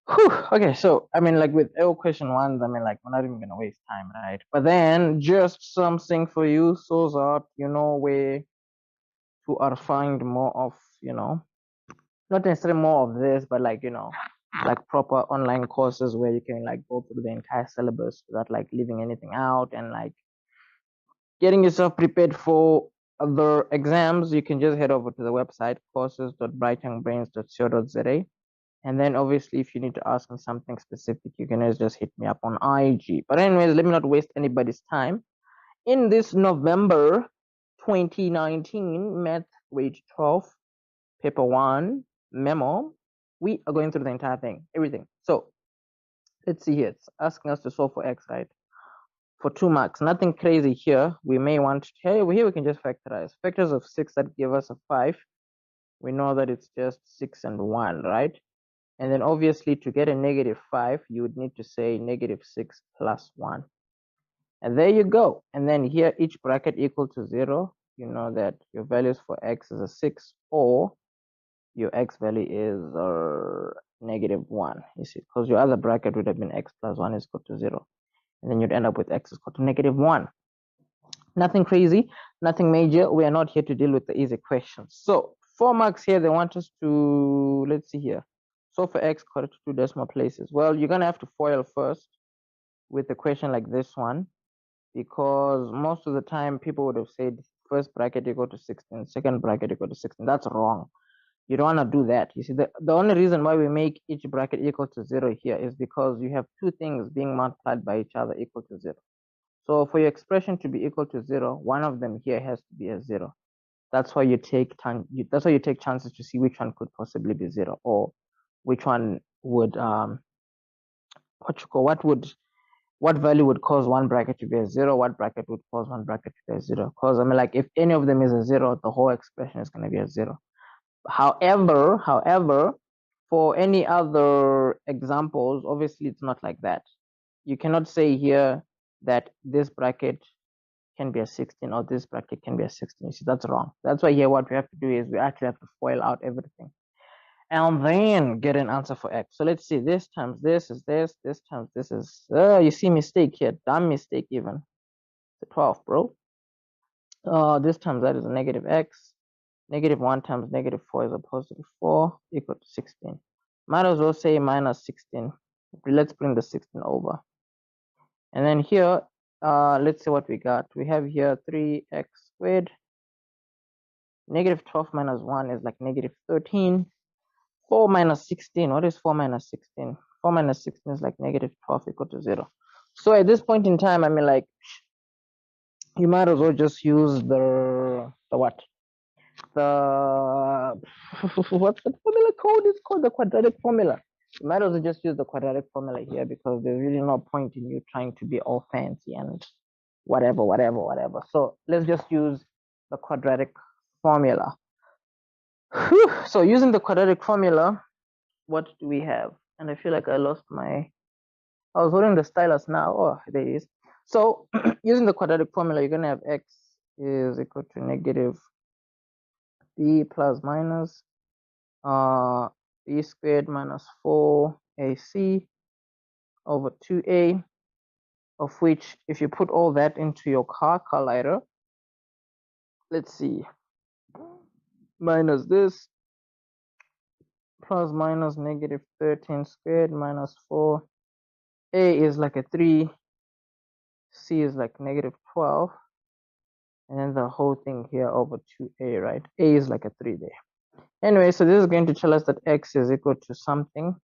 Whew, okay, so I mean, like with L question ones, I mean, like we're not even gonna waste time, right? But then just something for you so that you know where to find more of, not necessarily more of this, but like like proper online courses where you can like go through the entire syllabus without like leaving anything out and like getting yourself prepared for other exams. You can just head over to the website courses.brightyoungbrains.co.za. And then obviously, if you need to ask me something specific, you can always just hit me up on IG. But anyways, let me not waste anybody's time. In this November 2019 Math Grade 12 Paper 1 memo, we are going through the entire thing, everything. So let's see here. It's asking us to solve for x, right? For 2 marks. Nothing crazy here. We may want to, here we can just factorize. Factors of 6 that give us a 5. We know that it's just 6 and 1, right? And then obviously to get a -5, you would need to say -6 plus 1. And there you go. And then here, each bracket equal to 0. You know that your values for x is a 6, or your x value is -1. You see, because your other bracket would have been x plus 1 is equal to 0. And then you'd end up with x is equal to -1. Nothing crazy, nothing major. We are not here to deal with the easy questions. So 4 marks here, they want us to, let's see here. So for x correct to 2 decimal places. Well, you're going to have to FOIL first with a question like this one, because most of the time people would have said first bracket equal to 16, second bracket equal to 16. That's wrong. You don't want to do that. You see, the only reason why we make each bracket equal to 0 here is because you have two things being multiplied by each other equal to 0. So for your expression to be equal to 0, one of them here has to be a 0. That's why you take that's why you take chances to see which one could possibly be 0, or which one would what value would cause one bracket to be a 0, what bracket would cause one bracket to be a 0. Because I mean, like, if any of them is a 0, the whole expression is going to be a 0. However, for any other examples, obviously it's not like that. You cannot say here that this bracket can be a 16 or this bracket can be a 16. You see, that's wrong. That's why here what we have to do is we actually have to FOIL out everything and then get an answer for x. So let's see, this times this is this times this is, you see mistake here, dumb mistake even. It's a 12, bro. This times that is a -x. -1 times -4 is a +4 equal to 16. Might as well say -16. Let's bring the 16 over. And then here, let's see what we got. We have here 3x squared. -12 minus 1 is like -13. 4 minus 16. What is 4 minus 16? 4 minus 16 is like -12 equal to 0. So at this point in time, I mean, like, you might as well just use the what? The what's the formula code? It's called the quadratic formula. You might as well just use the quadratic formula here, because there's really no point in you trying to be all fancy and whatever. So let's just use the quadratic formula. So using the quadratic formula, what do we have? And I feel like I lost my, I was holding the stylus now. Oh, there it is. So using the quadratic formula, you're going to have x is equal to -b plus minus b squared minus 4ac over 2a, of which, if you put all that into your calculator, let's see, minus this plus minus -13 squared minus 4, a is like a 3, c is like -12, and then the whole thing here over 2a, right? A is like a 3 there. Anyway, so this is going to tell us that x is equal to something,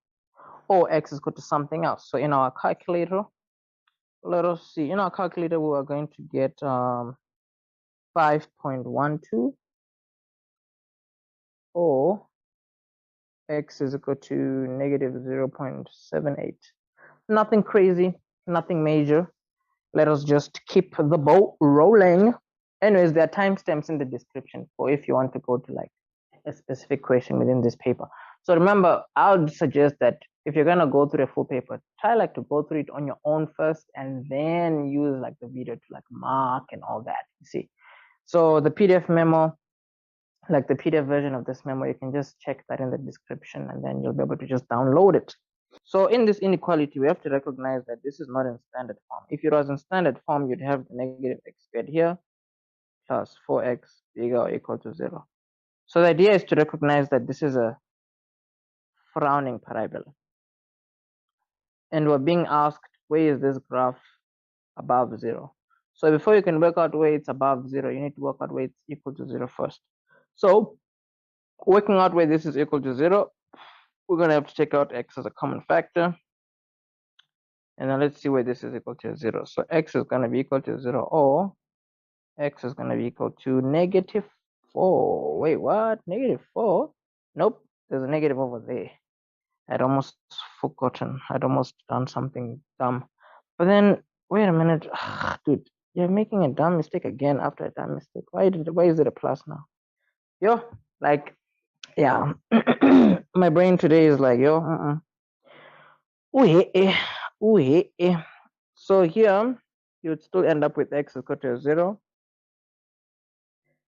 or x is equal to something else. So in our calculator, let us see. In our calculator, we are going to get 5.12, or x is equal to -0.78. Nothing crazy, nothing major. Let us just keep the ball rolling. Anyways, there are timestamps in the description for if you want to go to like a specific question within this paper. So remember, I would suggest that if you're gonna go through a full paper, try like to go through it on your own first, and then use like the video to like mark and all that. You see, so the PDF memo, like the PDF version of this memo, you can just check that in the description, and then you'll be able to just download it. So in this inequality, we have to recognize that this is not in standard form. If it was in standard form, you'd have the negative x squared here plus 4x bigger or equal to 0. So the idea is to recognize that this is a frowning parabola. And we're being asked, where is this graph above 0? So before you can work out where it's above 0, you need to work out where it's equal to 0 first. So working out where this is equal to 0, we're going to have to take out x as a common factor. And then let's see where this is equal to 0. So x is going to be equal to 0, or x is going to be equal to negative 4. Wait, what? Negative 4? Nope, there's a negative over there. I'd almost forgotten. I'd almost done something dumb. But then, wait a minute. Dude, you're making a dumb mistake again after a dumb mistake. Why is it a plus now? Yo, like, yeah. My brain today is like, yo, So here, you would still end up with x equal to 0.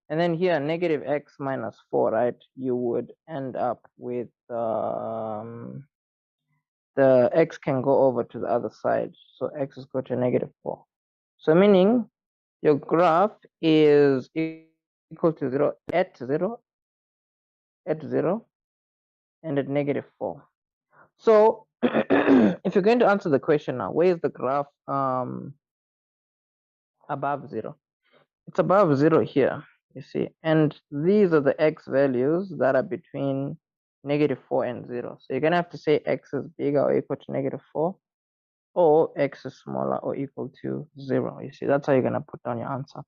And then here, negative x minus 4, right? You would end up with the x can go over to the other side. So x is equal to negative 4. So meaning your graph is equal to 0 at 0, and at negative 4. So if you're going to answer the question now, where is the graph above 0? It's above 0 here, you see. And these are the x values that are between negative 4 and 0. So you're going to have to say x is bigger or equal to negative 4, or x is smaller or equal to 0. You see, that's how you're going to put down your answer.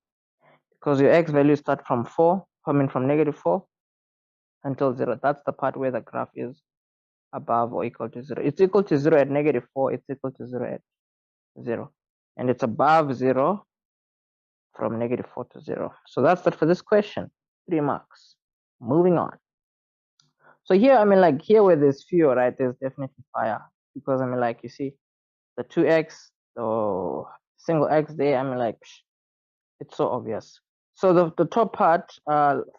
Because your x values start from 4, from negative 4 until 0. That's the part where the graph is above or equal to 0. It's equal to 0 at negative 4. It's equal to 0 at 0. And it's above 0 from negative 4 to 0. So that's it for this question. 3 marks. Moving on. So here, like here where there's fuel, right, there's definitely fire. Because like you see, the 2x, the single x there, like, it's so obvious. So the top part,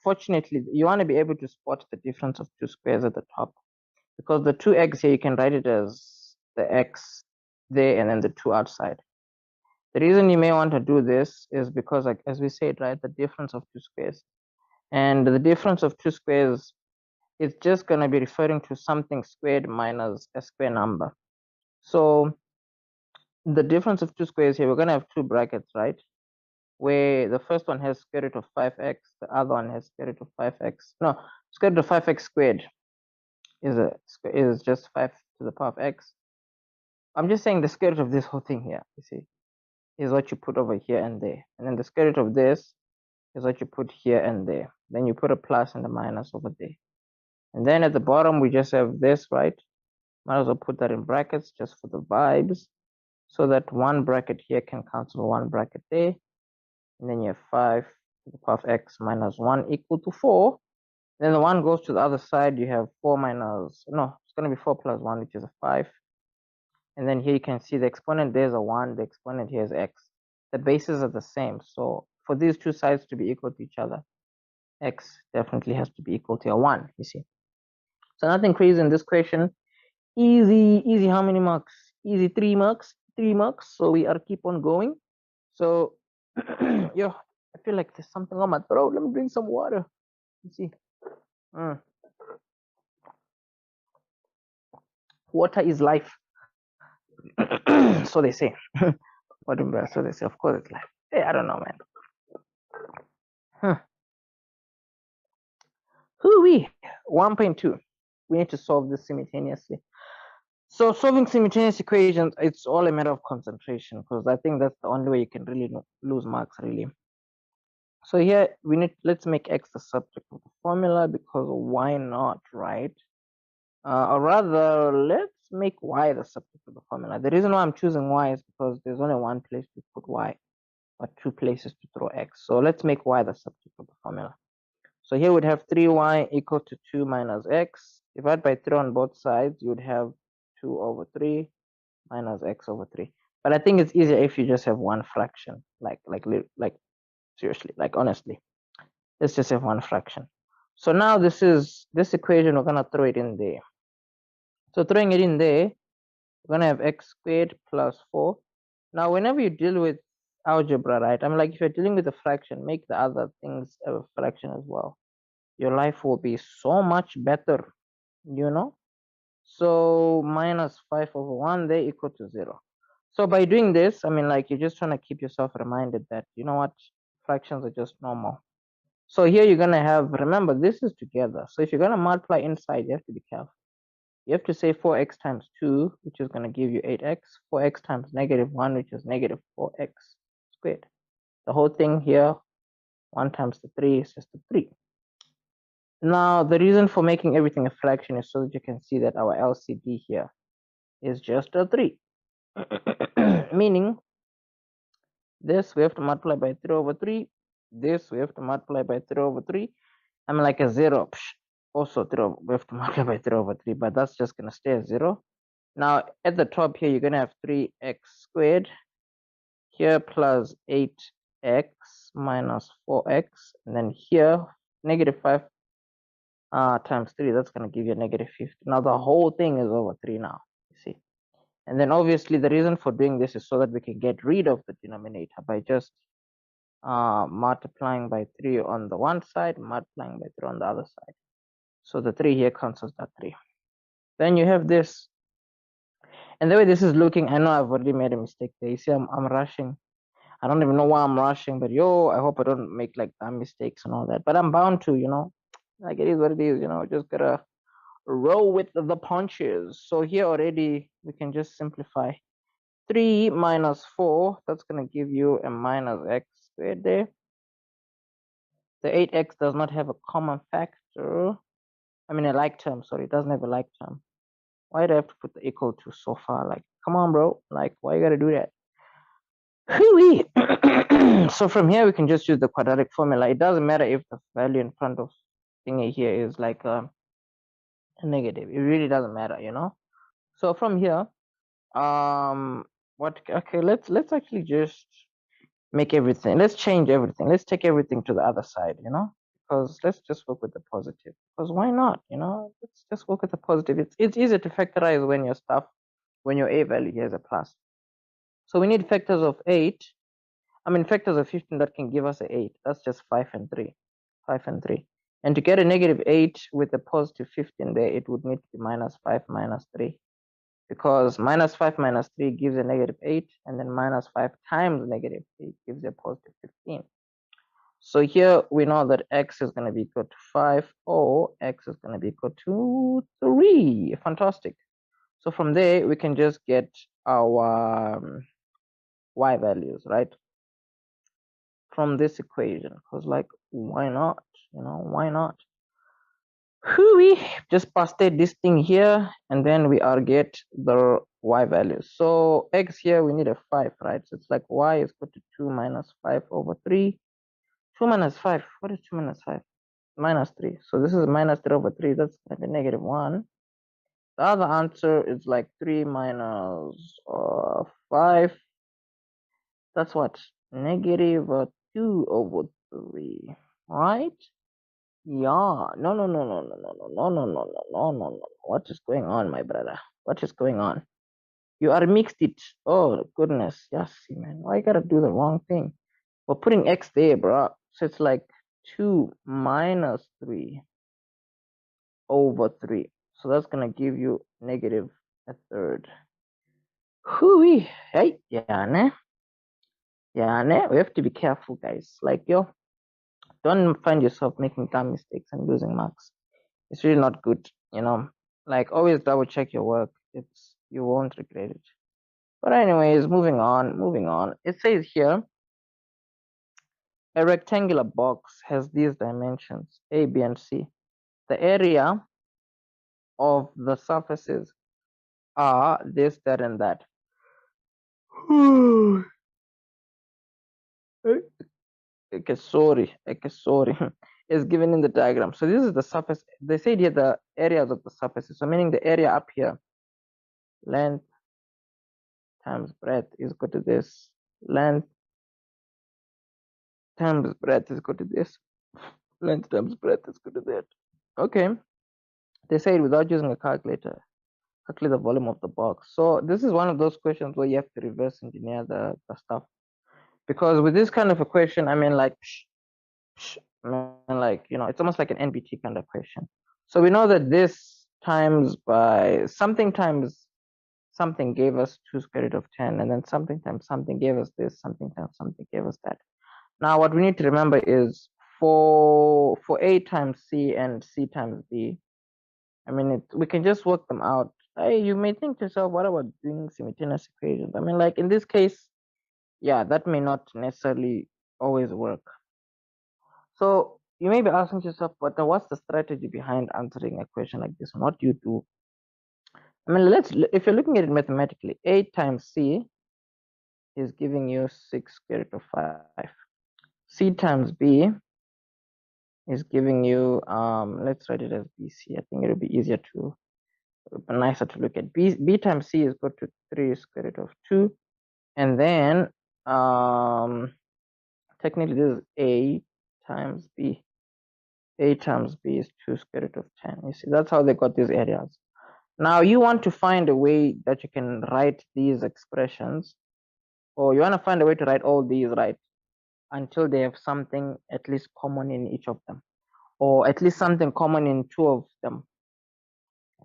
fortunately, you want to be able to spot the difference of two squares at the top. Because the 2x here, you can write it as the x there and then the 2 outside. The reason you may want to do this is because, like as we said, right, the difference of two squares. And the difference of two squares is just going to be referring to something squared minus a square number. So the difference of two squares here, we're going to have two brackets, right? Where the first one has square root of 5x, the other one has square root of 5x. No, square root of 5x squared is just 5 to the power of x. I'm just saying the square root of this whole thing here, you see, is what you put over here and there. And then the square root of this is what you put here and there. Then you put a plus and a minus over there. And then at the bottom, we just have this, right? Might as well put that in brackets just for the vibes, so that one bracket here can cancel one bracket there. And then you have 5 to the power of x minus 1 equal to 4. Then the 1 goes to the other side. You have 4 minus, no, it's going to be 4 plus 1, which is a 5. And then here you can see the exponent there is a 1. The exponent here is x. The bases are the same. So for these two sides to be equal to each other, x definitely has to be equal to a 1, you see. So nothing crazy in this question. Easy, how many marks? Easy, 3 marks, 3 marks. So we are keep on going. So, yo, I feel like there's something on my throat. Let me drink some water. You see. Water is life. So they say. What so they say, of course it's life. Hey, I don't know, man. Hooey. 1.2. We need to solve this simultaneously. So solving simultaneous equations, it's all a matter of concentration, because I think that's the only way you can really lose marks, really. So here let's make x the subject of the formula, because why not, right? Or rather, let's make y the subject of the formula. The reason why I'm choosing y is because there's only one place to put y, but two places to throw x. So let's make y the subject of the formula. So here we'd have 3y equal to 2 minus x. Divide by 3 on both sides, you would have 2 over 3 minus x over 3. But I think it's easier if you just have one fraction. Like seriously, like honestly. Let's just have one fraction. So now this equation, we're gonna throw it in there. So throwing it in there, We're gonna have x squared plus 4. Now, whenever you deal with algebra, right? I'm like, if you're dealing with a fraction, make the other things a fraction as well. Your life will be so much better, you know? So minus 5 over 1, they equal to 0. So by doing this, I mean, like, you're just trying to keep yourself reminded that, you know what, fractions are just normal. So here you're going to have, remember, this is together. So if you're going to multiply inside, you have to be careful. You have to say 4x times 2, which is going to give you 8x, 4x times negative 1, which is negative 4x squared. The whole thing here, 1 times the 3 is just a 3. Now, the reason for making everything a fraction is so that you can see that our LCD here is just a 3. Meaning, this we have to multiply by 3 over 3. This we have to multiply by 3 over 3. I'm like a 0. Also, 3 we have to multiply by 3 over 3, but that's just going to stay as 0. Now, at the top here, you're going to have 3x squared here plus 8x minus 4x. And then here, negative 5 times 3, that's going to give you a negative 50. Now, the whole thing is over 3 now, you see. And then obviously the reason for doing this is so that we can get rid of the denominator by just multiplying by 3 on the one side, multiplying by 3 on the other side. So the 3 here cancels that 3. Then you have this. And the way this is looking, I know I've already made a mistake there. You see, I'm rushing. I don't even know why I'm rushing, but I hope I don't make like dumb mistakes and all that. But I'm bound to, like it is what it is, just gotta roll with the punches. So here already we can just simplify. 3 minus 4, that's going to give you a minus x squared there. The 8x does not have a common factor. I mean, a like term, sorry. It doesn't have a like term. Why do I have to put the equal to so far? Like, come on, bro. Like, why you got to do that? So from here, we can just use the quadratic formula. It doesn't matter if the value in front of thingy here is like a negative. It really doesn't matter, So from here, okay, let's actually just make everything, let's change everything, let's take everything to the other side, because let's just work with the positive, because why not, let's just work with the positive. It's easier to factorize when your a value here is a plus. So we need factors of 8, factors of 15 that can give us a 8. That's just 5 and 3. And to get a negative 8 with a positive 15 there, it would need to be minus 5 minus 3, because minus 5 minus 3 gives a negative 8, and then minus 5 times negative 8 gives a positive 15. So here we know that x is going to be equal to 5, or x is going to be equal to 3. Fantastic. So from there, we can just get our y values, right? From this equation, because like, why not? Why not? We just pasted this thing here, and then we are get the y values. So x here, we need a 5, right? So it's like y is equal to 2 minus 5 over 3. 2 minus 5, what is 2 minus 5? Minus 3. So this is minus 3 over 3, that's like a negative 1. The other answer is like 3 minus 5. That's what? Negative 2 over 3, right? Yeah, no. What is going on, my brother? What is going on? You are mixed it. Oh, goodness. Yes, man. Why you gotta do the wrong thing? We're putting x there, bro. So it's like 2 minus 3 over 3. So that's gonna give you negative a third. Hooey. Hey, yeah, ne? Yeah, ne? We have to be careful, guys. Like, don't find yourself making dumb mistakes and losing marks. It's really not good, like always double check your work. You won't regret it. But anyways, moving on. It says here a rectangular box has these dimensions a, b, and c. The area of the surfaces are this, that, and that. Okay, sorry is given in the diagram. So this is the surface. They said here the areas of the surfaces, so meaning the area up here, length times breadth is equal to this. Length times breadth is equal to this. Length times breadth is equal to that. Okay. They say it without using a calculator. calculate the volume of the box. So this is one of those questions where you have to reverse engineer the stuff. Because with this kind of a question, I mean, like, I mean, like, you know, it's almost like an NBT kind of question. So we know that this times by something times something gave us 2 square root of 10, and then something times something gave us this, something times something gave us that. Now what we need to remember is for A times C and C times B, I mean, we can just work them out. Hey, you may think to yourself, what about doing simultaneous equations? I mean, like in this case, yeah, that may not necessarily always work. So you may be asking yourself, but what's the strategy behind answering a question like this? And what do you do? I mean, if you're looking at it mathematically, 8 times C is giving you 6 square root of 5. C times B is giving you, let's write it as BC. I think it'll be easier to, nicer to look at. B times C is equal to 3 square root of 2. And then, technically this is A times B. A times B is 2 square root of 10. You see, that's how they got these areas. Now you want to find a way that you can write these expressions, or you want to find a way to write all these right until they have something at least common in each of them, or at least something common in 2 of them,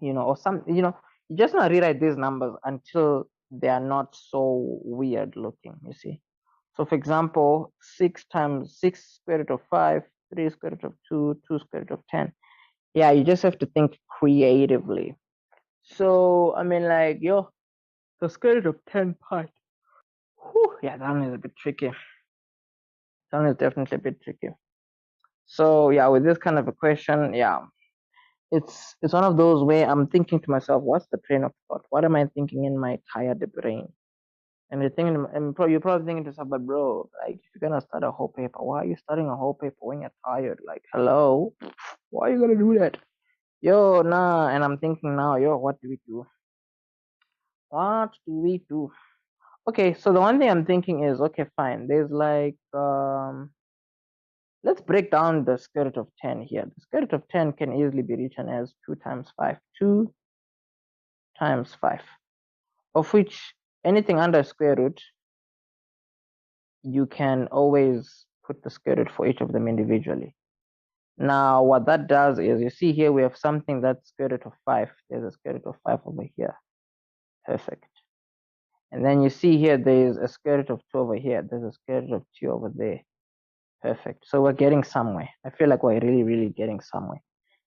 you know, or some, you know, you just want to rewrite these numbers until they are not so weird looking, you see. So for example, 6 times 6 square root of 5, 3 square root of 2, 2 square root of 10. Yeah, you just have to think creatively. So I mean, like, yo, the square root of 10 part. Whew, yeah, that one is a bit tricky. That one is definitely a bit tricky. So yeah, with this kind of a question, yeah, it's one of those where I'm thinking to myself, what's the train of thought? What am I thinking in my tired brain? And you're thinking, and you're probably thinking to yourself, but bro, like, if you're gonna start a whole paper, why are you starting a whole paper when you're tired? Like, hello, why are you gonna do that? Yo, nah. And I'm thinking now, yo, what do we do? What do we do? Okay, so the one thing I'm thinking is, okay, fine. There's like, let's break down the square root of 10 here. The square root of 10 can easily be written as 2 times 5. 2 times 5, of which anything under square root, you can always put the square root for each of them individually. Now, what that does is, you see here, we have something that's square root of 5. There's a square root of 5 over here. Perfect. And then you see here, there's a square root of 2 over here. There's a square root of 2 over there. Perfect. So we're getting somewhere. I feel like we're really, really getting somewhere.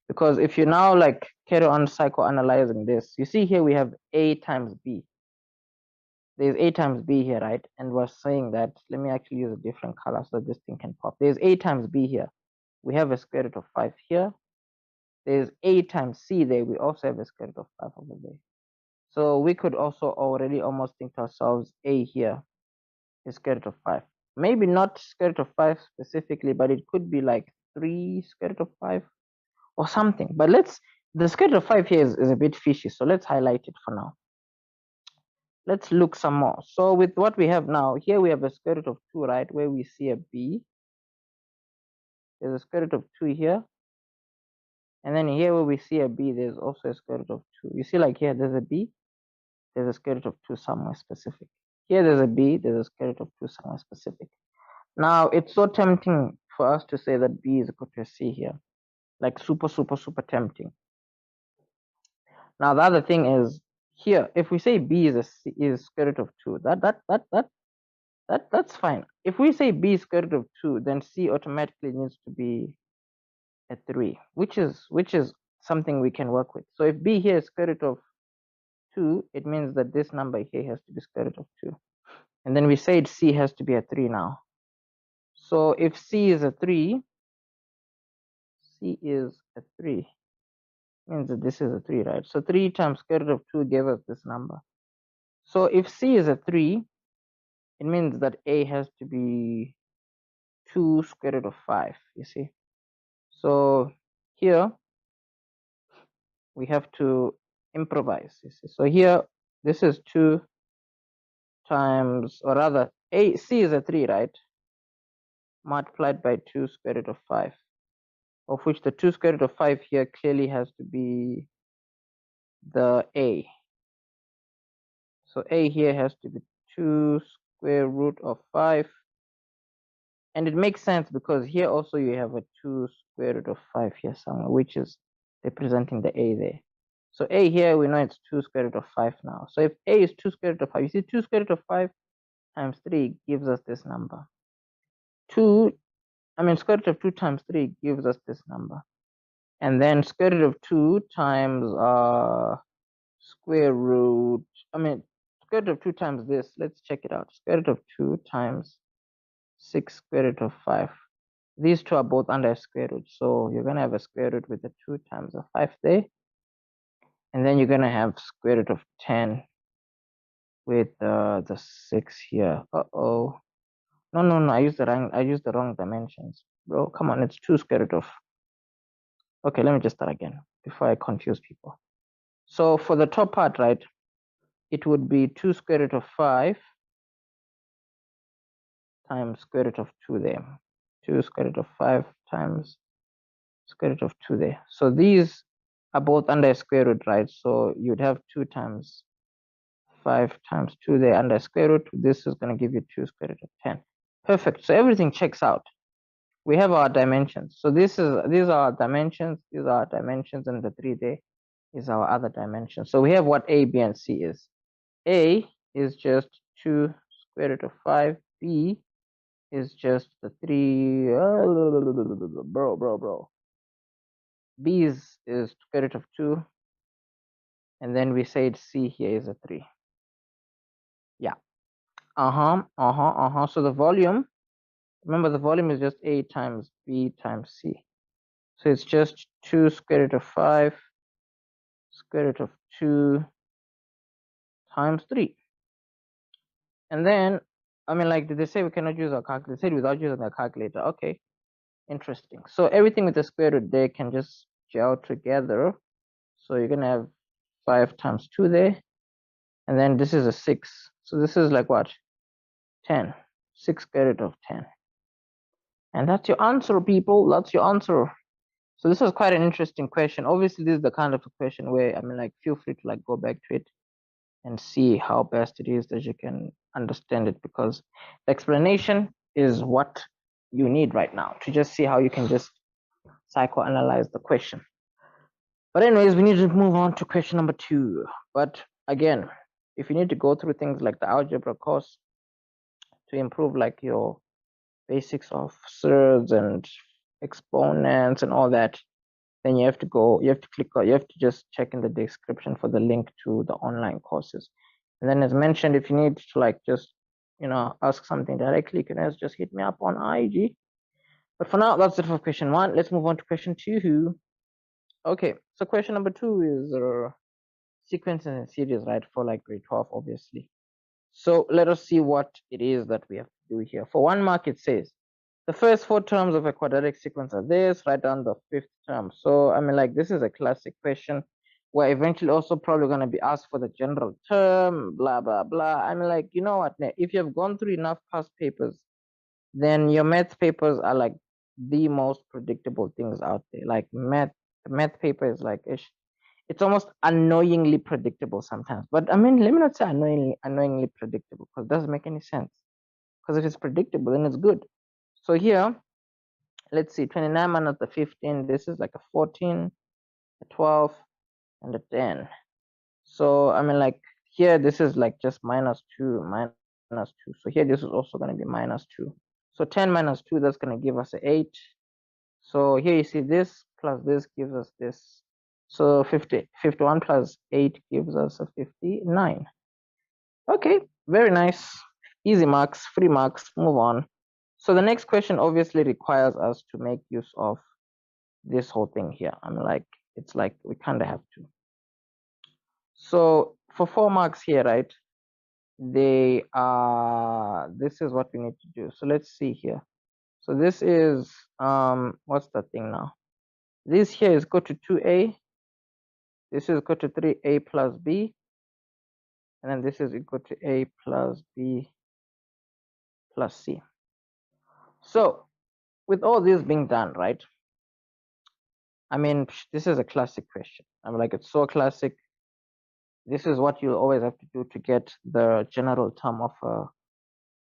Because if you now like carry on psychoanalyzing this, you see here we have A times B. There's A times B here, right? And we're saying that, let me actually use a different color so this thing can pop. There's A times B here. We have a square root of 5 here. There's A times C there. We also have a square root of 5 over there. So we could also already almost think to ourselves, A here is square root of 5. Maybe not square root of 5 specifically, but it could be like 3 square root of 5 or something. But the square root of 5 here is a bit fishy, so let's highlight it for now. Let's look some more. So with what we have now, here we have a square root of 2, right, where we see a B. There's a square root of 2 here. And then here where we see a B, there's also a square root of 2. You see, like here, there's a B, there's a square root of 2 somewhere specific. Here there's a B, there's a square root of 2 somewhere specific. Now, it's so tempting for us to say that B is equal to a C here. Like super, super, super tempting. Now, the other thing is, here, if we say B is square root of 2, that's fine. If we say B is square root of 2, then C automatically needs to be a 3, which is something we can work with. So if B here is square root of 2, it means that this number here has to be square root of 2. And then we said C has to be a 3 now. So if C is a 3, C is a 3, means that this is a 3, right? So 3 times square root of 2 gave us this number. So if C is a 3, it means that A has to be 2 square root of 5, you see. So here we have to improvise, you see. So here, this is 2 times, or rather, C is a 3, right? Multiplied by 2 square root of 5, of which the 2 square root of 5 here clearly has to be the A. So a here has to be 2 square root of 5. And it makes sense because here also you have a 2 square root of 5 here somewhere, which is representing the a there. So a here, we know it's 2 square root of 5 now. So if a is 2 square root of 5, you see 2 square root of 5 times 3 gives us this number. Square root of 2 times 3 gives us this number. And then square root of 2 times square root, square root of 2 times this, let's check it out. Square root of 2 times 6 square root of 5. These two are both under square root. So you're going to have a square root with the 2 times the 5 there. And then you're going to have square root of 10 with the 6 here. Uh-oh. No. I used the wrong dimensions. Bro, come on. It's 2 square root of. Okay, let me just start again before I confuse people. So for the top part, right, it would be 2 square root of 5 times square root of 2 there. 2 square root of 5 times square root of 2 there. So these are both under square root, right? So you'd have 2 times 5 times 2 there under square root. This is going to give you 2 square root of 10. Perfect. So everything checks out. We have our dimensions. So these are our dimensions. These are our dimensions, and the 3 there is our other dimension. So we have what A, B, and C is. A is just 2 square root of 5. B is just the 3. Bro. B is square root of 2. And then we said C here is a 3. Yeah. So the volume, remember the volume is just A times B times C. So it's just 2 square root of 5 square root of 2 times 3. And then, did they say we cannot use our calculator? They said without using a calculator. Okay, interesting. So everything with the square root there can just gel together. So you're going to have 5 times 2 there. And then this is a 6. So this is like what? 10. 6 square root of 10. And that's your answer, people. That's your answer. So this was quite an interesting question. Obviously, this is the kind of a question where, feel free to go back to it and see how best it is that you can understand it, because the explanation is what you need right now to just see how you can just psychoanalyze the question. But anyways, we need to move on to question number 2. But again, if you need to go through things like the algebra course to improve your basics of surds and exponents and all that, then you have to just check in the description for the link to the online courses. And then as mentioned, if you need to just ask something directly, you can just hit me up on IG. But for now, that's it for question 1. Let's move on to question 2. Okay, so question number 2 is sequences and series, right, for grade 12, obviously. So let us see what it is that we have to do here. For 1 mark, it says the first 4 terms of a quadratic sequence are this, write down the 5th term. So this is a classic question where eventually also probably going to be asked for the general term, blah blah blah. You know what, if you have gone through enough past papers, then your math papers are the most predictable things out there. Math paper is it's almost annoyingly predictable sometimes. But let me not say annoyingly predictable, because it doesn't make any sense. Because if it's predictable, then it's good. So here, let's see, 29 minus the 15, this is a 14, a 12, and a 10. So here, this is just minus 2. So here, this is also going to be minus 2. So 10 minus 2, that's going to give us an 8. So here you see this plus this gives us this. So 51 plus 8 gives us a 59. Okay, very nice. Easy marks, free marks, move on. So the next question obviously requires us to make use of this whole thing here. It's we kind of have to. So for 4 marks here, right, this is what we need to do. So let's see here. So this is, what's the thing now? This here is equal to 2a. This is equal to 3a plus b. And then this is equal to a plus b plus c. So with all this being done, right, this is a classic question. It's so classic. This is what you'll always have to do to get the general term of a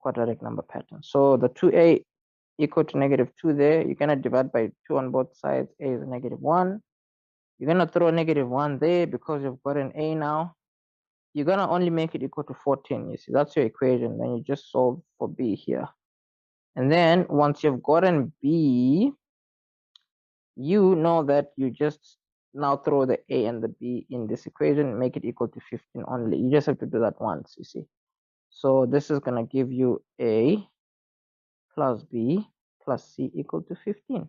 quadratic number pattern. So the 2a equal to -2 there. You're going to divide by 2 on both sides. A is -1. You're going to throw -1 there because you've got an a now. You're going to only make it equal to 14. You see, that's your equation. Then you just solve for b here. And then once you've gotten b, you know that you just now throw the a and the b in this equation, make it equal to 15 only. You just have to do that once, you see. So this is going to give you a plus b plus c equal to 15.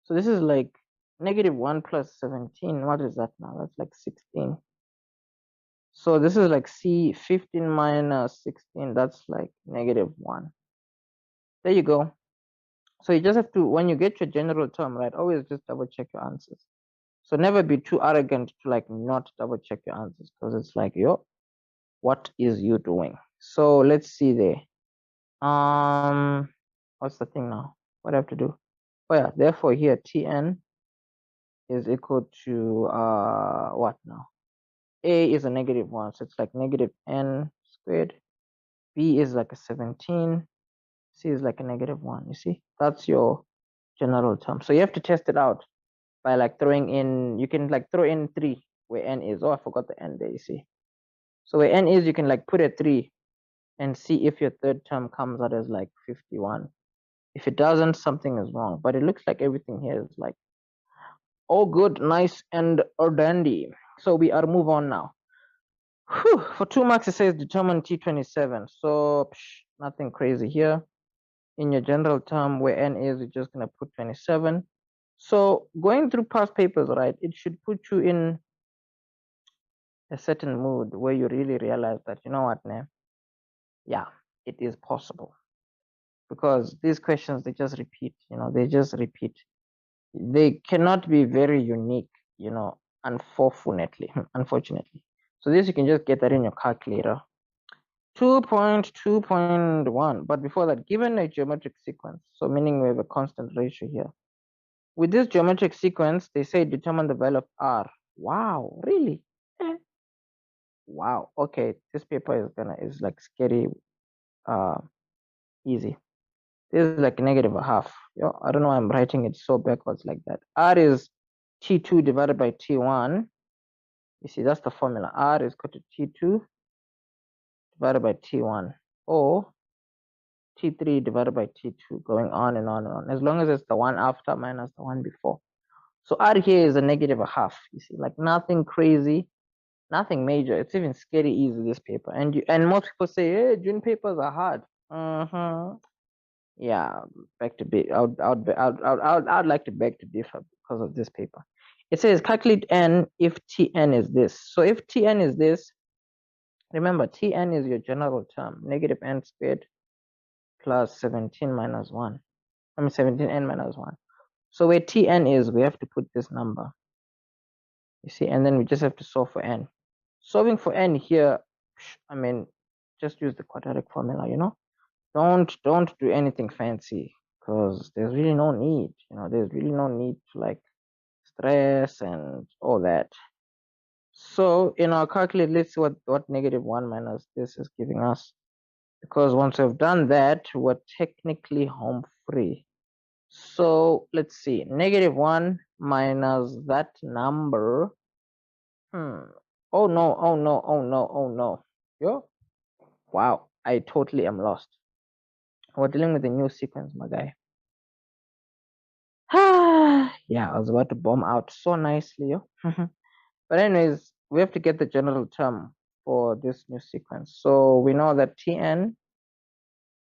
So this is like -1 plus 17. What is that now? That's like 16. So this is like c 15 minus 16. That's like -1. There you go. So you just have to, when you get your general term, right, always just double check your answers. So never be too arrogant to like not double check your answers, because it's like, yo, what is you doing? So let's see there. What's the thing now? What do I have to do? Oh yeah, therefore here Tn is equal to what now? A is a -1, so it's like -n squared. B is like a 17. C is like a -1. You see, that's your general term. So you have to test it out by like throwing in. You can like throw in 3 where n is. Oh, I forgot the n there. You see, so where n is, you can like put a 3 and see if your third term comes out as like 51. If it doesn't, something is wrong. But it looks like everything here is like all good, nice, and dandy. So we are move on now. Whew. For 2 marks, it says determine T27. So nothing crazy here. In your general term, where n is, you're just gonna put 27. So going through past papers, right, it should put you in a certain mood where you really realize that, you know what, man, yeah, it is possible. Because these questions, they just repeat, they just repeat. They cannot be very unique, unfortunately. So this, you can just get that in your calculator. 2.2.1. But before that, given a geometric sequence, so meaning we have a constant ratio here. With this geometric sequence, they say determine the value of R. Wow, really? Wow. Okay, this paper is like scary easy. This is like -1/2. I don't know why I'm writing it so backwards like that. R is T2 divided by T1. You see, that's the formula. R is equal to T2 divided by T1, or T3 divided by T2, going on and on and on, as long as it's the one after minus the one before. So R here is a -1/2. You see, like nothing crazy, nothing major. It's even scary easy, this paper. And most people say, hey, June papers are hard. Yeah, back to be. I'd like to beg to differ because of this paper. It says calculate n if Tn is this. So if Tn is this, remember Tn is your general term, -n squared plus 17 minus 1. 17n minus 1. So where Tn is, we have to put this number. You see, and then we just have to solve for n. Solving for n here, just use the quadratic formula, Don't do anything fancy, because there's really no need, there's really no need to like stress and all that. So in our calculate, let's see what -1 minus this is giving us. Because once we've done that, we're technically home free. So let's see, -1 minus that number. Oh no, oh no, oh no, oh no. Wow, I totally am lost. We're dealing with a new sequence, my guy. Yeah, I was about to bomb out so nicely, yo. But anyways, we have to get the general term for this new sequence. So we know that Tn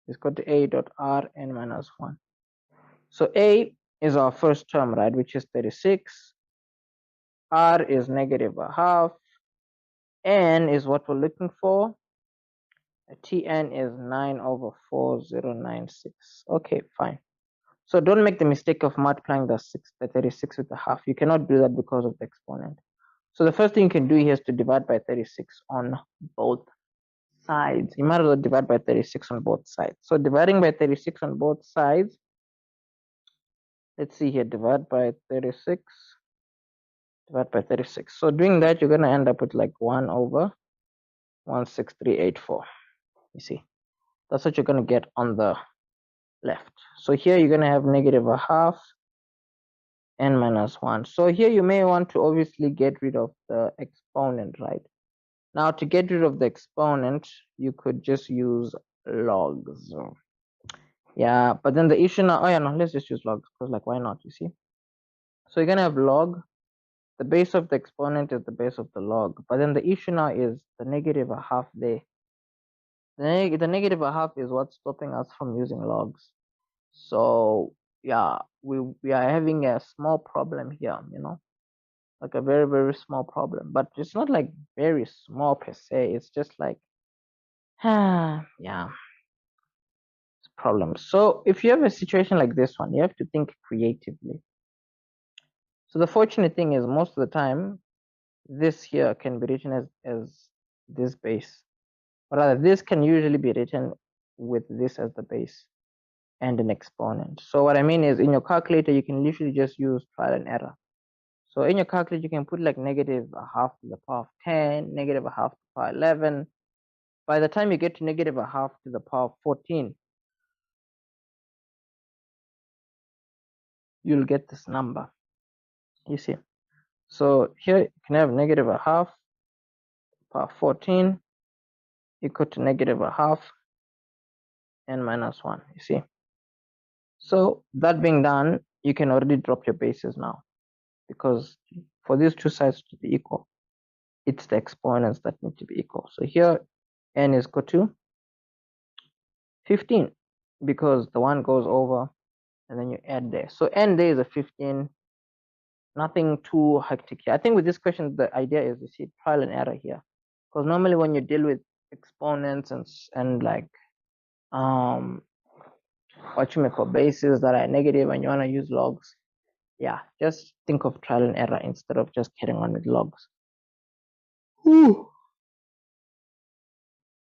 is equal to a dot Rn minus 1. So a is our first term, right, which is 36. R is -1/2. N is what we're looking for. Tn is 9/4096. Okay, fine. So don't make the mistake of multiplying the 36 with the half. You cannot do that because of the exponent. So the first thing you can do here is to divide by 36 on both sides. You might as well divide by 36 on both sides. So dividing by 36 on both sides, let's see here, divide by 36 divided by 36. So doing that, you're going to end up with like 1 over 16384. You see, that's what you're going to get on the left. So here you're going to have negative a half n minus 1. So here you may want to obviously get rid of the exponent, right? Now to get rid of the exponent, you could just use logs. Yeah, but then the issue now, oh yeah, no, let's just use logs, because like, why not, you see? So you're going to have log, the base of the exponent is the base of the log, but then the issue now is the negative a half there. The negative a half is what's stopping us from using logs. So yeah, we are having a small problem here, you know, like a very, very small problem, but it's not like very small per se. It's just like, yeah, it's a problem. So if you have a situation like this one, you have to think creatively. So the fortunate thing is most of the time, this here can be written as this base, or rather this can usually be written with this as the base and an exponent. So what I mean is, in your calculator, you can literally just use trial and error. So in your calculator, you can put like negative a half to the power of 10, negative a half to the power 11. By the time you get to negative a half to the power of 14, you'll get this number, you see. So here you can have negative a half power 14 equal to negative a half n minus 1, you see. So that being done, you can already drop your bases now, because for these two sides to be equal, it's the exponents that need to be equal. So here n is equal to 15, because the one goes over and then you add there. So n there is a 15, nothing too hectic here. I think with this question, the idea is, you see, trial and error here, because normally when you deal with exponents and like what you make for bases that are negative and you want to use logs, yeah, just think of trial and error instead of just carrying on with logs. Ooh.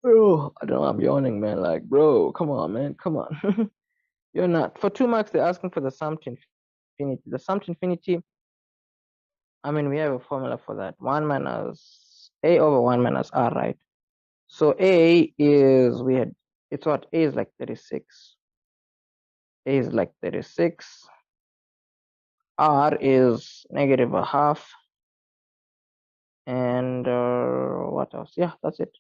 Oh, I don't know, I'm yawning, man. Like, bro, come on, man, come on. You're not. For 2 marks, they're asking for the sum to infinity. The sum to infinity, I mean, we have a formula for that. 1 minus a over 1 minus r, right? So a is, it's what? A is like 36. A is like 36. R is negative a half. And what else? Yeah, that's it.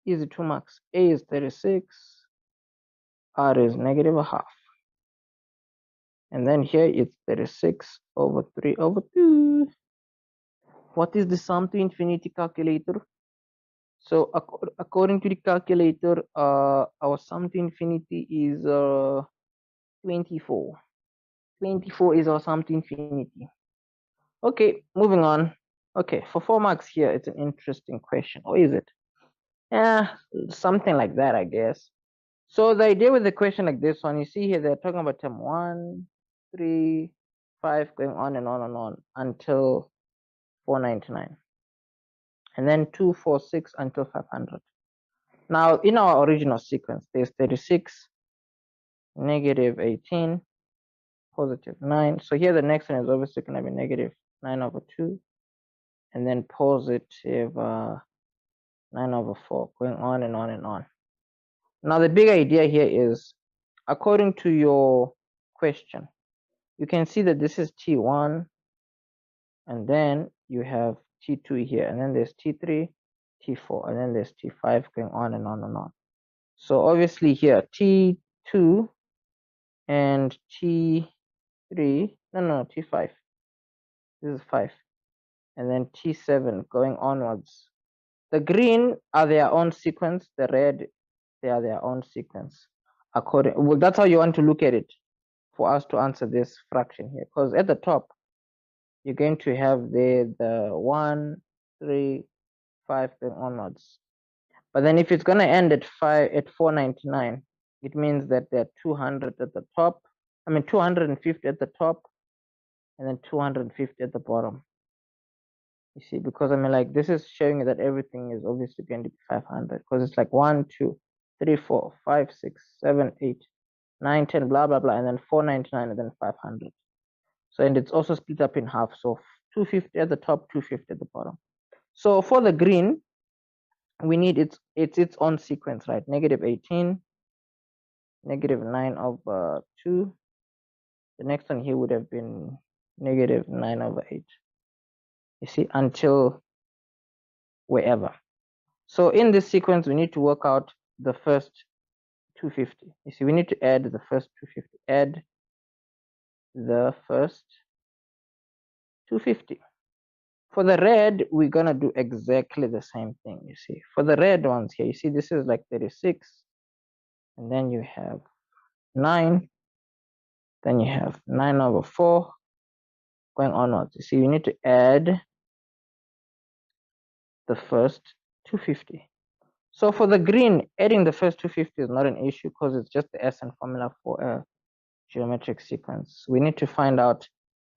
Easy 2 marks. A is 36. R is negative a half. And then here it's 36 over 3 over 2. What is the sum to infinity calculator? So according to the calculator, our sum to infinity is 24. 24 is our sum to infinity. Okay, moving on. Okay, for 4 marks here, it's an interesting question. Or is it? Yeah, something like that, I guess. So the idea with the question like this one, you see here, they're talking about term 1, 3, 5, going on and on and on until 499. And then 2, 4, 6 until 500. Now, in our original sequence, there's 36, negative 18, positive 9. So here the next one is obviously going to be negative 9 over 2, and then positive 9 over 4, going on and on and on. Now, the big idea here is, according to your question, you can see that this is T1, and then you have T2 here, and then there's T3, T4, and then there's T5, going on and on and on. So obviously here, T2 and T3, no, T5. This is 5. And then T7 going onwards. The green are their own sequence. The red, they are their own sequence. Well, that's how you want to look at it for us to answer this fraction here. Because at the top, you're going to have the 1, 3, 5 going onwards. But then if it's going to end at 499, it means that there are 200 at the top. 250 at the top, and then 250 at the bottom. You see, because like this is showing you that everything is obviously going to be 500, because it's like 1, 2, 3, 4, 5, 6, 7, 8, 9, 10, blah blah blah, and then 499 and then 500. So, and it's also split up in half. So 250 at the top, 250 at the bottom. So for the green, we need its own sequence, right? Negative 18, negative 9 over 2. The next one here would have been negative 9 over 8. You see, until wherever. So in this sequence, we need to work out the first 250. You see, we need to add the first 250. Add the first 250. For the red, we're going to do exactly the same thing, you see. For the red ones here, you see, this is like 36. And then you have 9. Then you have 9 over 4. Going onwards. You see, you need to add the first 250. So for the green, adding the first 250 is not an issue because it's just the SN formula for a geometric sequence. We need to find out,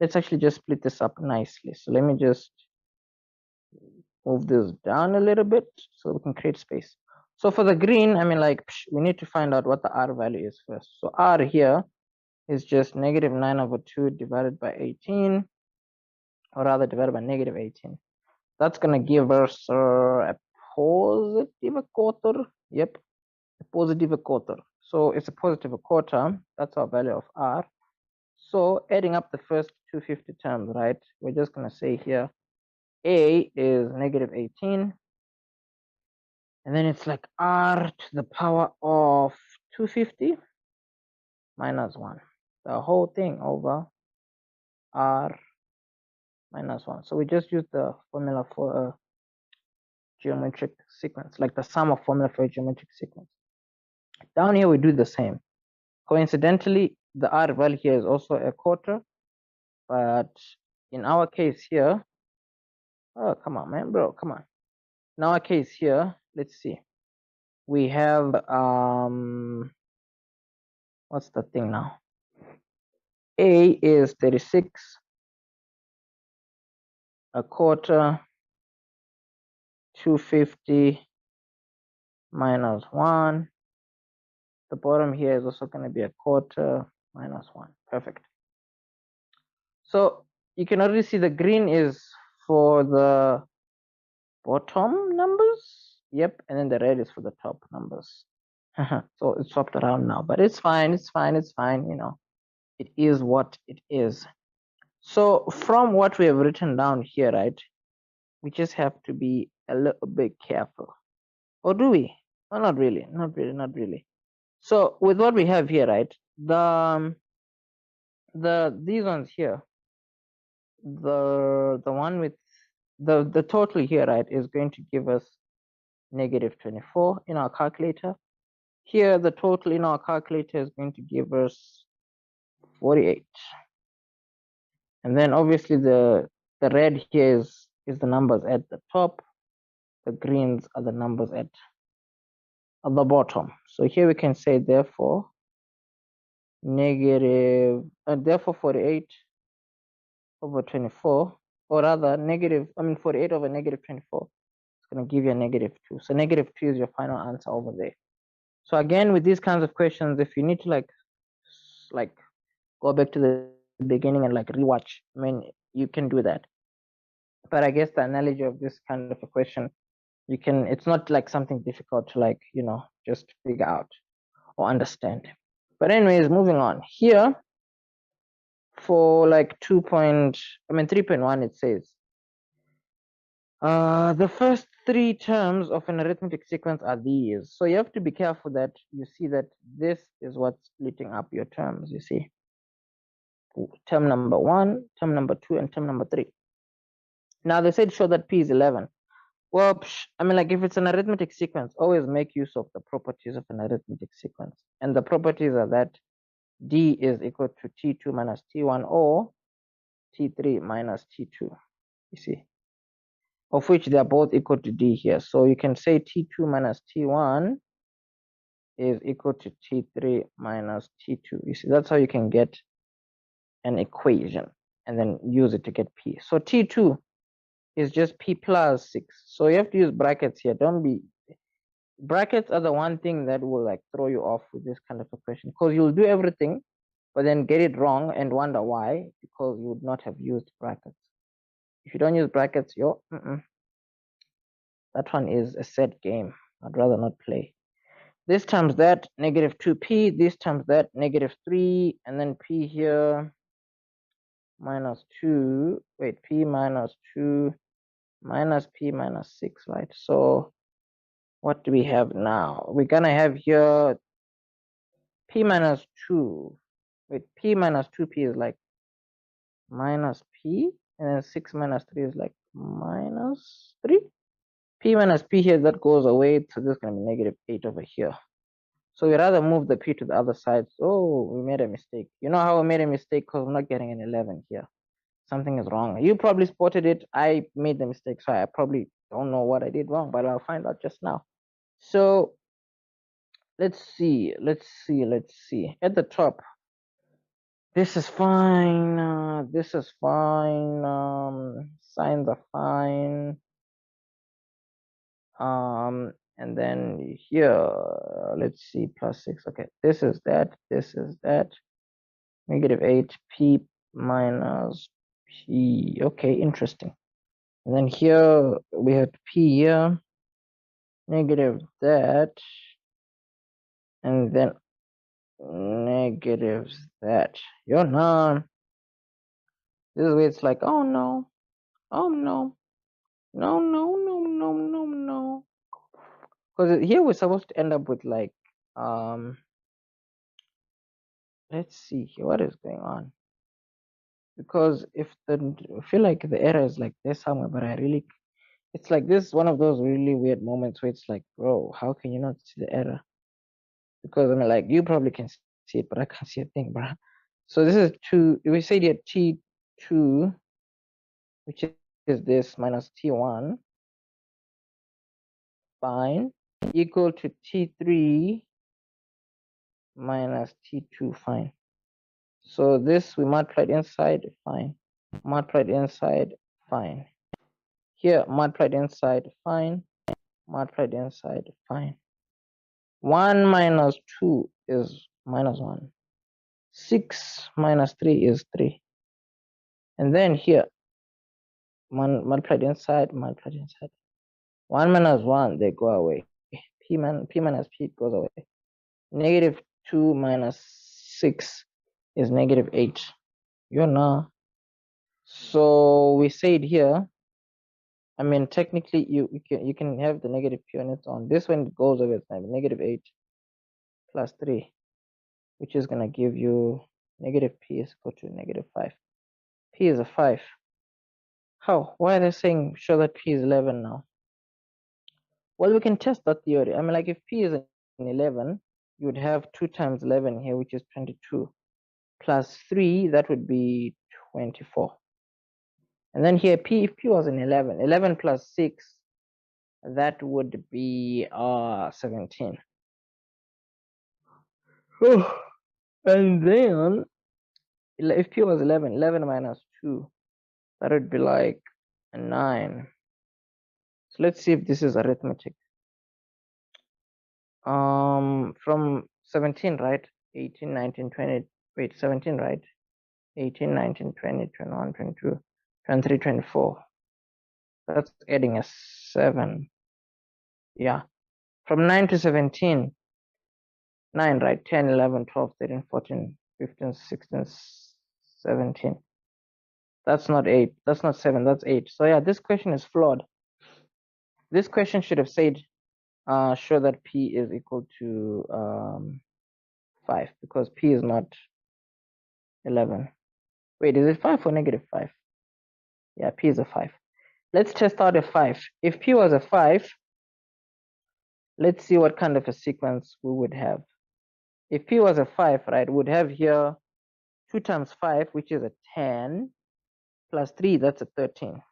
let's actually just split this up nicely. So let me just move this down a little bit so we can create space. So for the green, I mean, like, we need to find out what the R value is first. So R here is just negative 9 over 2 divided by 18, or rather divided by negative 18. That's going to give us a positive quarter. Yep, a positive quarter. So it's a positive quarter. That's our value of R. So adding up the first 250 terms, right? We're just going to say here, A is negative 18. And then it's like R to the power of 250 minus 1. The whole thing over R minus 1. So we just use the formula for a geometric sequence, like the sum of formula for a geometric sequence. Down here, we do the same. Coincidentally, the R value here is also a quarter, but in our case here, oh, come on, man, bro, come on. In our case here, let's see. We have, what's the thing now? A is 36, a quarter, 250 minus 1. The bottom here is also going to be a quarter minus 1. Perfect. So you can already see the green is for the bottom numbers. Yep. And then the red is for the top numbers. So it's swapped around now, but it's fine. It's fine. It's fine. You know, it is what it is. So from what we have written down here, right, we just have to be a little bit careful. Or do we? Well, not really. Not really. Not really. So with what we have here, right, these ones here, the one with the total here, right, is going to give us negative 24 in our calculator. Here, the total in our calculator is going to give us 48. And then obviously the red here is the numbers at the top. The greens are the numbers at the bottom. So here we can say therefore negative, therefore 48 over 24, or rather 48 over negative 24. It's going to give you a negative 2. So negative 2 is your final answer over there. So again, with these kinds of questions, if you need to like go back to the beginning and like rewatch, I mean, you can do that. But I guess the analogy of this kind of a question, it's not like something difficult to like, you know, just figure out or understand. But anyways, moving on here for like 3.1, it says, the first 3 terms of an arithmetic sequence are these. So you have to be careful that you see that this is what's splitting up your terms, you see. Term number 1, term number 2, and term number 3. Now they said show that P is 11. Well, I mean, like if it's an arithmetic sequence, always make use of the properties of an arithmetic sequence. And the properties are that D is equal to T2 minus T1 or T3 minus T2, you see, of which they are both equal to D here. So you can say T2 minus T1 is equal to T3 minus T2. You see, that's how you can get an equation and then use it to get P. So T2 is just P plus 6. So you have to use brackets here. Brackets are the one thing that will like throw you off with this kind of a question, because you'll do everything, but then get it wrong and wonder why, because you would not have used brackets. If you don't use brackets, that one is a sad game. I'd rather not play. This times that, negative 2p. This times that, negative 3. And then p here, minus 2. Wait, p minus 2 minus p minus 6, right? So what do we have now? We're going to have here p minus 2. Wait, p minus 2p is like minus p. And then 6 minus 3 is like minus 3. P minus p here, that goes away. So this is going to be negative 8 over here. So we rather move the p to the other side. Oh, we made a mistake. You know how we made a mistake? Because we're not getting an 11 here. Something is wrong. You probably spotted it. I made the mistake, so I probably don't know what I did wrong, but I'll find out just now. So let's see. At the top, this is fine. This is fine. Signs are fine. And then here, let's see, plus 6. Okay, this is that. Negative 8 p minus p. Okay, interesting. And then here we have p here, negative that, and then negative that. You're not. This is where it's like, oh no, no. Because here we're supposed to end up with like, let's see here, what is going on? Because I feel like the error is like this somewhere, but it's like this, one of those really weird moments where it's like, bro, how can you not see the error? Because I mean, like, you probably can see it, but I can't see a thing, bro. So this is 2, we say here T2, which is this, minus T1, fine, equal to T3 minus T2, fine. So this we multiplied inside, fine. Multiplied inside, fine. Here, multiplied inside, fine. Multiplied inside, fine. 1 minus 2 is minus 1. 6 minus 3 is 3. And then here, multiplied inside. 1 minus 1, they go away. P minus p goes away. Negative 2 minus 6 is negative 8. You know. So we said here, I mean, technically you can have the negative p on its own. This one goes away, it's negative 8 plus 3, which is going to give you negative p is equal to negative 5. P is a 5. How? Why are they saying show that p is 11 now? Well, we can test that theory. I mean, like, if p is an 11, you would have 2 times 11 here, which is 22, plus 3, that would be 24. And then here, if p was an 11 plus 6, that would be 17. And then, if p was 11 minus 2, that would be like a 9. So let's see if this is arithmetic. From 17, right? 18, 19, 20. Wait, 17, right? 18, 19, 20, 21, 22, 23, 24. That's adding a 7. Yeah. From 9 to 17. 9, right? 10, 11, 12, 13, 14, 15, 16, 17. That's not 8. That's not 7. That's 8. So yeah, this question is flawed. This question should have said, show that p is equal to 5, because p is not 11. Wait, is it 5 or negative 5? Yeah, p is a 5. Let's test out a 5. If p was a 5, let's see what kind of a sequence we would have. If p was a 5, right, we'd have here 2 times 5, which is a 10, plus 3, that's a 13.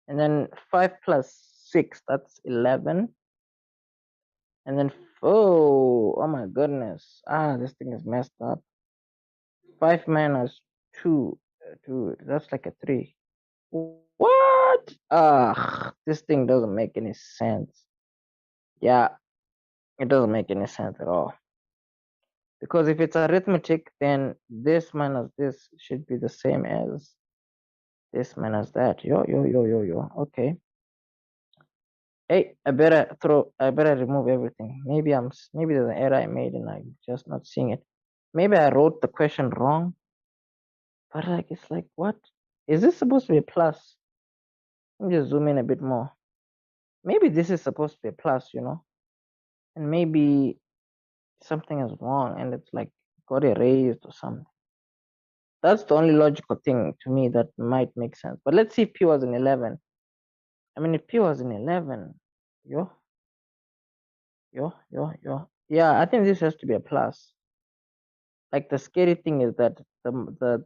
And then 5 plus 6, that's 11. And then, oh my goodness. This thing is messed up. 5 minus 2, that's like a 3. What? This thing doesn't make any sense. Yeah, it doesn't make any sense at all. Because if it's arithmetic, then this minus this should be the same as This minus that. Yo. Okay. Hey, I better remove everything. Maybe there's an error I made and I'm just not seeing it. Maybe I wrote the question wrong. But like, it's like, what? Is this supposed to be a plus? Let me just zoom in a bit more. Maybe this is supposed to be a plus, and maybe something is wrong and it's like got erased or something. That's the only logical thing to me that might make sense. But let's see if P was an 11. I mean, if P was an 11, yo. Yeah, I think this has to be a plus. Like the scary thing is that the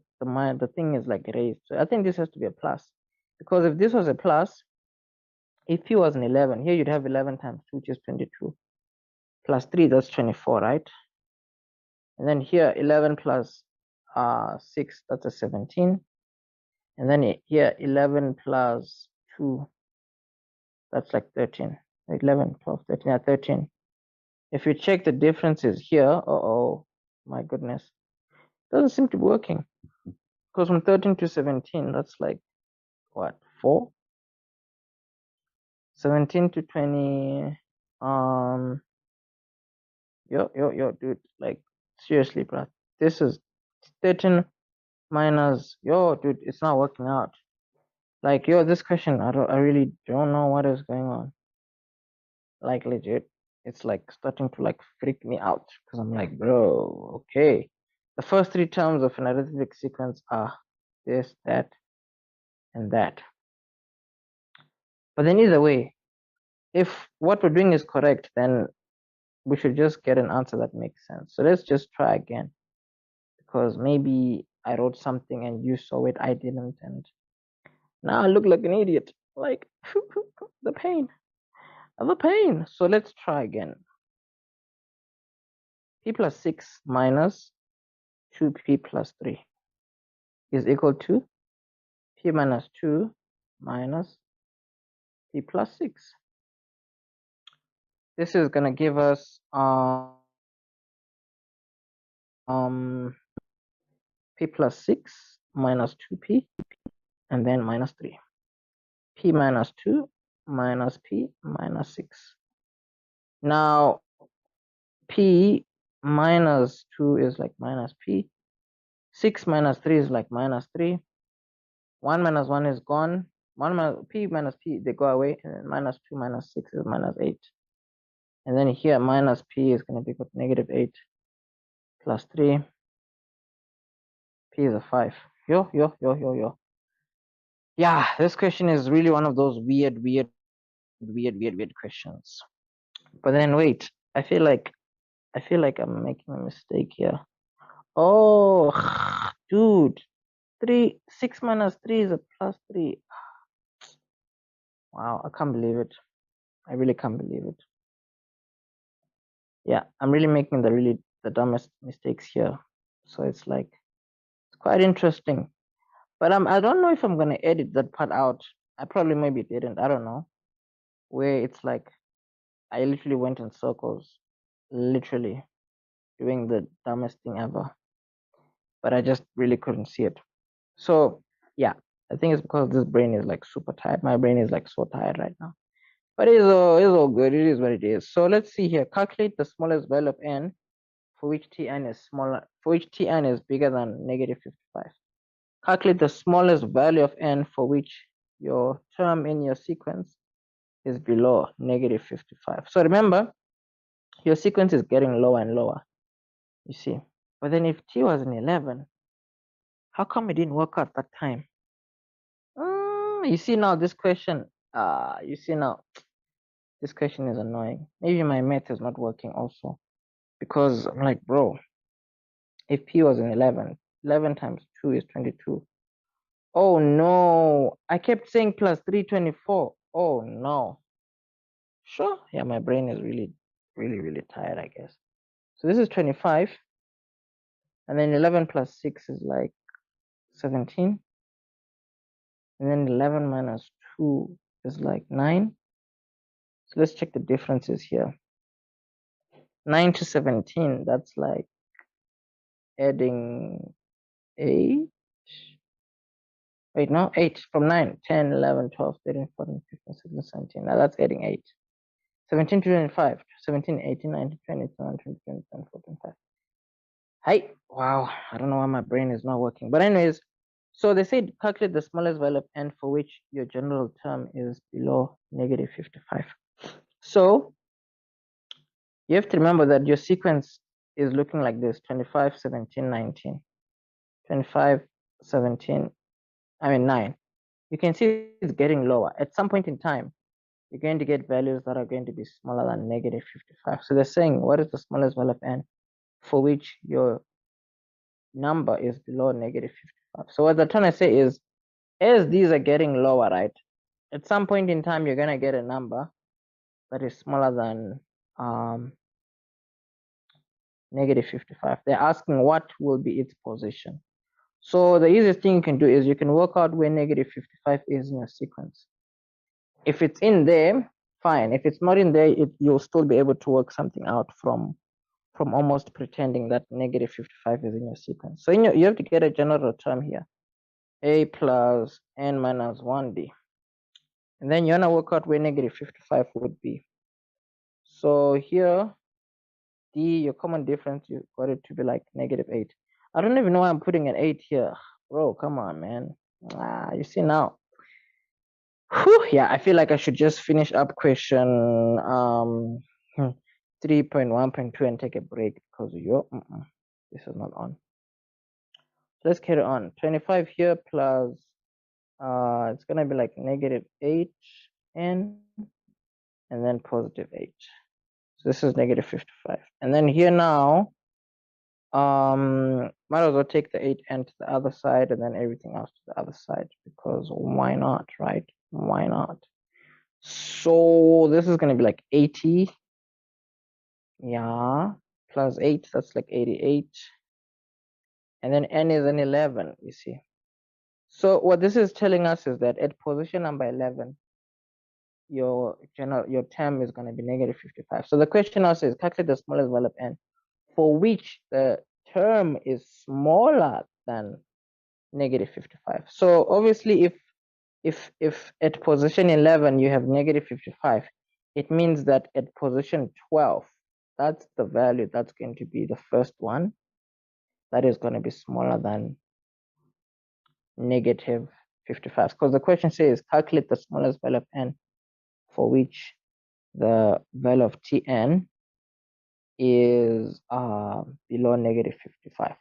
thing is like erased. So I think this has to be a plus. Because if this was a plus, if P was an 11, here you'd have 11 times 2, which is 22. Plus 3, that's 24, right? And then here, 11 plus 6, that's a 17. And then here, 11 plus 2, that's like 13. 11, 12, 13, yeah, 13. If you check the differences here, oh my goodness, doesn't seem to be working. Because from 13 to 17, that's like, what, 4? 17 to 20, yo, dude, like, seriously, bro. This is 13 minus, dude, it's not working out. Like, this question, I really don't know what is going on. Like, legit, it's like starting to like freak me out because I'm like, bro, okay. The first 3 terms of an arithmetic sequence are this, that, and that. But then either way, if what we're doing is correct, then we should just get an answer that makes sense. So let's just try again, because maybe I wrote something and you saw it, I didn't, and now I look like an idiot. Like, the pain. So let's try again. P plus 6 minus 2p plus 3 is equal to p minus 2 minus p plus 6. This is going to give us p plus 6 minus 2p and then minus 3. P minus 2 minus p minus 6. Now, p minus 2 is like minus p. 6 minus 3 is like minus 3. 1 minus 1 is gone. P minus p, they go away. And then minus 2 minus 6 is minus 8. And then here, minus p is going to be equal to negative 8 plus 3. P is a 5. Yo. Yeah, this question is really one of those weird questions. But then wait, I feel like I'm making a mistake here. Oh, dude. 6 minus 3 is a plus 3. Wow, I can't believe it. I really can't believe it. Yeah, I'm really making the dumbest mistakes here. So it's like, it's quite interesting. But I don't know if I'm gonna edit that part out. I probably maybe didn't. I don't know. Where it's like I literally went in circles, literally doing the dumbest thing ever. But I just really couldn't see it. So yeah, I think it's because this brain is like super tired. My brain is like so tired right now. But it's all good. It is what it is. So let's see here. Calculate the smallest value of n for which Tn is smaller, for which Tn is bigger than negative 55. Calculate the smallest value of n for which your term in your sequence is below negative 55. So remember, your sequence is getting lower and lower, you see. But then if T was an 11, how come it didn't work out that time? You see now this question, this question is annoying. Maybe my math is not working also. Because I'm like, bro, if P was an 11, 11 times 2 is 22. Oh no, I kept saying plus 324. Oh no. Sure, yeah, my brain is really tired, I guess. So this is 25. And then 11 plus 6 is like 17. And then 11 minus 2 is like 9. So let's check the differences here. 9 to 17, that's like adding 8. Wait, no, 8 from 9, 10, 11, 12, 13, 14, 15, 16, 17. Now that's getting 8. 17 to 25, 17, 18, 19, 20, 21, 22, 23, 24, 25. Hi. Wow. I don't know why my brain is not working. But anyways, so they said calculate the smallest value of n for which your general term is below negative 55. So you have to remember that your sequence is looking like this: 25, 17, 19. 25, 17, 9. You can see it's getting lower. At some point in time, you're going to get values that are going to be smaller than negative 55. So they're saying, what is the smallest value of n for which your number is below negative 55? So what they're trying to say is, as these are getting lower, right, at some point in time, you're going to get a number that is smaller than negative 55. They're asking what will be its position. So the easiest thing you can do is you can work out where negative 55 is in your sequence. If it's in there, fine. If it's not in there, you'll still be able to work something out from almost pretending that negative 55 is in your sequence. So you have to get a general term here, a plus n minus 1d. And then you want to work out where negative 55 would be. So here, d, your common difference, you got it to be like negative 8. I don't even know why I'm putting an 8 here. Bro, come on, man. You see now. Whew, yeah, I feel like I should just finish up question 3.1.2 and take a break because this is not on. So let's carry on. 25 here plus it's gonna be like negative 8n and then positive 8. So this is negative 55. And then here now, might as well take the 8n to the other side and then everything else to the other side, because why not, right? Why not? So this is going to be like 80. Yeah. Plus 8, that's like 88. And then n is an 11, you see. So what this is telling us is that at position number 11, your term is going to be negative 55. So the question now says calculate the smallest value of n for which the term is smaller than negative 55. So obviously if at position 11 you have negative 55, it means that at position 12, that's the value that's going to be the first one that is going to be smaller than negative 55, because the question says calculate the smallest value of n for which the value of tn is below negative 55.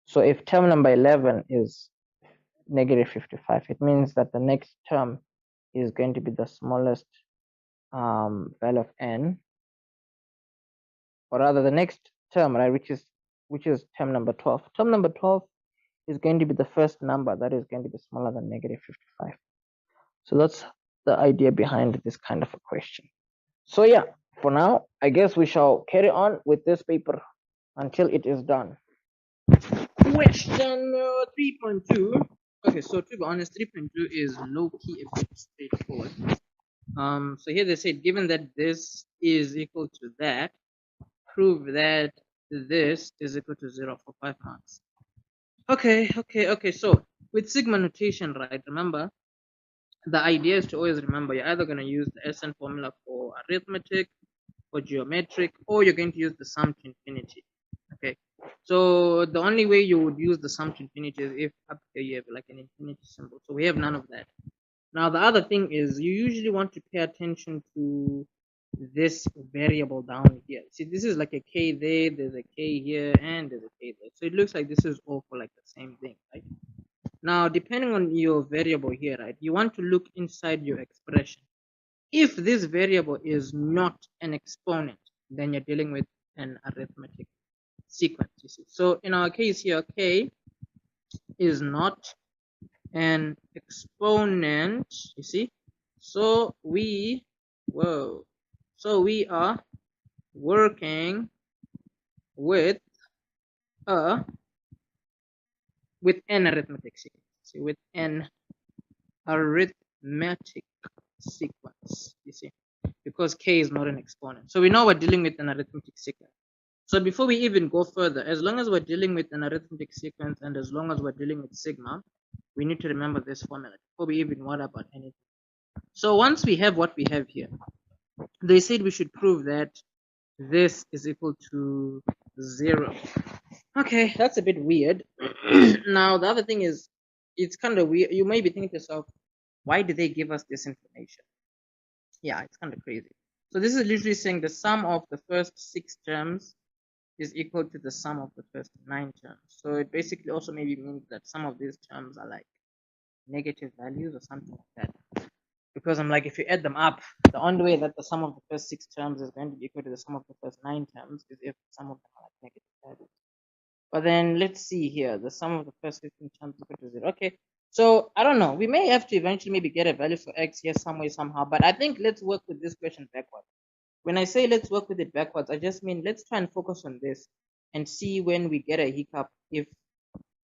So if term number 11 is negative 55, it means that the next term is going to be the smallest value of n, or rather the next term, right, which is term number 12. Term number 12 is going to be the first number that is going to be smaller than negative 55. So that's the idea behind this kind of a question. So yeah, for now, I guess we shall carry on with this paper until it is done. Question 3.2. Okay, so to be honest, 3.2 is low-key a bit straightforward. So here they said, given that this is equal to that, prove that this is equal to 0 for 5 marks. Okay. So with sigma notation, right, remember, the idea is to always remember you're either going to use the SN formula for arithmetic, for geometric, or you're going to use the sum to infinity. Okay, so the only way you would use the sum to infinity is if up here you have like an infinity symbol. So we have none of that. Now the other thing is you usually want to pay attention to this variable down here. See, this is like a k there, there's a k here, and there's a k there. So it looks like this is all for like the same thing, right? Now, depending on your variable here, right, you want to look inside your expression. If this variable is not an exponent, then you're dealing with an arithmetic sequence, you see. So in our case here, k is not an exponent, you see. So we are working with an arithmetic sequence. See, with an arithmetic sequence, you see, because k is not an exponent. So we know we're dealing with an arithmetic sequence. So before we even go further, as long as we're dealing with an arithmetic sequence and as long as we're dealing with sigma, We need to remember this formula before we even worry about anything. So once we have what we have here, they said we should prove that this is equal to 0. Okay, that's a bit weird. Now the other thing is, it's kind of weird. You may be thinking to yourself, why did they give us this information? Yeah, it's kind of crazy. So this is literally saying the sum of the first 6 terms is equal to the sum of the first 9 terms. So it basically also maybe means that some of these terms are like negative values or something like that. Because I'm like, if you add them up, the only way that the sum of the first 6 terms is going to be equal to the sum of the first 9 terms is if some of them are like negative values. But then let's see here, the sum of the first 15 terms is equal to 0. Okay, so I don't know. We may have to eventually maybe get a value for x here some way, somehow. But I think let's work with this question backwards. When I say let's work with it backwards, I just mean let's try and focus on this and see when we get a hiccup if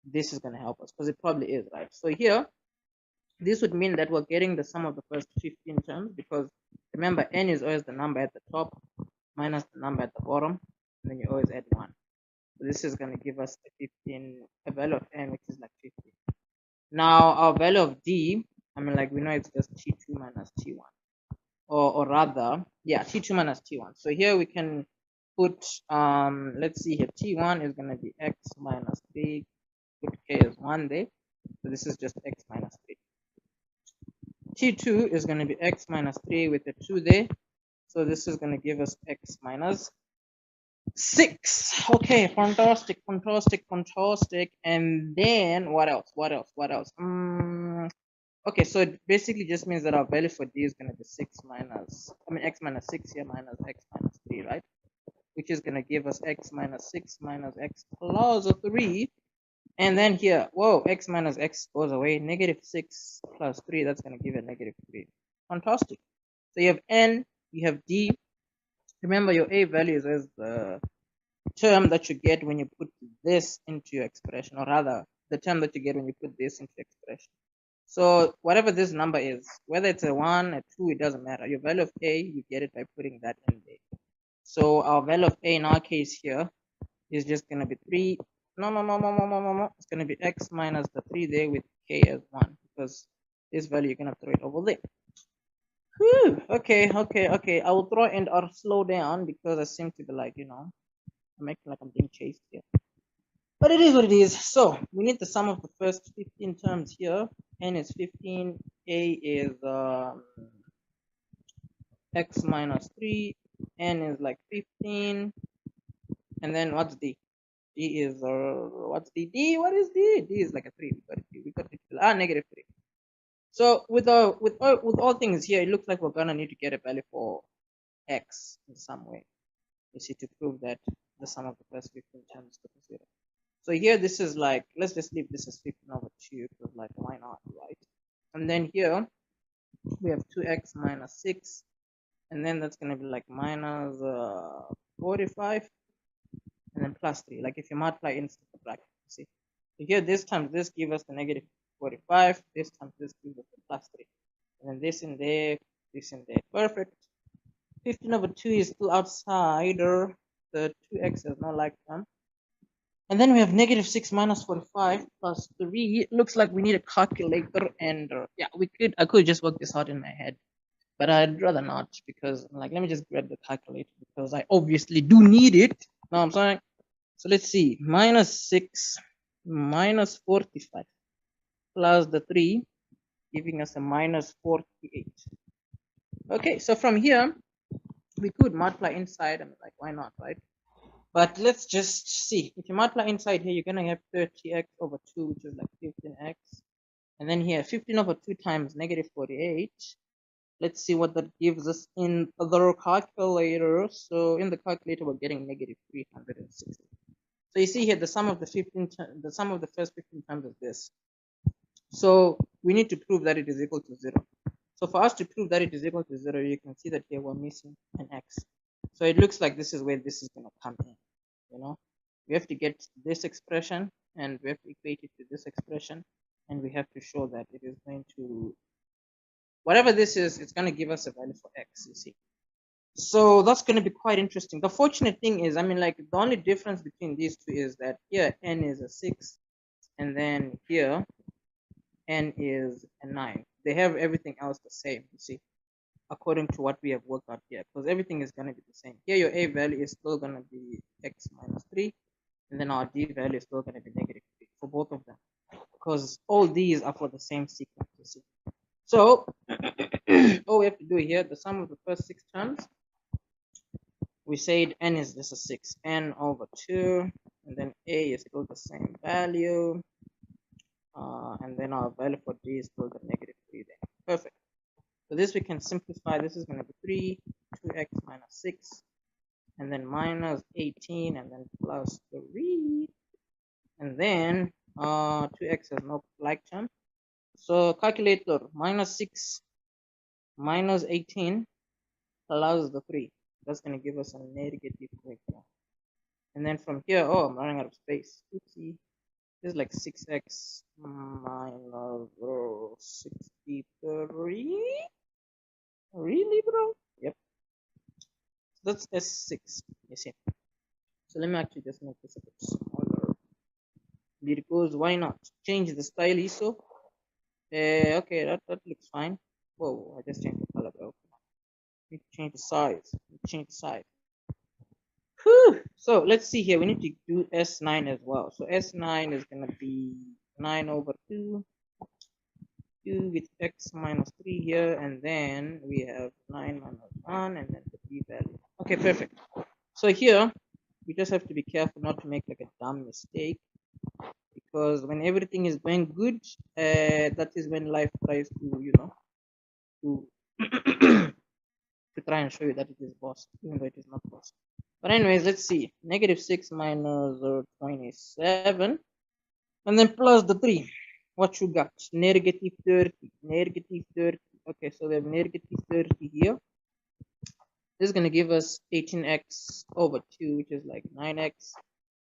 this is going to help us, because it probably is, right? So here, this would mean that we're getting the sum of the first 15 terms, because remember, n is always the number at the top minus the number at the bottom, and then you always add 1. So this is going to give us a value of n, which is like 15. Now our value of d, I mean, like we know it's just t2 minus t1, or rather, yeah, t2 minus t1. So here we can put, let's see here, t1 is going to be x minus 3, put k as 1 there. So this is just x minus 3. T2 is going to be x minus 3 with a 2 there. So this is going to give us x minus 6. Okay, fantastic. And then what else? Okay, so it basically just means that our value for d is going to be x minus 6 here minus x minus 3, right? Which is going to give us x minus 6 minus x plus 3. And then here, whoa, x minus x goes away. Negative 6 plus 3, that's going to give a negative 3. Fantastic. So you have n, you have d. Remember, your a values is the term that you get when you put this into your expression, or rather, the term that you get when you put this into expression. So whatever this number is, whether it's a 1, a 2, it doesn't matter. Your value of a, you get it by putting that in there. So our value of a in our case here is just going to be 3. No. It's going to be x minus the 3 there with k as 1, because this value you're going to throw it over there. Whew. Okay. I will throw and or slow down because I seem to be like, I'm making like I'm being chased here. But it is what it is. So we need the sum of the first 15 terms here. N is 15, a is x minus 3, n is like 15, and then what's d? D is what's the d? What is d? D is like a 3. We got it. Negative 3. So with all things here, it looks like we're gonna need to get a value for x in some way. You see, to prove that the sum of the first 15 terms is 0. So here this is like, let's just leave this as 15 over 2, because like why not, right? And then here we have 2x minus 6, and then that's gonna be like minus 45. And then plus 3, like if you multiply into the bracket, you see. So here this time this gives us the negative 45, this time this gives us the plus 3. And then this in there, this in there. Perfect. 15 over 2 is still outside, or the 2x is no like term. And then we have negative 6 minus 45 plus 3. It looks like we need a calculator, and yeah, I could just work this out in my head. But I'd rather not, because like, let me just grab the calculator, because I obviously do need it. Know what I'm saying? So let's see, minus 6 minus 45 plus the 3, giving us a minus 48. Okay, so from here, we could multiply inside. I mean, like, why not, right? But let's just see. If you multiply inside here, you're going to have 30x over 2, which is like 15x. And then here, 15 over 2 times negative 48. Let's see what that gives us in the calculator. So in the calculator, we're getting negative 360. So you see here, the sum of the first 15 terms is this. So we need to prove that it is equal to 0. So for us to prove that it is equal to 0, you can see that here we're missing an x. So it looks like this is where this is going to come in. We have to get this expression, and we have to equate it to this expression, and we have to show that it is going to, whatever this is, it's going to give us a value for x, you see. So that's going to be quite interesting. The fortunate thing is, I mean, like, the only difference between these two is that here n is a 6, and then here n is a 9. They have everything else the same, you see, according to what we have worked out here, because everything is going to be the same. Here your a value is still going to be x minus 3, and then our d value is still going to be negative 3 for both of them, because all these are for the same sequence, you see. So all we have to do here, the sum of the first 6 terms, we said n is just a 6, n over 2, and then a is still the same value, and then our value for d is still the negative 3 there. Perfect. So this we can simplify. This is going to be 3, 2x minus 6, and then minus 18, and then plus 3, and then 2x has no like term. So calculator, minus 6 minus 18 plus the 3. That's going to give us a negative 3. And then from here, oh, I'm running out of space. Oopsie. This is like 6x minus 63. Really, bro? Yep. That's S6, you see. So let me actually just make this a bit smaller, because why not? Change the style ISO. Okay, that looks fine. Whoa, I just changed the color, bro. Need to change the size. Change the size. Whew. So let's see here. We need to do S9 as well. So S9 is gonna be 9 over 2 with x minus 3 here, and then we have 9 minus 1, and then the b value. Okay, perfect. So here we just have to be careful not to make like a dumb mistake, because when everything is going good, that is when life tries to, you know, to to try and show you that it is boss, even though it is not boss. But anyways, let's see. Negative 6 minus 27, and then plus the 3. What you got? Negative 30. Negative 30. Okay, so we have negative 30 here. This is going to give us 18x over 2, which is like 9x.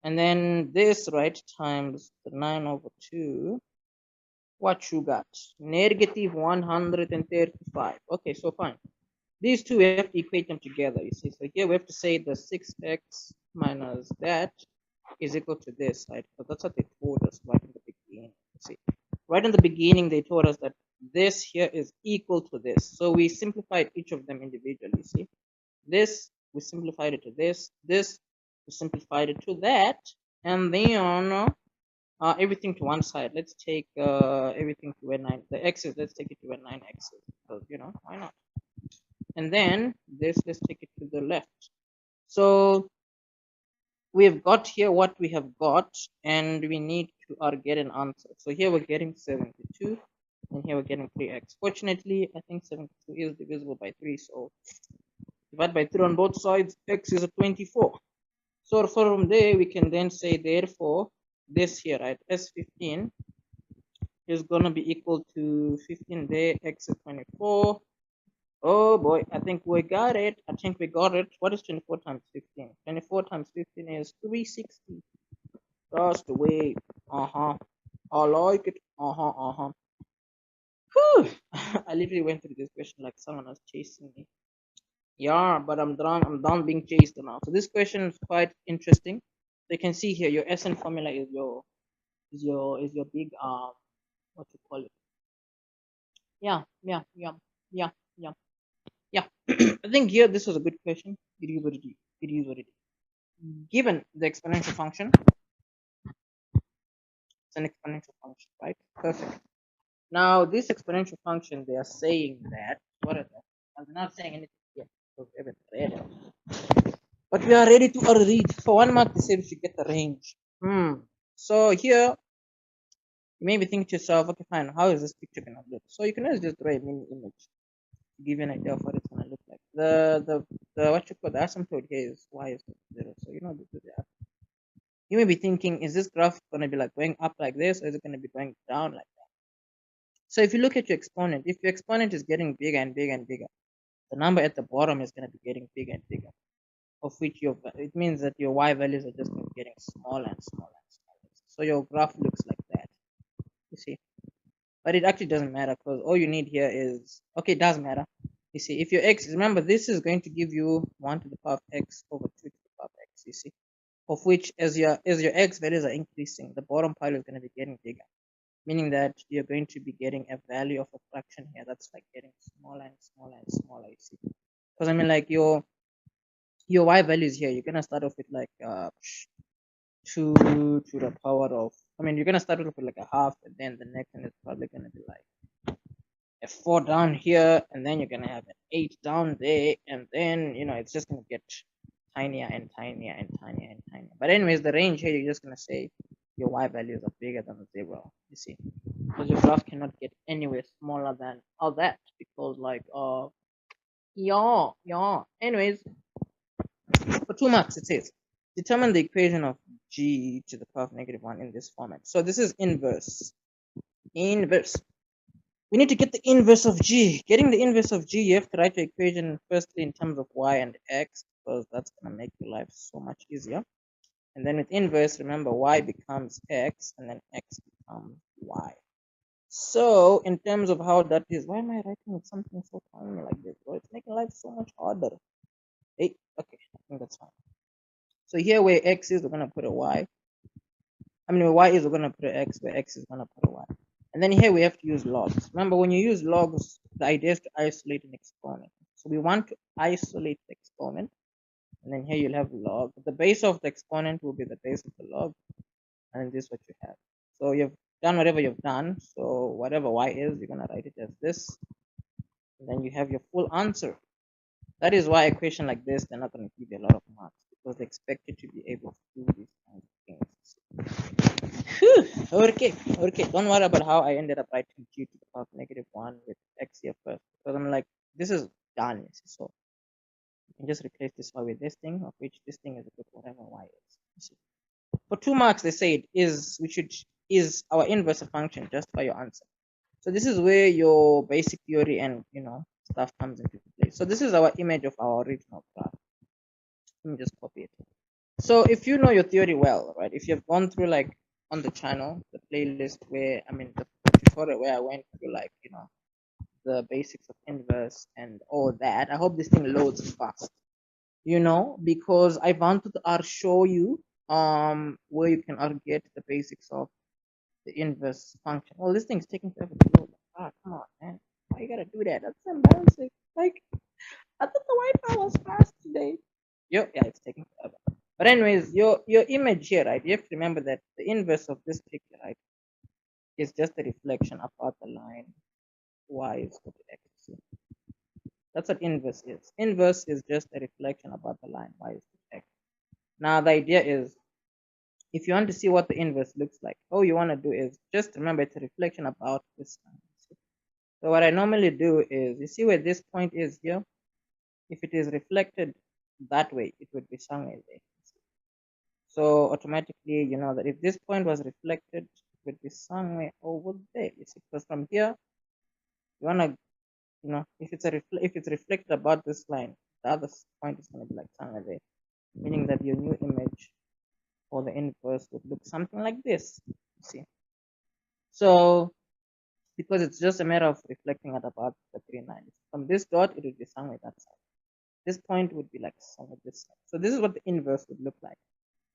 And then this, right, times the 9 over 2. What you got? Negative 135. Okay, so fine. These two, we have to equate them together, you see. So here we have to say the 6x minus that is equal to this, right? So that's what they told us right in the beginning. See, right in the beginning, they told us that this here is equal to this. So we simplified each of them individually, see. This, we simplified it to this. This, we simplified it to that. And then everything to one side. Let's take everything to where 9, the x's, let's take it to where 9x is. Because, you know, why not? And then this, let's take it to the left. So we've got here what we have got, and we need to get an answer. So here we're getting 72, and here we're getting 3x. Fortunately, I think 72 is divisible by 3, so divide by 3 on both sides, x is a 24. So from there, we can then say, therefore, this here, right, S15 is going to be equal to 15 there, x is 24. Oh boy, I think we got it. I think we got it. What is 24 times 15? 24 times 15 is 360. That's the way. I like it. Whew. I literally went through this question like someone was chasing me. Yeah, but I'm done being chased now. So this question is quite interesting. So you can see here your SN formula is your big what you call it. Yeah. I think here this was a good question. It is what it is. It is what it is. Given the exponential function, it's an exponential function, right? Perfect. Now this exponential function, they are saying that, what are they? I'm not saying anything yet, because we haven't read it. But we are ready to read. For 1 mark, they say we should get the range. So here, you may be thinking to yourself, okay, fine, how is this picture gonna look? So you can always just draw a mini image to give you an idea of what it's gonna look like. The what you call the asymptote here is y is 0. So you know this is the. You may be thinking, is this graph gonna be like going up like this, or is it gonna be going down like that? So if you look at your exponent, if your exponent is getting bigger and bigger and bigger, the number at the bottom is gonna be getting bigger and bigger. Of which it means that your y values are just getting smaller and smaller and smaller. So your graph looks like that. You see, but it actually doesn't matter, because all you need here is, okay, it does matter. You see, if your x, remember, this is going to give you 1 to the power of x over 2 to the power of x. You see, of which as your x values are increasing, the bottom pile is going to be getting bigger. meaning that you're going to be getting a value of a fraction here that's like getting smaller and smaller and smaller, you see. Because I mean, like your y values here, you're gonna start off with like 2 to the power of, I mean, you're gonna start off with like a half, and then the next one is probably gonna be like a 4 down here, and then you're gonna have an 8 down there, and then it's just gonna get tinier and tinier and tinier and tinier. But anyways, the range here, you're just gonna say your y values are bigger than 0, you see, because your graph cannot get anywhere smaller than all that, because like yeah. Anyways, for 2 marks it says determine the equation of g to the power of -1 in this format. So this is inverse. We need to get the inverse of g. Getting the inverse of g, you have to write your equation firstly in terms of y and x, because that's going to make your life so much easier. And then with inverse, remember y becomes x, and then x becomes y. So in terms of how that is, why am I writing with something so tiny like this? Bro, it's making life so much harder. Hey, okay, I think that's fine. So here where x is, we're going to put a y. I mean, where y is, we're going to put an x, where x is going to put a y. And then here we have to use logs. Remember, when you use logs, the idea is to isolate an exponent. So we want to isolate the exponent. And then here you'll have log. The base of the exponent will be the base of the log. And then this is what you have. So you've done whatever you've done. So whatever y is, you're going to write it as this. And then you have your full answer. That is why a question like this, they're not going to give you a lot of marks, because they expect you to be able to do these kinds of things. Okay. Don't worry about how I ended up writing g to the power of -1 with x here first, because I'm like, this is done. So you can just replace this y with this thing, of which this thing is equal to whatever y is. For 2 marks, they say is our inverse a function? Justify your answer. So this is where your basic theory and stuff comes into play. So this is our image of our original graph. Let me just copy it. So if you know your theory well, right? If you've gone through like on the channel, the playlist where the tutorial where I went through like the basics of inverse and all that, I hope this thing loads fast. Because I wanted to show you where you can get the basics of the inverse function. Well, this thing's taking forever to load. Ah, come on, man. Why you gotta do that? That's embarrassing. Like, I thought the Wi-Fi was fast today. Yeah, it's taking forever. But anyways, your image here, right? You have to remember that the inverse of this picture, right, is just a reflection about the line y is equal to x. That's what inverse is. Inverse is just a reflection about the line y is equal to x. Now the idea is, if you want to see what the inverse looks like, all you want to do is just remember it's a reflection about this line. So what I normally do is, you see where this point is here? If it is reflected that way, it would be somewhere there. So automatically, you know that if this point was reflected, it would be somewhere over there. You see, because from here, you wanna, if it's reflected about this line, the other point is gonna be like somewhere there, meaning that your new image or the inverse would look something like this. You see, so because it's just a matter of reflecting at about the green line. From this dot, it would be somewhere that side. This point would be like somewhere this side. So this is what the inverse would look like.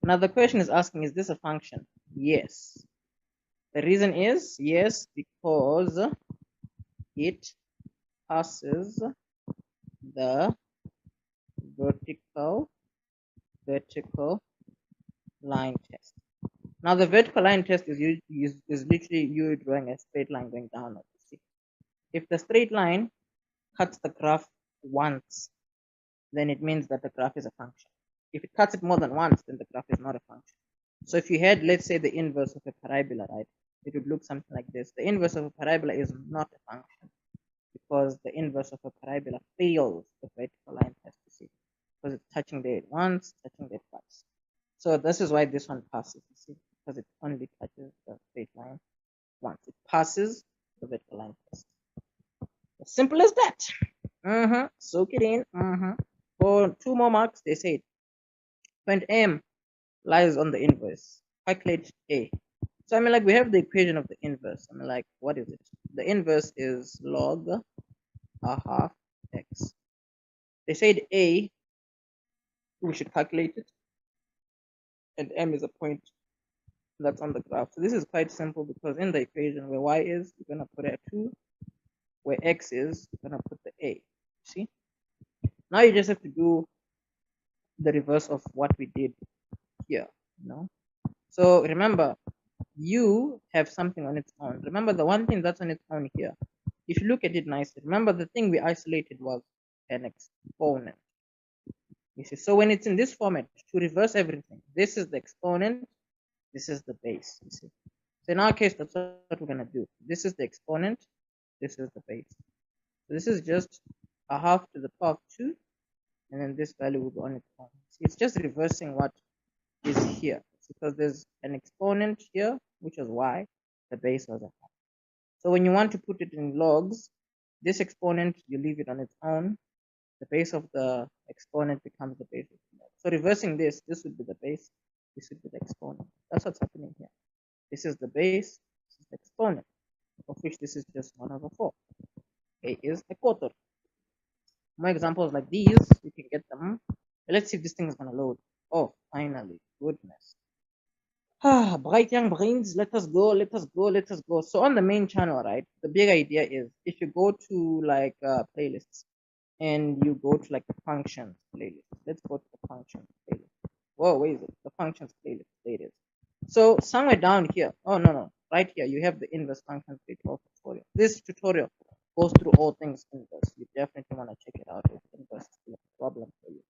Now the question is asking, is this a function? Yes. The reason is yes, because it passes the vertical line test. Now the vertical line test is literally you drawing a straight line going down. See, if the straight line cuts the graph once, then it means that the graph is a function. If it cuts it more than once, then the graph is not a function. So if you had, let's say, the inverse of a parabola, right, it would look something like this. The inverse of a parabola is not a function, because the inverse of a parabola fails the vertical line test, to see, because it's touching there once, touching there twice. So this is why this one passes, you see, because it only touches the straight line once. It passes the vertical line test. As simple as that. Soak it in. For 2 more marks, they said point M lies on the inverse. Calculate A. So like we have the equation of the inverse. Like, what is it? The inverse is log a half x. They said A, we should calculate it, and M is a point that's on the graph. So this is quite simple because in the equation where y is, you're gonna put a 2, where x is, you're gonna put the a. See? Now you just have to do the reverse of what we did here, you know. So remember, you have something on its own. Remember the one thing that's on its own here. If you look at it nicely, remember the thing we isolated was an exponent. You see, so when it's in this format, to reverse everything, this is the exponent, this is the base. You see. So in our case, that's what we're gonna do. This is the exponent, this is the base. So this is just a half to the power of 2, and then this value will go on its own. See, it's just reversing what is here. It's because there's an exponent here, which is y, the base was a half. So when you want to put it in logs, this exponent, you leave it on its own. The base of the exponent becomes the base of the log. So reversing this would be the base, this would be the exponent. That's what's happening here. This is the base, this is the exponent, of which this is just 1/4. A is a quarter. More examples like these, you can get them. Let's see if this thing is going to load. Oh, finally, goodness. Bright young brains, let us go, let us go, let us go. So on the main channel, right, the big idea is if you go to like playlists and you go to like the functions playlist. Let's go to the functions playlist. Whoa, where is it? The functions playlist. There it is. So somewhere down here, oh no, right here, you have the inverse functions tutorial. This tutorial goes through all things inverse. You definitely want to check it out if inverse is a problem for you.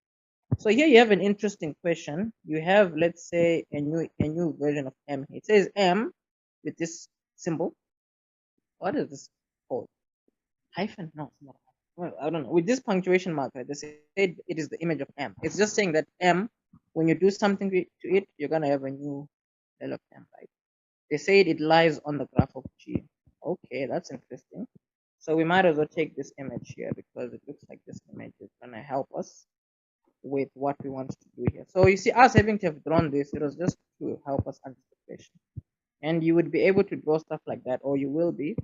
So here you have an interesting question. You have, let's say, a new version of M. It says M with this symbol. What is this called? Hyphen? No, it's not. Well, I don't know. With this punctuation mark, right, they say it is the image of M. It's just saying that M, when you do something to it, you're gonna have a new value of M, right? They say it lies on the graph of G. Okay, that's interesting. So we might as well take this image here because it looks like this image is gonna help us with what we want to do here. So you see, us having to have drawn this, it was just to help us answer the question. And you would be able to draw stuff like that, or you will be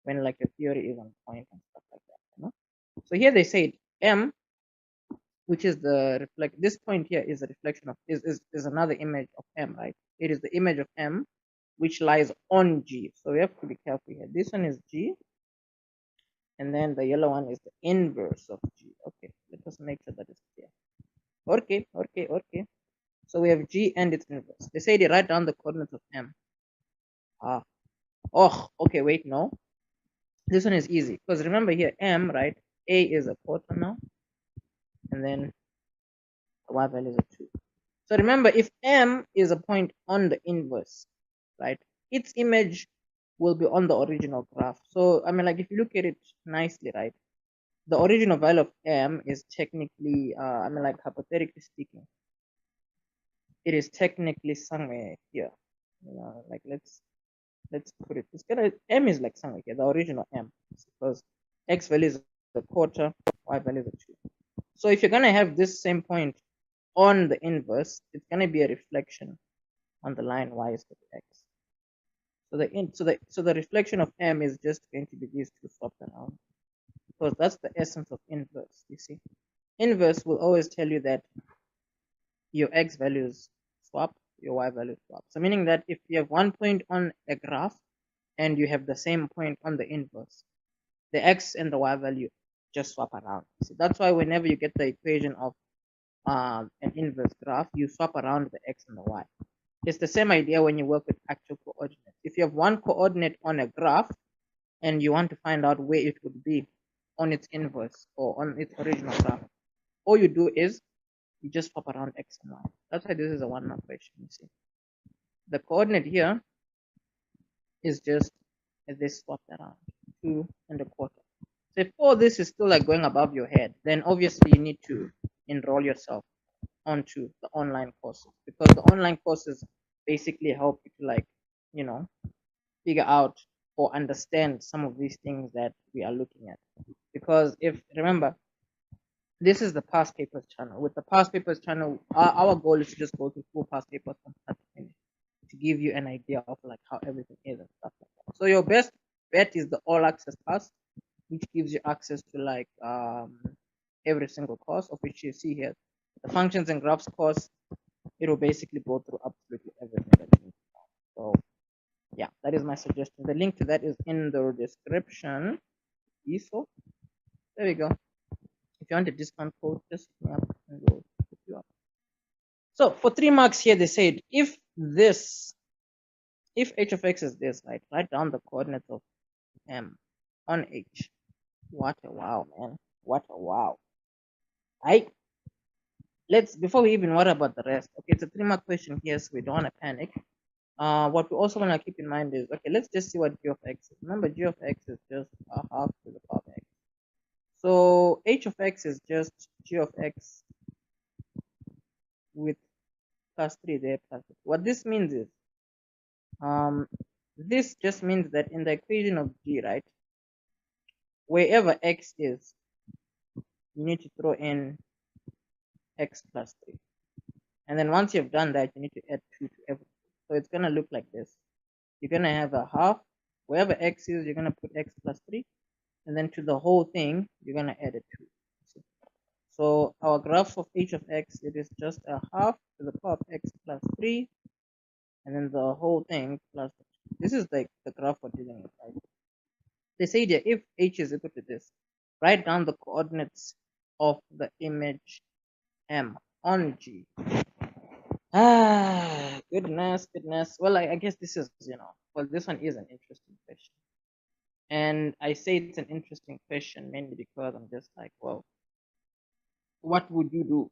when like your theory is on point and stuff like that. You know? So here they say M, which is the reflect. This point here is a reflection of is another image of M, right? It is the image of M, which lies on G. So we have to be careful here. This one is G, and then the yellow one is the inverse of G. Okay, let us make sure that is clear. Okay. So we have G and its inverse. They say they write down the coordinates of M. Okay, wait, no. This one is easy because remember here, M, right? A is a quarter now, and then the y value is a 2. So remember, if M is a point on the inverse, right, its image will be on the original graph. So I mean, like if you look at it nicely, right, the original value of M is technically, I mean, like hypothetically speaking, it is technically somewhere here. You know, like let's put it. It's gonna M is like somewhere here, the original M, because X value is a quarter, Y value is a 2. So if you're gonna have this same point on the inverse, it's gonna be a reflection on the line Y is equal to X. So the reflection of M is just going to be these two swapped around, because that's the essence of inverse. You see, inverse will always tell you that your X values swap, your Y values swap. So meaning that if you have one point on a graph and you have the same point on the inverse, the X and the Y value just swap around. So that's why whenever you get the equation of an inverse graph, you swap around the X and the Y. It's the same idea when you work with actual coordinates. If you have one coordinate on a graph and you want to find out where it would be on its inverse or on its original graph, all you do is you just swap around X and Y. That's why this is a one-mark question, you see. The coordinate here is just this swapped around, 2.25. So if all this is still like going above your head, then obviously you need to enroll yourself onto the online courses, because the online courses basically help you to, like, you know, figure out or understand some of these things that we are looking at. Because if remember, this is the past papers channel. With the past papers channel, our goal is to just go through full past papers from start to finish to give you an idea of like how everything is and stuff like that. So your best bet is the all access pass, which gives you access to like every single course, of which you see here. The functions and graphs course, it will basically go through absolutely everything that you need to know. Yeah, that is my suggestion. The link to that is in the description. So there we go. If you want a discount code, just hit me up and we'll hook you up. So for 3 marks here, they said if h of x is this, right? Write down the coordinates of m on h. What a wow, man. What a wow. Right? Before we even worry about the rest, okay, it's a 3-mark question here, so we don't want to panic. What we also want to keep in mind is, okay, let's just see what g of x is. Remember, g of x is just a half to the power of x. So h of x is just g of x with plus 3 there plus 3. What this means is, this just means that in the equation of g, right, wherever x is, you need to throw in x plus 3. And then once you've done that, you need to add 2 to everything. So it's going to look like this. You're going to have a half. Wherever x is, you're going to put x plus 3. And then to the whole thing, you're going to add a 2. So our graph of h of x, it is just a half to the power of x plus 3. And then the whole thing plus 2. This is like the graph we're dealing with, right? They say that if h is equal to this, write down the coordinates of the image M on G. Goodness. Well, I guess this is, well, this one is an interesting question. And I say it's an interesting question mainly because I'm just like, well, what would you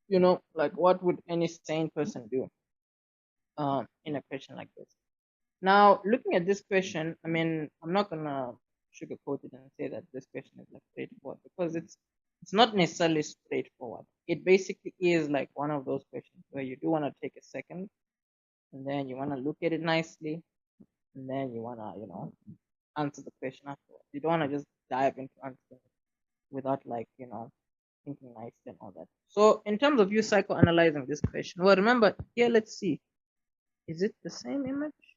do? Like, what would any sane person do in a question like this? Now, looking at this question, I mean, I'm not gonna sugarcoat it and say that this question is like straightforward, because it's not necessarily straightforward. It basically is like one of those questions where you do want to take a second and then you want to look at it nicely and then you want to, answer the question afterwards. You don't want to just dive into answering it without thinking nicely and all that. So in terms of you psychoanalyzing this question, well, remember here, let's see. Is it the same image?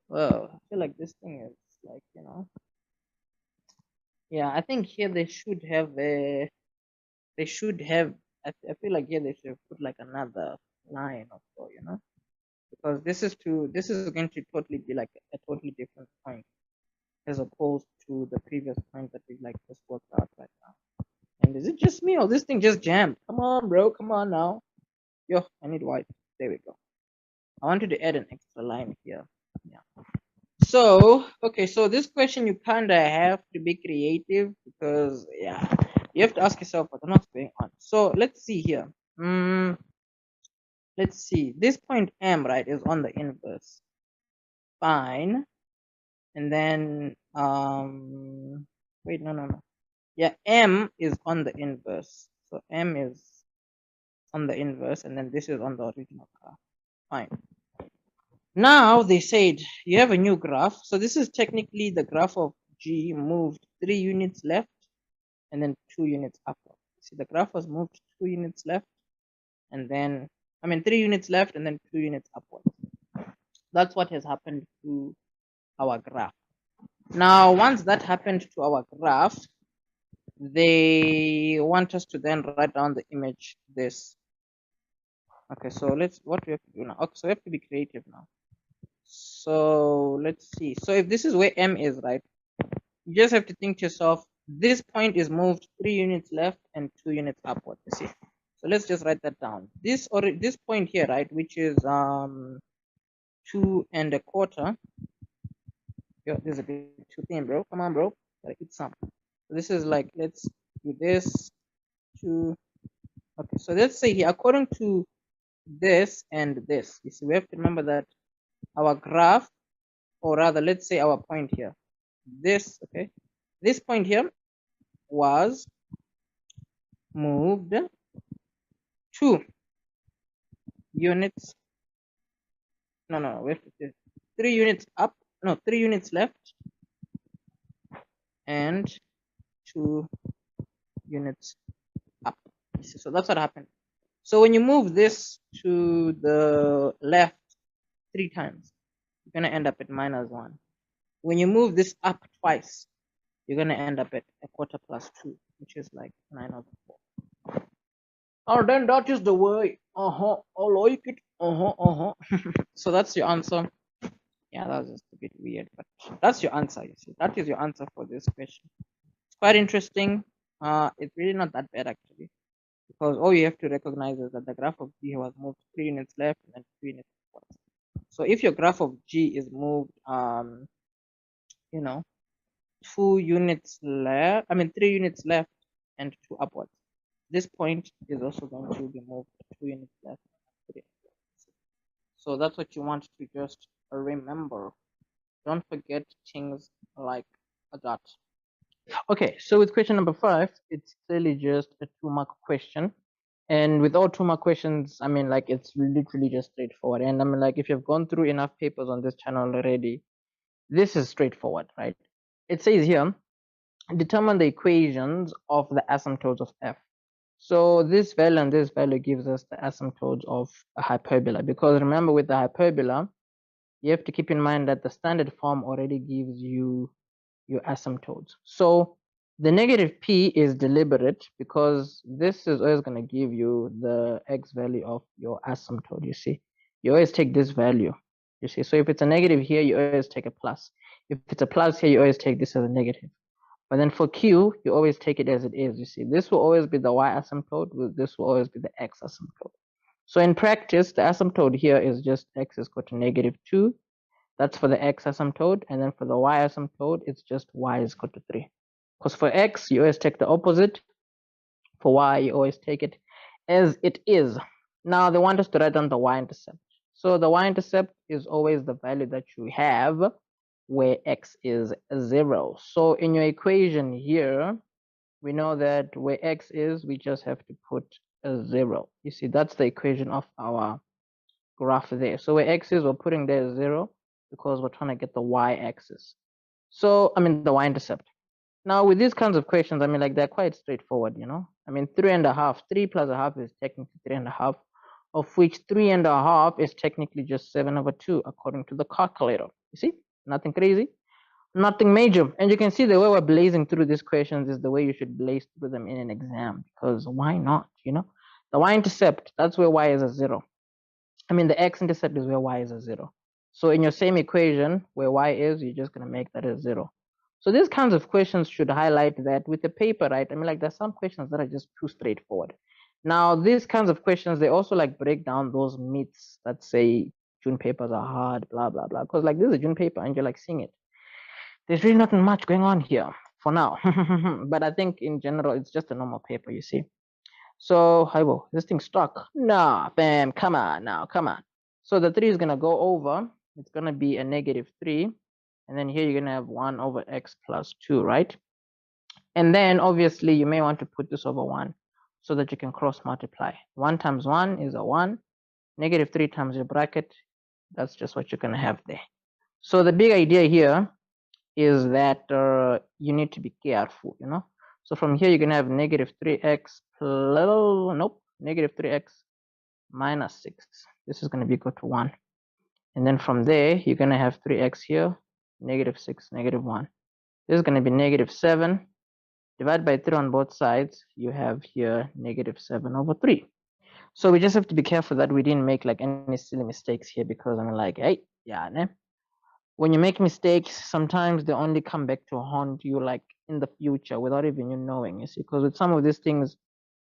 Well, I feel like this thing is like, yeah, I think here they should have I feel like here they should put like another line or so, because this is going to totally be like a totally different point as opposed to the previous point that we like just worked out right now. And is it just me or this thing just jammed? Come on, bro, come on now. Yo, I need white. There we go. I wanted to add an extra line here. Yeah. So, okay, so this question you kind of have to be creative because, yeah, you have to ask yourself what's going on. So let's see here. Let's see. This point M, right, is on the inverse. Fine. And then, wait, no. Yeah, M is on the inverse. So M is on the inverse, and then this is on the original graph. Fine. Now they said you have a new graph. So this is technically the graph of G moved 3 units left and then 2 units upward. See, the graph was moved 2 units left and then, 3 units left and then 2 units upward. That's what has happened to our graph. Now, once that happened to our graph, they want us to then write down the image this. Okay, so what we have to do now? Okay, so we have to be creative now. So let's see. So if this is where M is, right, you just have to think to yourself, this point is moved 3 units left and 2 units upward. You see. So let's just write that down. This point here, right, which is 2 1/4. Yo, this is a bit too thin, bro. Come on, bro. Gotta eat some. So this is like, let's do this 2. Okay, so let's say here, according to this and this, you see, we have to remember that our graph, or rather, let's say our point here, this point here was moved 2 units. No, we have to say 3 units up. No, 3 units left and 2 units up. So that's what happened. So when you move this to the left 3 times, you're going to end up at -1. When you move this up twice, you're going to end up at 1/4 plus 2, which is like 9/4. Oh, then that is the way. I like it. So that's your answer. Yeah, that was just a bit weird, but that's your answer. You see, that is your answer for this question. It's quite interesting. It's really not that bad actually, because all you have to recognize is that the graph of G was moved 3 units left and then 2 units upwards. So if your graph of G is moved, you know, 2 units left, 3 units left and 2 upwards, this point is also going to be moved 2 units left and 3 upwards. So that's what you want to just remember. Don't forget things like that. Okay, so with question number 5, it's clearly just a 2-mark question. And with all 2-mark questions, like it's literally just straightforward. And like if you've gone through enough papers on this channel already, this is straightforward, right? It says here, determine the equations of the asymptotes of f. So this value and this value gives us the asymptotes of a hyperbola, because remember, with the hyperbola, you have to keep in mind that the standard form already gives you your asymptotes. So the negative p is deliberate, because this is always going to give you the x value of your asymptote. You see, you always take this value. You see, so if it's a negative here, you always take a plus. If it's a plus here, you always take this as a negative. But then for q, you always take it as it is. You see, this will always be the y asymptote, this will always be the x asymptote. So in practice, the asymptote here is just x is equal to -2. That's for the x asymptote. And then for the y asymptote, it's just y is equal to 3. Because for x, you always take the opposite. For y, you always take it as it is. Now they want us to write down the y-intercept. So the y-intercept is always the value that you have where x is 0. So in your equation here, we know that where x is, we just have to put a 0. You see, that's the equation of our graph there. So where x is, we're putting there 0, because we're trying to get the y-axis. So, the y-intercept. Now, with these kinds of questions, they're quite straightforward, 3.5, 3 plus a half is technically 3.5, of which 3.5 is technically just 7/2, according to the calculator. You see, nothing crazy, nothing major. And you can see the way we're blazing through these questions is the way you should blaze through them in an exam, because why not, The y-intercept, that's where y is a 0. The x-intercept is where y is a 0. So in your same equation, where y is, you're just going to make that a 0. So these kinds of questions should highlight that with the paper, right? There's some questions that are just too straightforward. Now, these kinds of questions, they also break down those myths that say June papers are hard, blah, blah, blah. Because this is a June paper and you're seeing it. There's really nothing much going on here for now. But I think in general, it's just a normal paper, you see. So, Hibo, this thing stuck. Nah, fam, come on now, come on. So the 3 is going to go over. It's going to be a -3. And then here you're going to have 1 over x plus 2, right? And then obviously you may want to put this over 1 so that you can cross multiply. 1 times 1 is a 1. -3 times your bracket. That's just what you're going to have there. So the big idea here is that you need to be careful, So from here, you're going to have -3x -3x minus 6. This is going to be equal to 1. And then from there, you're going to have 3x here, -6, -1. This is going to be -7. Divide by 3 on both sides, you have here -7/3. So we just have to be careful that we didn't make any silly mistakes here, because hey, yeah, when you make mistakes, sometimes they only come back to haunt you in the future without even you knowing. You see, because with some of these things,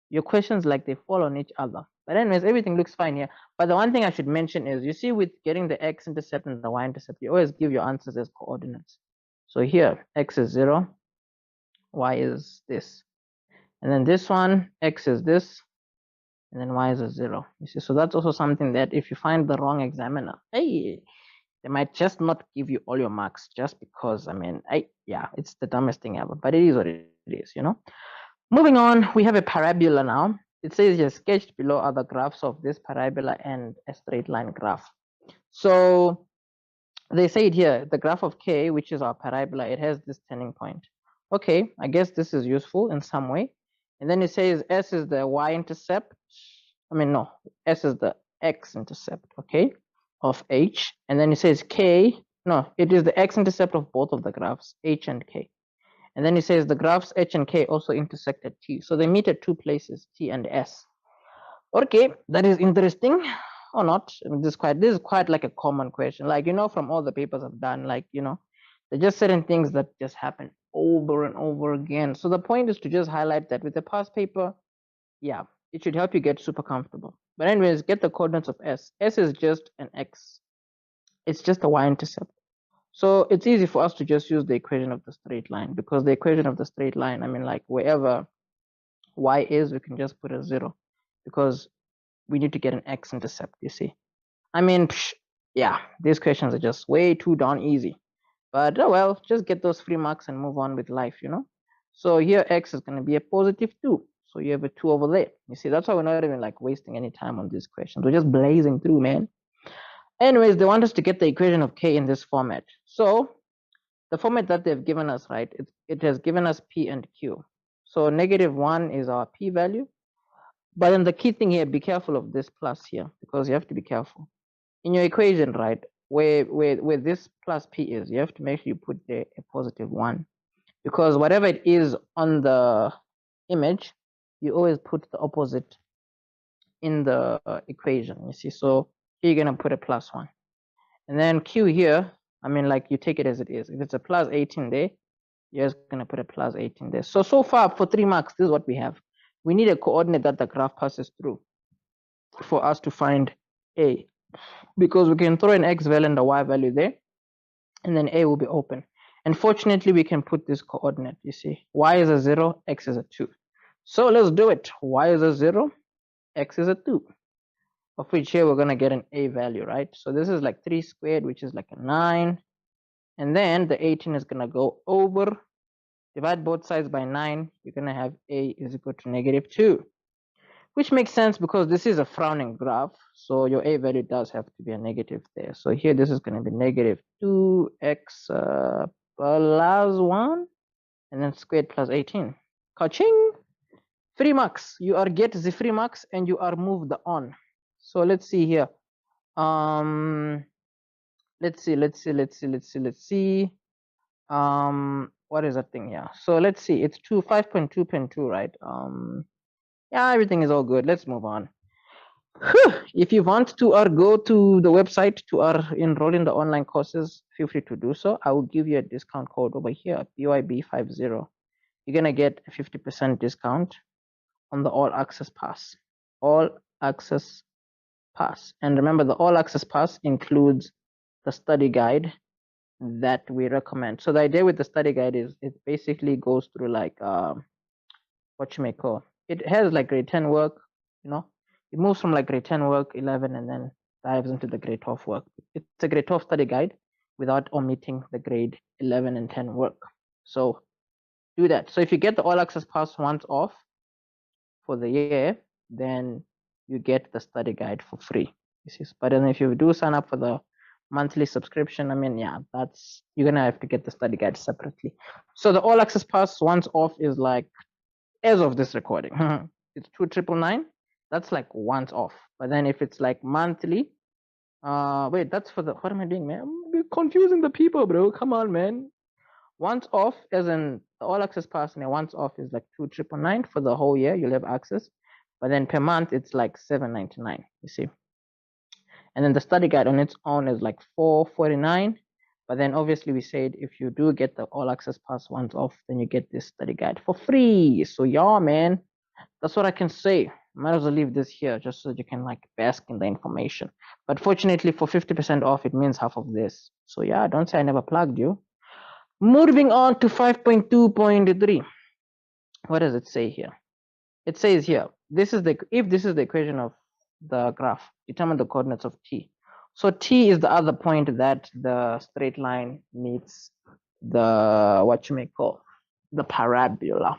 your questions they fall on each other. But anyways, everything looks fine here. But the one thing I should mention is, you see, with getting the x-intercept and the y-intercept, you always give your answers as coordinates. So here, x is 0, y is this, and then this one, x is this, and then y is a 0. You see, so that's also something that if you find the wrong examiner, hey, they might just not give you all your marks just because, yeah, it's the dumbest thing ever, but it is what it is, Moving on, we have a parabola now. It says here, sketched below are the graphs of this parabola and a straight line graph. So they say it here, the graph of K, which is our parabola, it has this turning point. Okay, I guess this is useful in some way. And then it says S is the y-intercept. S is the x-intercept, okay, of H. And then it says K, it is the x-intercept of both of the graphs, H and K. And then it says the graphs H and K also intersect at T. So they meet at 2 places, T and S. Okay, that is interesting. or not. I mean, this is quite like a common question. Like, you know, from all the papers I've done, like, you know, they're just certain things that just happen over and over again. So the point is to just highlight that with the past paper, yeah, it should help you get super comfortable. But anyways, get the coordinates of S. S is just an X. It's just a y-intercept. So it's easy for us to just use the equation of the straight line, because the equation of the straight line, I mean, like wherever y is, we can just put a 0, because we need to get an x-intercept, you see. I mean, yeah, these questions are just way too darn easy. But oh well, just get those 3 marks and move on with life, you know. So here x is going to be a positive 2. So you have a 2 over there. You see, that's why we're not even like wasting any time on these questions. We're just blazing through, man. Anyways, they want us to get the equation of k in this format. So the format that they've given us, right, it has given us p and q. So -1 is our p value. But then the key thing here, be careful of this plus here, because you have to be careful. In your equation, right, where this plus p is, you have to make sure you put there a positive 1. Because whatever it is on the image, you always put the opposite in the equation, you see. So here you're going to put a +1. And then q here, I mean, like, you take it as it is. If it's a +18 there, you're just going to put a +18 there. So far for 3 marks, this is what we have. We need a coordinate that the graph passes through for us to find a, because we can throw an x value and a y value there, and then a will be open. And fortunately, we can put this coordinate, you see. Y is a 0, x is a 2. So let's do it. Y is a 0, x is a 2. Of which here we're going to get an a value, right? So this is like 3 squared, which is like a 9. And then the 18 is going to go over. Divide both sides by 9. You're going to have a is equal to -2. Which makes sense because this is a frowning graph. So your a value does have to be a negative there. So here this is going to be -2x plus 1. And then squared plus 18. Ka-ching! 3 marks. You are get the 3 marks and you are moved on. So let's see here. Let's see. What is that thing here? So let's see. It's 5.2.2, right? Yeah, everything is all good. Let's move on. If you want to go to the website to enroll in the online courses, feel free to do so. I will give you a discount code over here, BYB50. You're gonna get a 50% discount on the all access pass. All access pass. And remember, the all access pass includes the study guide that we recommend. So the idea with the study guide is it basically goes through like what you may call, it has like grade 10 work, you know, it moves from like grade 10 work, 11, and then dives into the grade 12 work. It's a grade 12 study guide without omitting the grade 11 and 10 work. So do that. So if you get the all access pass once off for the year, then you get the study guide for free. But then if you do sign up for the monthly subscription, I mean, yeah, that's, you're gonna have to get the study guide separately. So the all access pass once off is like, as of this recording, it's 2,999. That's like once off. But then if it's like monthly, wait, that's for the, what am I doing, man? I'm confusing the people, bro. Come on, man. Once off, as in the all access pass, and once off is like 2,999 for the whole year. You'll have access, but then per month it's like 799. You see, and then the study guide on its own is like 449. But then obviously we said if you do get the all access pass once off, then you get this study guide for free. So yeah, man, that's what I can say. Might as well leave this here just so that you can like bask in the information. But fortunately for 50% off, it means half of this. So yeah, don't say I never plugged you. Moving on to 5.2.3. What does it say here? It says here, this is the, if this is the equation of the graph, determine the coordinates of t. So t is the other point that the straight line meets the, what you may call, the parabola.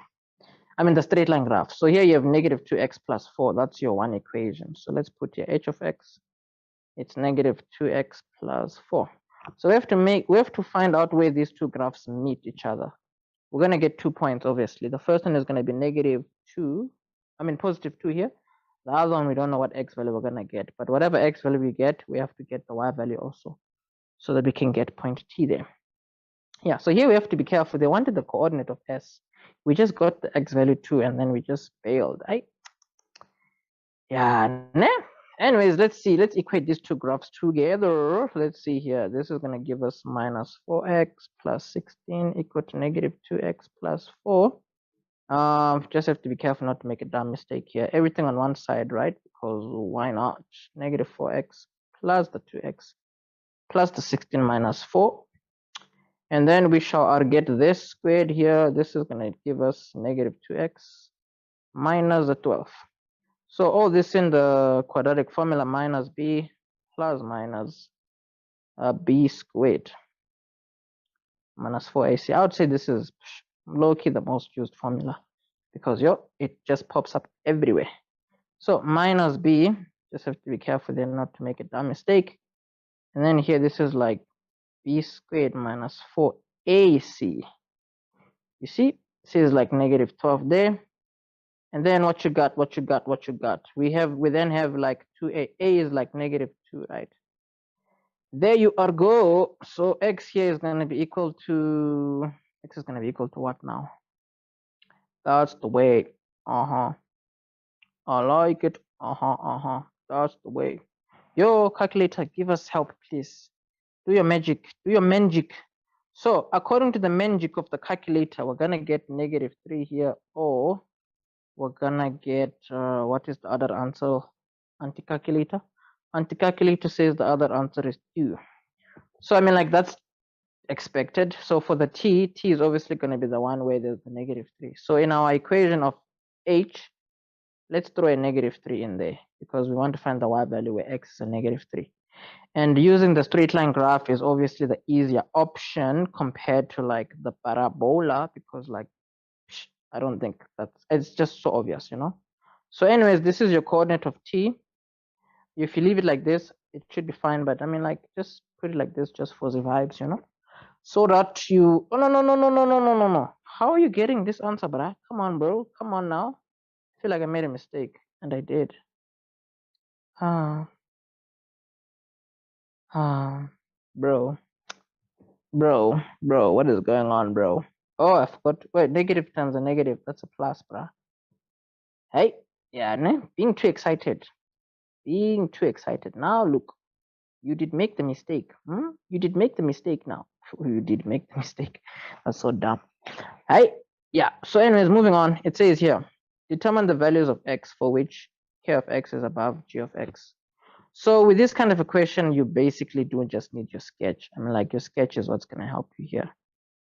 I mean the straight line graph. So here you have -2x plus 4. That's your one equation. So let's put here h of x. It's -2x plus 4. So we have to find out where these two graphs meet each other. We're going to get 2 points, obviously. The first one is going to be -2. I mean positive 2 here. The other one, we don't know what x value we're going to get. But whatever x value we get, we have to get the y value also, so that we can get point t there. Yeah, so here we have to be careful. They wanted the coordinate of s. We just got the x value 2, and then we just failed. Yeah, nah. Anyways, let's see. Let's equate these two graphs together. Let's see here. This is going to give us minus 4x plus 16 equal to negative 2x plus 4. Just have to be careful not to make a dumb mistake here. Everything on one side, right? Because why not? Negative 4x plus the 2x plus the 16 minus 4. And then we shall get this squared here. This is going to give us negative 2x minus the 12. So all this in the quadratic formula minus b plus minus b squared minus 4ac. I would say this is low-key the most used formula because it just pops up everywhere. So minus b, just have to be careful there not to make a dumb mistake. And then here this is like b squared minus 4ac. You see, this is like negative 12 there. And then what you got? We then have like 2a. A is like negative 2, right? There you are go. So x here is going to be equal to, x is going to be equal to what now? That's the way. I like it. That's the way. Yo, calculator, give us help, please. Do your magic. So according to the magic of the calculator, we're going to get negative 3 here, or we're gonna get what is the other answer? Anti-calculator says the other answer is 2. So I mean, like, that's expected. So for the t is obviously going to be the one where there's the negative 3. So in our equation of h, let's throw a negative 3 in there because we want to find the y value where x is a negative 3. And using the straight line graph is obviously the easier option compared to like the parabola, because like I don't think it's just so obvious, you know. So anyways, this is your coordinate of t. If you leave it like this, it should be fine, but I mean, like, just put it like this just for the vibes, you know, so that you no. How are you getting this answer, bruh? Come on, bro. Come on now. I feel like I made a mistake, and I did. Bro, what is going on, bro? Oh, I forgot. Wait, negative times a negative, that's a plus, bruh. Hey, yeah, being too excited. Now look, you did make the mistake. You did make the mistake now. You did make the mistake. That's so dumb. Hey, yeah. So anyways, moving on. It says here, determine the values of x for which k of x is above g of x. So with this kind of equation, you basically do just need your sketch. I mean, like, your sketch is what's going to help you here.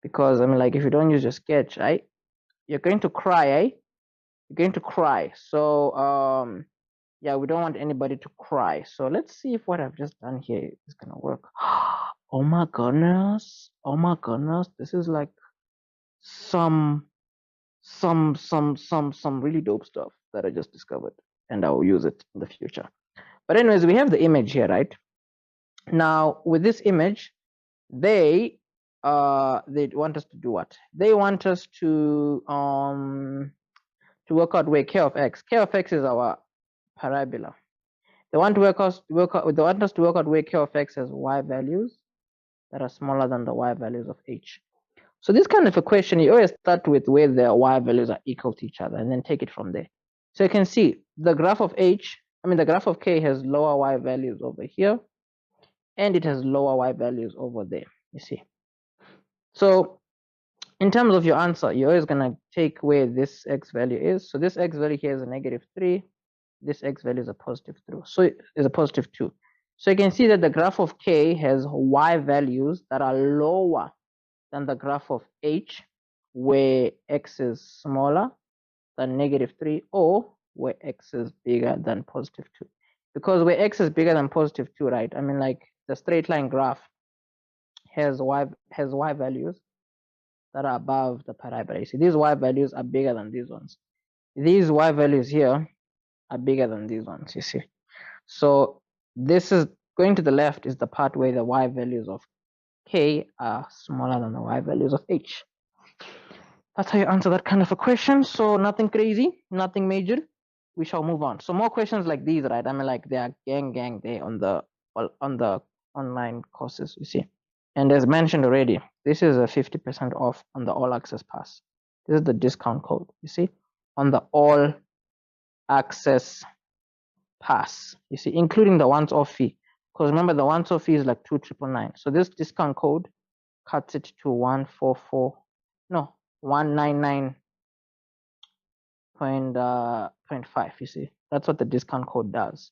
Because I mean, like, if you don't use your sketch, you're going to cry, You're going to cry. So yeah, we don't want anybody to cry. So let's see if what I've just done here is gonna work. Oh my goodness. This is like some really dope stuff that I just discovered, and I will use it in the future. But anyways, we have the image here, right? Now with this image, they want us to do what? They want us to work out where k of x is our parabola. They want us to work out where k of x has y values that are smaller than the y values of h. So this kind of equation, you always start with where the y values are equal to each other and then take it from there. So you can see the graph of the graph of k has lower y values over here, and it has lower y values over there, you see. So in terms of your answer, you're always going to take where this x value is. So this x value here is a negative 3. This x value is a positive 2. So is a positive 2. So you can see that the graph of k has y values that are lower than the graph of h, where x is smaller than negative 3, or where x is bigger than positive 2. Because where x is bigger than positive 2, right? I mean, like, the straight line graph has y values that are above the parabola. You see, these y values are bigger than these ones. These y values here are bigger than these ones, you see. So this is going to the left is the part where the y values of k are smaller than the y values of h. That's how you answer that kind of a question. So nothing crazy, nothing major. We shall move on. So more questions like these, right? I mean, like, they are gang there on the online courses, you see. And as mentioned already, this is a 50% off on the all access pass. This is the discount code, you see, on the all access pass, you see, including the once-off fee. Because remember, the once-off fee is like 2,999. So this discount code cuts it to 199.5. You see, that's what the discount code does.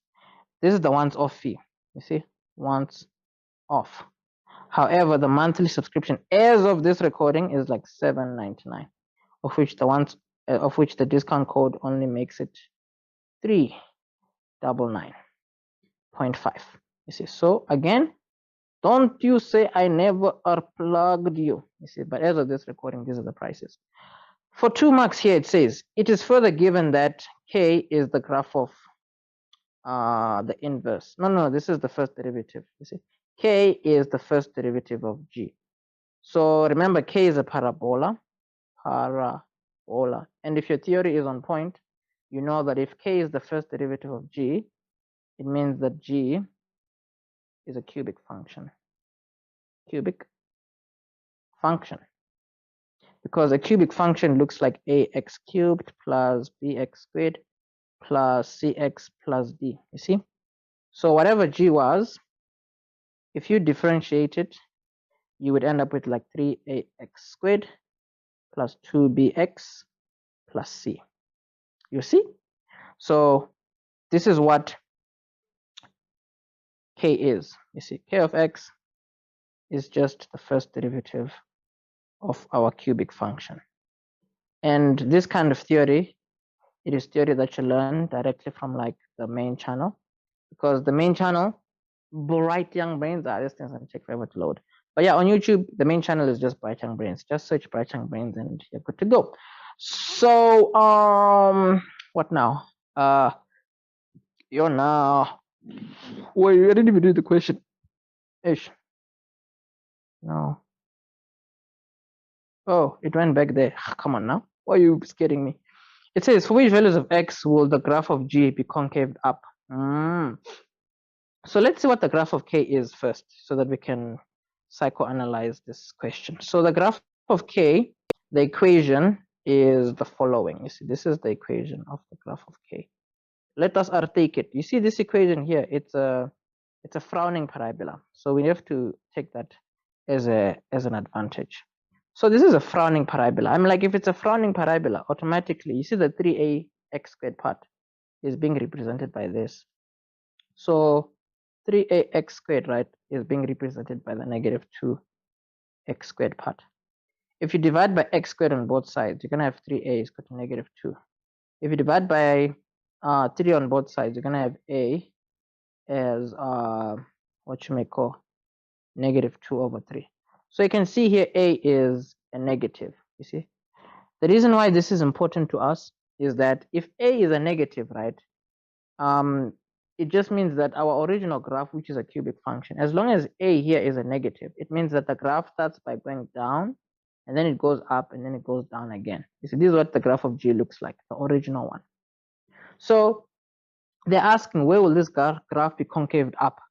This is the once-off fee. You see, once off. However, the monthly subscription as of this recording is like $799, of which the discount code only makes it 399.5. You see, so again, don't you say I never unplugged you. You see, but as of this recording, these are the prices. For 2 marks here, it says it is further given that K is the graph of the inverse. No, this is the first derivative. You see, K is the first derivative of G. So remember, K is a parabola. And if your theory is on point, you know that if K is the first derivative of G, it means that G is a cubic function. Because a cubic function looks like ax cubed plus bx squared plus cx plus d, you see? So whatever G was, if you differentiate it, you would end up with like 3ax squared plus 2bx plus c. You see? So this is what K is. You see, K of x is just the first derivative of our cubic function. And this kind of theory, it is theory that you learn directly from like the main channel, because the main channel, Bright Young Brains, this thing's gonna take forever to load. But yeah, on YouTube, the main channel is just Bright Young Brains. Just search Bright Young Brains and you're good to go. So what now? You're now. Wait, I didn't even read the question. Ish. No. Oh, it went back there. Come on now. Why are you scaring me? It says, for which values of x will the graph of G be concaved up? So let's see what the graph of K is first, so that we can psychoanalyze this question. So the graph of K, the equation is the following. You see, this is the equation of the graph of K. Let us take it. You see this equation here, it's a frowning parabola. So we have to take that as an advantage. So this is a frowning parabola. I'm like, if it's a frowning parabola, automatically, you see the 3ax squared part is being represented by this. So 3ax squared, right, is being represented by the negative 2x squared part. If you divide by x squared on both sides, you're going to have 3a is equal to negative 2. If you divide by 3 on both sides, you're going to have a as what you may call negative 2 over 3. So you can see here a is a negative. You see, the reason why this is important to us is that if a is a negative, right, it just means that our original graph, which is a cubic function, as long as a here is a negative, it means that the graph starts by going down and then it goes up and then it goes down again. You see, this is what the graph of G looks like, the original one. So they're asking, where will this graph be concaved up?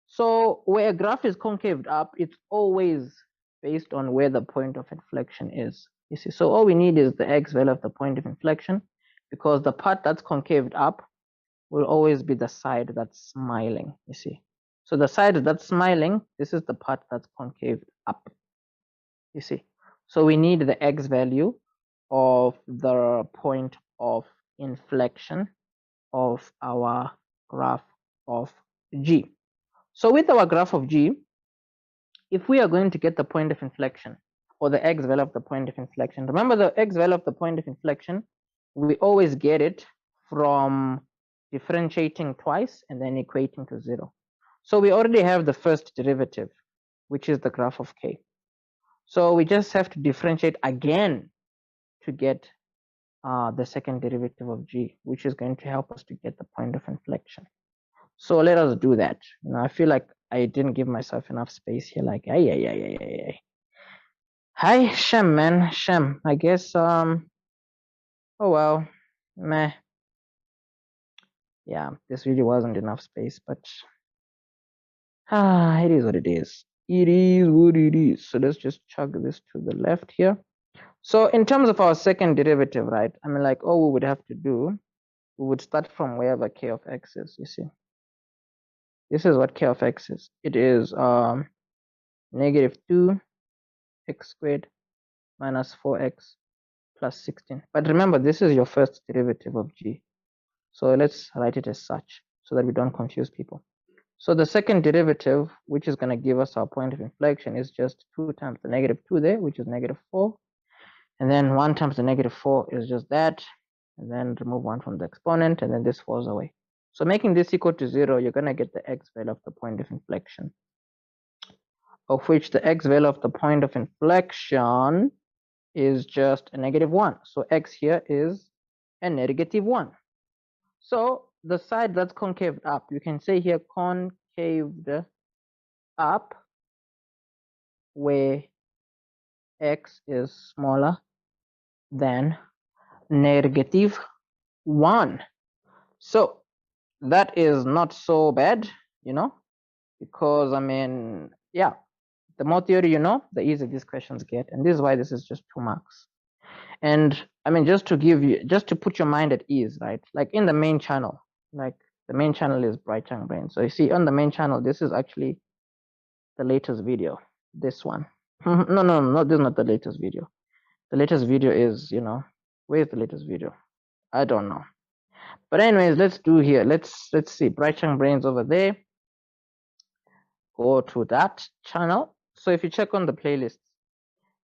So where a graph is concaved up, it's always based on where the point of inflection is. You see, so all we need is the x value of the point of inflection, because the part that's concaved up will always be the side that's smiling. You see, so the side that's smiling, this is the part that's concaved up. You see, so we need the x value of the point of inflection of our graph of G. So with our graph of G, if we are going to get the point of inflection, or the x value of the point of inflection, remember the x value of the point of inflection, we always get it from differentiating twice and then equating to 0. So we already have the first derivative, which is the graph of K. So we just have to differentiate again to get the second derivative of G, which is going to help us to get the point of inflection. So let us do that. You know, I feel like I didn't give myself enough space here. Like, hi, Shem, man, Shem. I guess, oh well, meh. Yeah, this really wasn't enough space, but it is what it is. It is what it is. So let's just chug this to the left here. So in terms of our second derivative, right? I mean, like, all we would have to do we would start from wherever k of x is. You see, this is what k of x is. It is negative 2 x squared minus 4x plus 16. But remember, this is your first derivative of g. So let's write it as such so that we don't confuse people. So the second derivative, which is going to give us our point of inflection, is just 2 times the negative 2 there, which is negative 4. And then 1 times the negative 4 is just that. And then remove 1 from the exponent, and then this falls away. So making this equal to 0, you're going to get the x value of the point of inflection, of which the x value of the point of inflection is just a negative 1. So x here is a negative 1. So the side that's concaved up, you can say here concaved up, where x is smaller than negative 1. So that is not so bad, you know, because I mean, yeah, the more theory you know, the easier these questions get. And this is why this is just 2 marks. And I mean, just to put your mind at ease, right? Like in the main channel, like the main channel is Bright Young Brain. So you see on the main channel, this is actually the latest video, this one. No, this is not the latest video. The latest video is, you know, where's the latest video? I don't know. But anyways, let's do here. Let's see. Bright Young Brains over there. Go to that channel. So if you check on the playlist,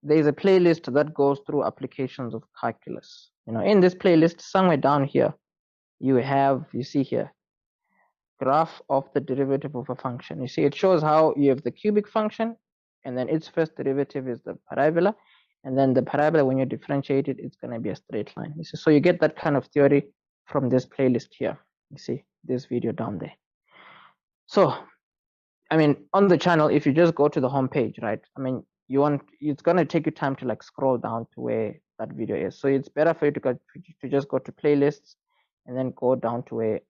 there is a playlist that goes through applications of calculus. You know, in this playlist, somewhere down here, you see here, graph of the derivative of a function. You see, it shows how you have the cubic function, and then its first derivative is the parabola, and then the parabola, when you differentiate it, it's going to be a straight line. You see, so you get that kind of theory from this playlist here. You see this video down there. So, I mean, on the channel, if you just go to the home page, right? I mean, it's going to take you time to like scroll down to where that video is. So it's better for you to just go to playlists and then go down to where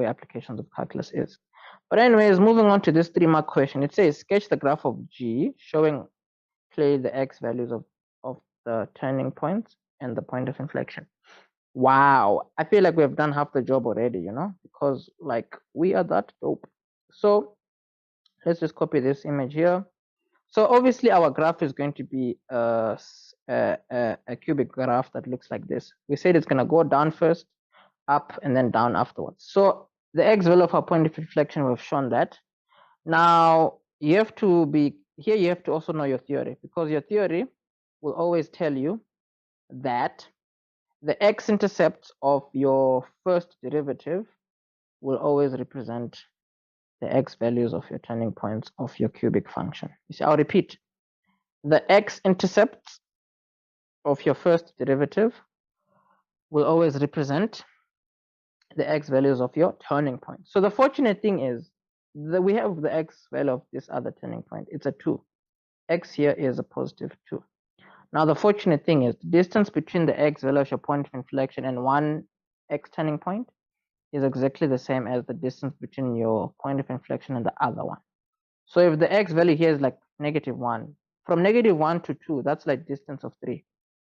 applications of calculus is. But anyways, moving on to this 3-mark question, it says sketch the graph of G showing clearly the x values of the turning points and the point of inflection. Wow, I feel like we have done half the job already, you know, because like we are that dope. So let's just copy this image here. So obviously our graph is going to be a cubic graph that looks like this. We said it's going to go down first, up, and then down afterwards. So the x value of our point of inflection, we've shown that. Now you have to also know your theory, because your theory will always tell you that the x-intercept of your first derivative will always represent the x values of your turning points of your cubic function. You see, I'll repeat. The x-intercept of your first derivative will always represent the x values of your turning point. So the fortunate thing is that we have the x value of this other turning point. It's a 2. X here is a positive 2. Now the fortunate thing is the distance between the x value of your point of inflection and one x turning point is exactly the same as the distance between your point of inflection and the other one. So if the x value here is like -1, from -1 to 2, that's like distance of 3.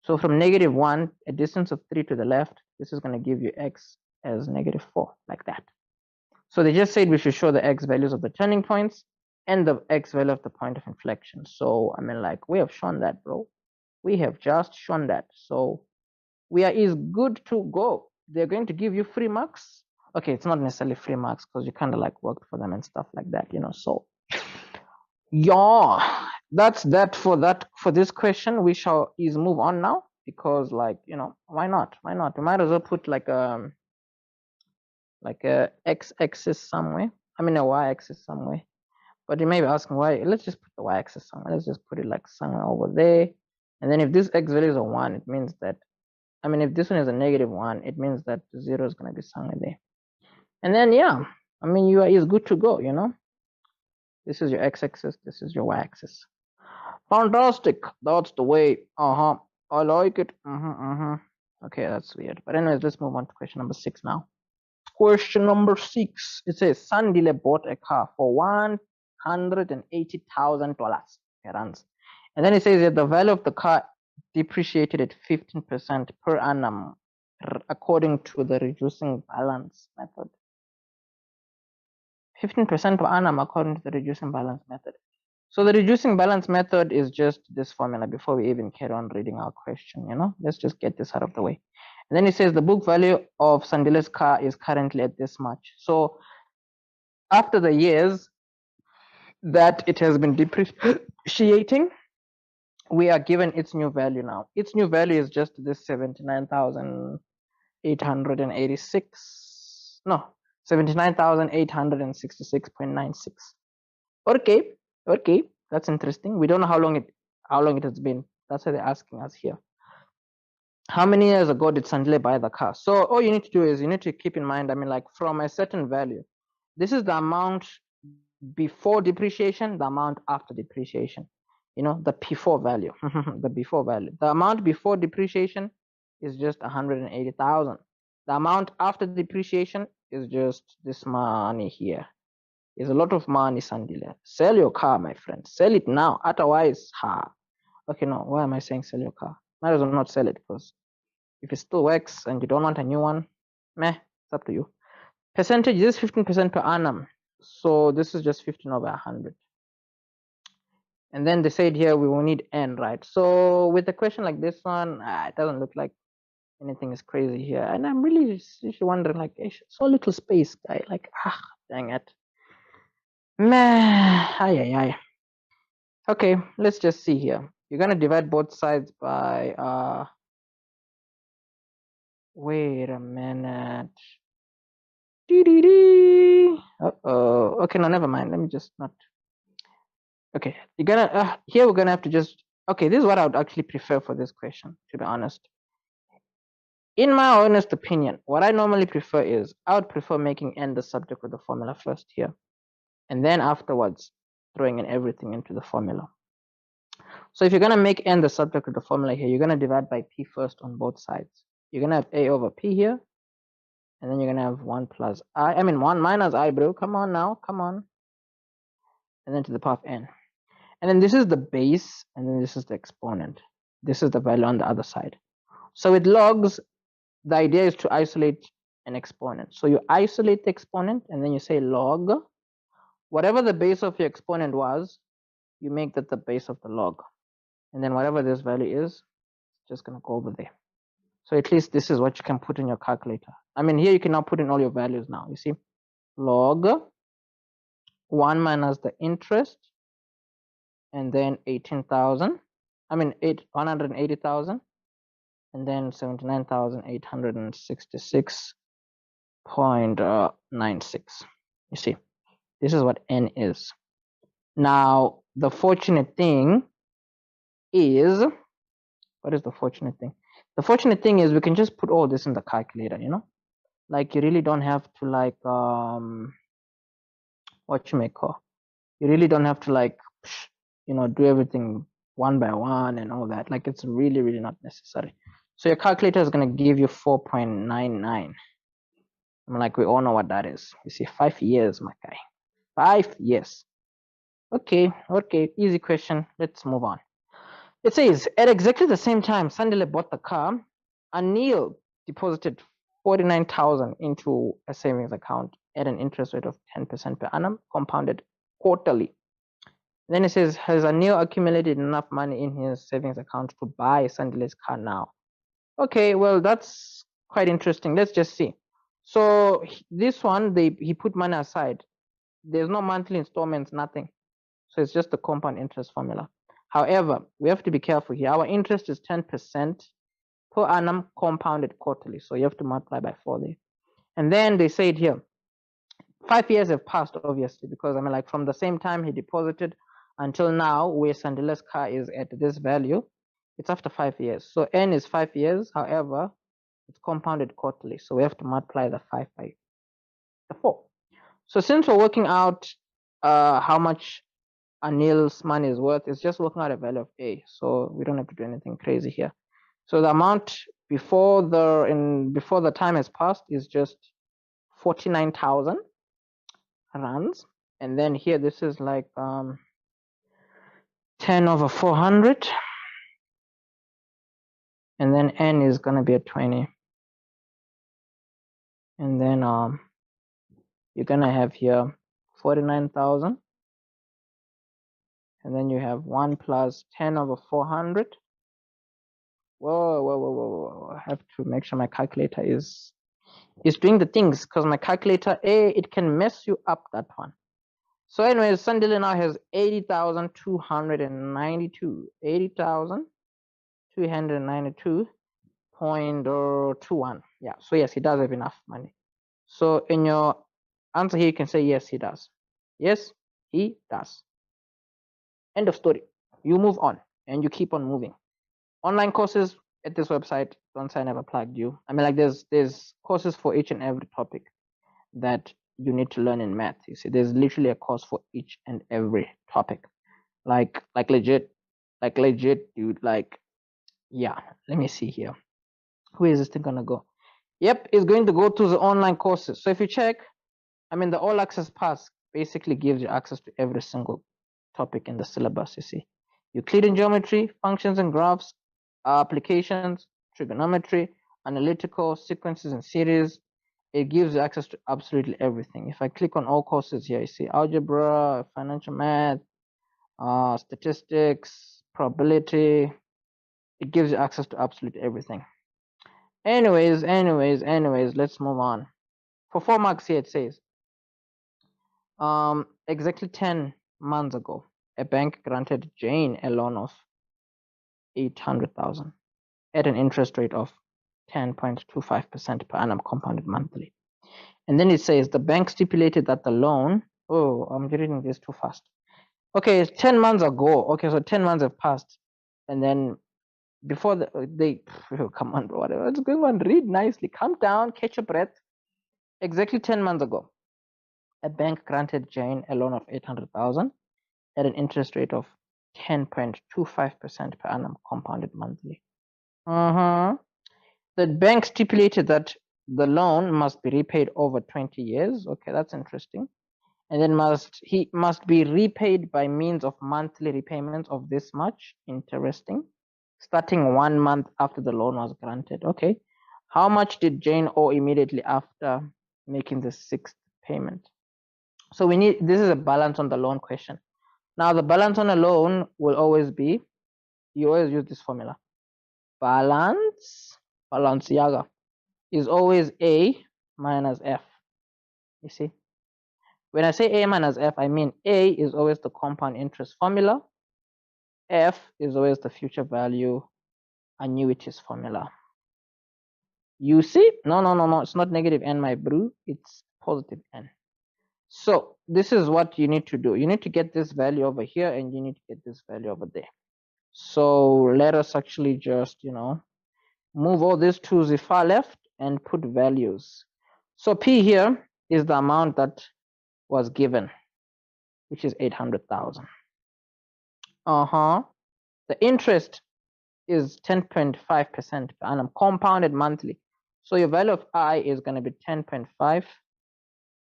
So from -1, a distance of 3 to the left, this is going to give you x as -4, like that. So they just said we should show the x values of the turning points and the x value of the point of inflection. So I mean, like, we have shown that, bro. We have just shown that. So we are is good to go. They're going to give you free marks. Okay, it's not necessarily free marks because you kind of like worked for them and stuff like that, you know. So yeah, that's that for this question. We shall move on now, because like, you know, why not? We might as well put like a x-axis somewhere. I mean a y-axis somewhere. But you may be asking why. Let's just put the y-axis somewhere. Let's just put it like somewhere over there. And then if this x value is a 1, it means that, I mean, if this one is a -1, it means that 0 is going to be somewhere there. And then, yeah, I mean, you are good to go, you know. This is your x-axis. This is your y-axis. Fantastic. That's the way. I like it. Okay, that's weird. But anyways, let's move on to question number 6 now. Question number 6. It says Sandile bought a car for $180,000 rands. And then it says that the value of the car depreciated at 15% per annum according to the reducing balance method. 15% per annum according to the reducing balance method. So the reducing balance method is just this formula before we even carry on reading our question, let's just get this out of the way. And then it says the book value of Sandile's car is currently at this much. So after the years that it has been depreciating, we are given its new value now. Its new value is just this 79,886. No, 79,866.96. Okay, that's interesting. We don't know how long it has been. That's why they're asking us here. How many years ago did Sandile buy the car? So all you need to do is you need to keep in mind, like from a certain value, this is the amount before depreciation, the amount after depreciation, the before value. The before value, the amount before depreciation is just 180,000. The amount after depreciation is just this money here. It's a lot of money, Sandile. Sell your car, my friend. Sell it now, otherwise okay, no, why am I saying sell your car? Might as well not sell it, because if it still works and you don't want a new one, it's up to you. Percentage is 15% per annum. So this is just 15 over 100. And then they said here we will need n, right? So with a question like this one, it doesn't look like anything is crazy here. And I'm really just wondering, like, so little space, guy. Like, dang it. Aye. Okay, let's just see here. You're gonna divide both sides by wait a minute. Uh-oh. Okay, no, never mind. Let me just not. Okay, you're gonna here we're gonna have to just. Okay, this is what I would actually prefer for this question, to be honest. In my honest opinion, what I normally prefer is I would prefer making n the subject of the formula first here, and then afterwards throwing in everything into the formula. So if you're gonna make n the subject of the formula here, you're gonna divide by p first on both sides. You're gonna have a over p here, and then you're gonna have 1 plus I. 1 minus I, bro. Come on now, come on. And then to the power of n. And then this is the base, and then this is the exponent. This is the value on the other side. So with logs, the idea is to isolate an exponent. So you isolate the exponent, and then you say log. Whatever the base of your exponent was, you make that the base of the log. And then whatever this value is, it's just going to go over there. So at least this is what you can put in your calculator. Here you can now put in all your values now. You see, log 1 minus the interest, and then 18,000. 180,000, and then 79,866.96. You see, this is what n is. Now, the fortunate thing is, what is the fortunate thing? The fortunate thing is we can just put all this in the calculator, like you really don't have to like what you may call. You really don't have to like do everything one by one and all that. Like it's really, really not necessary. So your calculator is going to give you 4.99. Like we all know what that is. You see, 5 years, my guy. 5 years. Okay, easy question. Let's move on. It says, at exactly the same time Sandile bought the car, Anil deposited 49,000 into a savings account at an interest rate of 10% per annum, compounded quarterly. Then it says, has Anil accumulated enough money in his savings account to buy Sandile's car now? Okay, well, that's quite interesting. Let's just see. So this one, he put money aside. There's no monthly installments, nothing. So it's just the compound interest formula. However, we have to be careful here. Our interest is 10% per annum compounded quarterly. So you have to multiply by 4 there. And then they say it here. 5 years have passed, obviously, because like from the same time he deposited until now, where Sandile's car is at this value, it's after 5 years. So n is 5 years. However, it's compounded quarterly. So we have to multiply the 5 by the 4. So since we're working out how much Anil's money is worth, it's just working out a value of a. So we don't have to do anything crazy here. So the amount before the time has passed is just 49,000 rands. And then here this is like 10 over 400. And then n is going to be at 20. And then you're gonna have here 49,000, and then you have 1 plus 10 over 400. Whoa. I have to make sure my calculator is doing the things, because my calculator, it can mess you up, that one. So anyways, Sandile now has 80,292. 80,292.21. Yeah, so yes, he does have enough money. So in your answer here, you can say yes, he does. Yes, he does. End of story. You move on and you keep on moving. Online courses at this website, don't say I never plugged you. I mean, like there's courses for each and every topic that you need to learn in math. You see, there's literally a course for each and every topic. Like legit, dude. Like, yeah. Let me see here. Where is this thing gonna go? Yep, it's going to go to the online courses. So if you check, I mean, the all access pass basically gives you access to every single topic in the syllabus. You see, Euclidean geometry, functions and graphs, applications, trigonometry, analytical, sequences and series. It gives you access to absolutely everything. If I click on all courses here, you see algebra, financial math, statistics, probability. It gives you access to absolutely everything. Anyways, let's move on. For 4 marks here, it says, exactly 10 months ago, a bank granted Jane a loan of 800,000 at an interest rate of 10.25% per annum compounded monthly. And then it says the bank stipulated that the loan, I'm reading this too fast. Okay, it's 10 months ago. Okay, so 10 months have passed. And then before come on, bro, what's going on? Read nicely. Calm down, catch your breath. Exactly 10 months ago, a bank granted Jane a loan of 800,000 at an interest rate of 10.25% per annum compounded monthly. The bank stipulated that the loan must be repaid over 20 years. Okay, that's interesting. And then he must be repaid by means of monthly repayments of this much. Interesting. Starting 1 month after the loan was granted. Okay. How much did Jane owe immediately after making the 6th payment? So this is a balance on the loan question. Now the balance on a loan will always be, you always use this formula. Balenciaga is always A minus F. You see? When I say A minus F, I mean A is always the compound interest formula. F is always the future value annuities formula. You see? No. It's not negative N, my brew. It's positive N. So this is what you need to do. You need to get this value over here and you need to get this value over there. So let us actually just, move all this to the far left and put values. So P here is the amount that was given, which is 800,000. The interest is 10.5% per annum, compounded monthly. So your value of I is going to be 10.5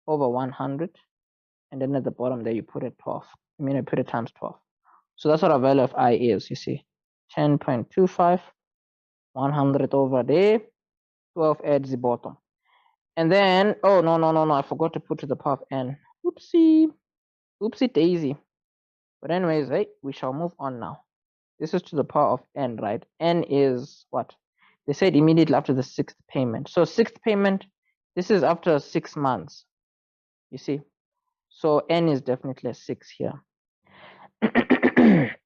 over 100. And then at the bottom there, you put it 12. I mean, I put it times 12. So that's what our value of I is, you see. 10.25, 100 over there, 12 at the bottom. And then, oh, no, I forgot to put to the power of n. Oopsie daisy. But anyways, hey, we shall move on now. This is to the power of n, right? N is what? They said immediately after the 6th payment. So 6th payment, this is after 6 months. You see? So n is definitely a 6 here.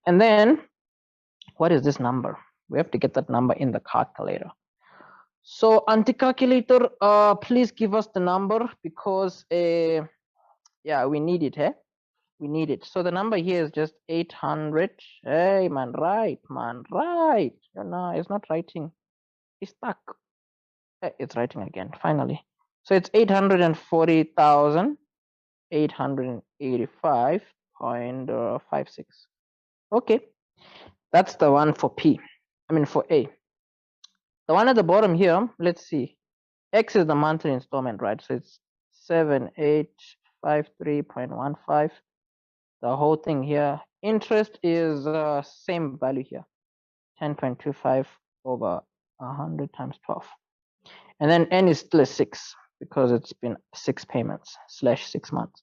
And then, what is this number? We have to get that number in the calculator. So anti-calculator, please give us the number because, yeah, we need it, we need it. So the number here is just 800. Hey, man, right. No, it's not writing. It's stuck. It's writing again, finally. So it's 840,885.56. Okay, that's the one for P. I mean for A. The one at the bottom here, let's see. X is the monthly installment, right? So it's 7853.15. The whole thing here. Interest is same value here, 10.25 over 100 times 12. And then n is still a 6 because it's been 6 payments / 6 months.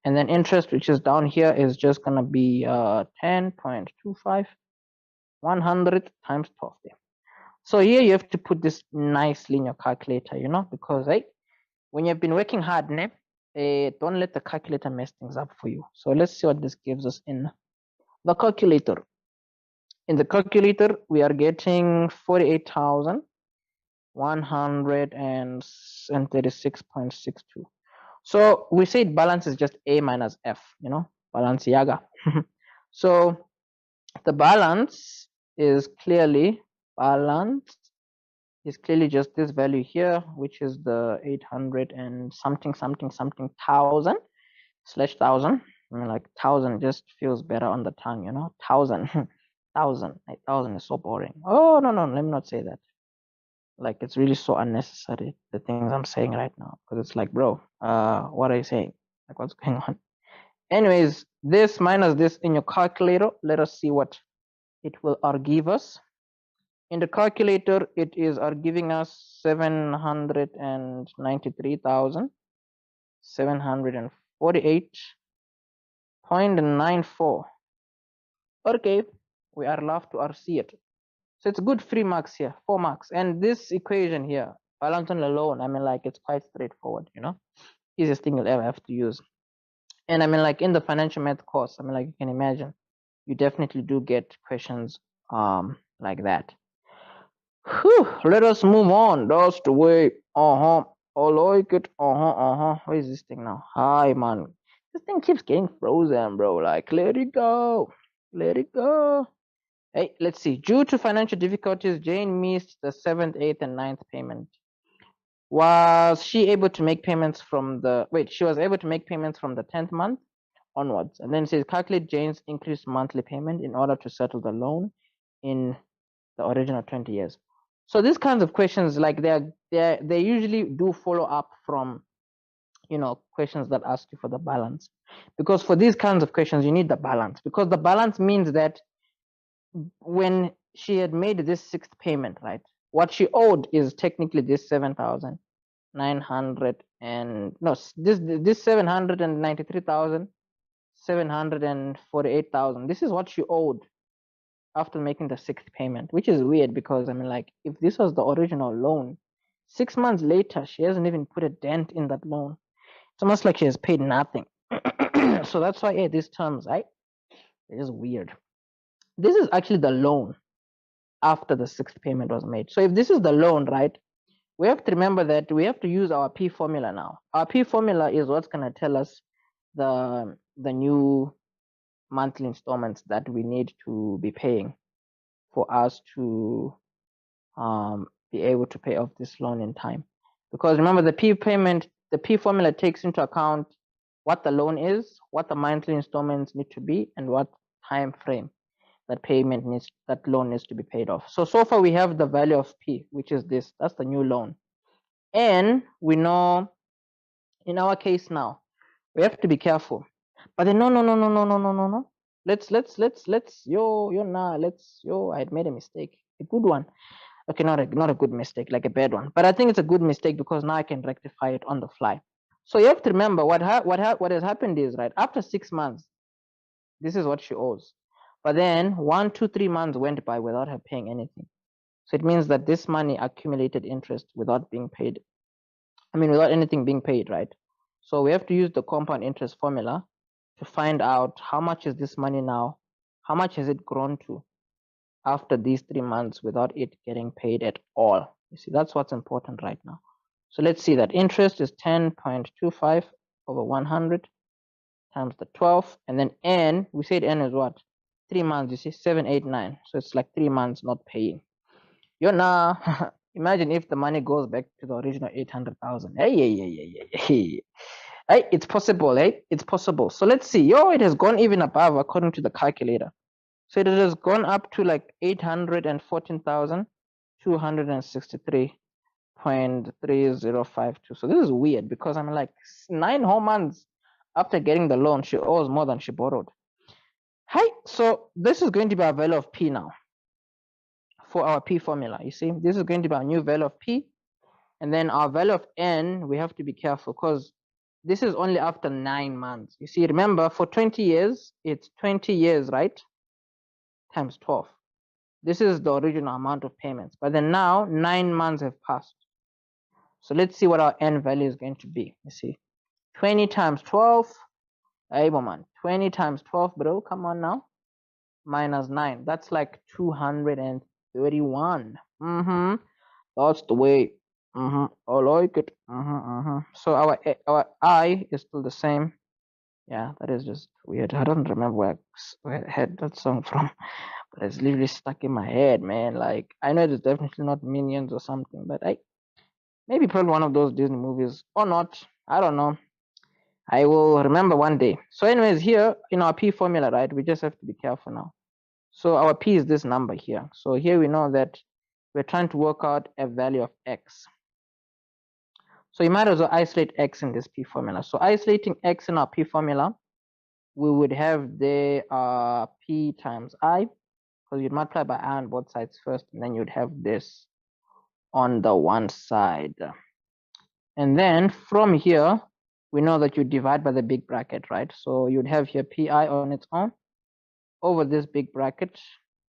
And then interest, which is down here, is just gonna be 10.25 100 times 12 there. So here you have to put this nicely in your calculator, you know, because when you've been working hard, don't let the calculator mess things up for you. So let's see what this gives us in the calculator. In the calculator, we are getting 48,136.62. So we said balance is just A minus F, you know, Balenciaga. So the balance is clearly just this value here, which is the 800 and something thousand / 1000. I mean, like 1000 just feels better on the tongue, you know. 1000 1000 is so boring. Oh no, let me not say that. Like, it's really so unnecessary, the things I'm saying right now, because it's like, bro, what are you saying? Like, what's going on? Anyways, this minus this in your calculator, let us see what it will give us. In the calculator, it is giving us 793,748.94. Okay, we are left to see it. So it's good 3 marks here, 4 marks. And this equation here, balance alone, I mean, like, it's quite straightforward, you know, easiest thing you'll ever have to use. And I mean, like, in the financial math course, I mean, like, you can imagine, you definitely do get questions like that. Whew, let us move on. That's the way. I like it. Where is this thing now? Hi, man. This thing keeps getting frozen, bro. Like, let it go. Let it go. Hey, let's see. Due to financial difficulties, Jane missed the 7th, 8th, and 9th payment. Was she able to make payments from the... Wait, she was able to make payments from the 10th month onwards. And then it says, calculate Jane's increased monthly payment in order to settle the loan in the original 20 years. So these kinds of questions, like, they usually do follow up from, you know, questions that ask you for the balance. Because for these kinds of questions, you need the balance. Because the balance means that when she had made this 6th payment, right, what she owed is technically this 7,900 and no, this 793,748,000. This is what she owed after making the 6th payment, which is weird because, I mean, like, if this was the original loan, 6 months later, she hasn't even put a dent in that loan. It's almost like she has paid nothing. So that's why, these terms, right? It is weird. This is actually the loan after the 6th payment was made. So if this is the loan, right, we have to remember that we have to use our P formula now. Our P formula is what's going to tell us the new monthly installments that we need to be paying for us to be able to pay off this loan in time. Because remember, the P formula takes into account what the loan is, what the monthly installments need to be, and what time frame that loan needs to be paid off. So far we have the value of P, which is this. That's the new loan. And we know, in our case now, we have to be careful. But then no. Let's I had made a mistake, a good one. Okay, not a good mistake, like a bad one. But I think it's a good mistake because now I can rectify it on the fly. So you have to remember what has happened is, right, after 6 months, this is what she owes. But then 1, 2, 3 months went by without her paying anything. So it means that this money accumulated interest without being paid. I mean, without anything being paid, right? So we have to use the compound interest formula to find out how much is this money now, how much has it grown to after these 3 months without it getting paid at all. You see, that's what's important right now. So let's see that interest is 10.25 over 100 times the 12, and then n, we said n is what? 3 months, you see, 7, 8, 9. So it's like 3 months not paying. You're now, imagine if the money goes back to the original 800,000. Hey, it's possible, it's possible. So let's see. It has gone even above according to the calculator. So it has gone up to like 814,263.3052. So this is weird because I'm like 9 whole months after getting the loan, she owes more than she borrowed. So this is going to be our value of P now for our P formula. You see, this is going to be our new value of P. And then our value of n, we have to be careful because this is only after 9 months. You see, remember, for 20 years, it's 20 years, right? Times 12. This is the original amount of payments. But then now, 9 months have passed. So let's see what our n value is going to be. You see, 20 times 12. Hey, man, 20 times 12, bro. Come on now. Minus 9. That's like 231. That's the way. I like it. So our I is still the same. Yeah, that is just weird. I don't remember where I had that song from, but it's literally stuck in my head, man. Like, I know it's definitely not Minions or something, but maybe probably one of those Disney movies or not. I don't know. I will remember one day. So anyways, here in our P formula, right, we just have to be careful now. So our P is this number here. So here we know that we're trying to work out a value of X. So you might as well isolate X in this P formula. So isolating X in our P formula, we would have the P times I, because you'd multiply by I on both sides first, and then you'd have this on the one side. And then from here, we know that you divide by the big bracket, right? So you'd have here Pi on its own over this big bracket,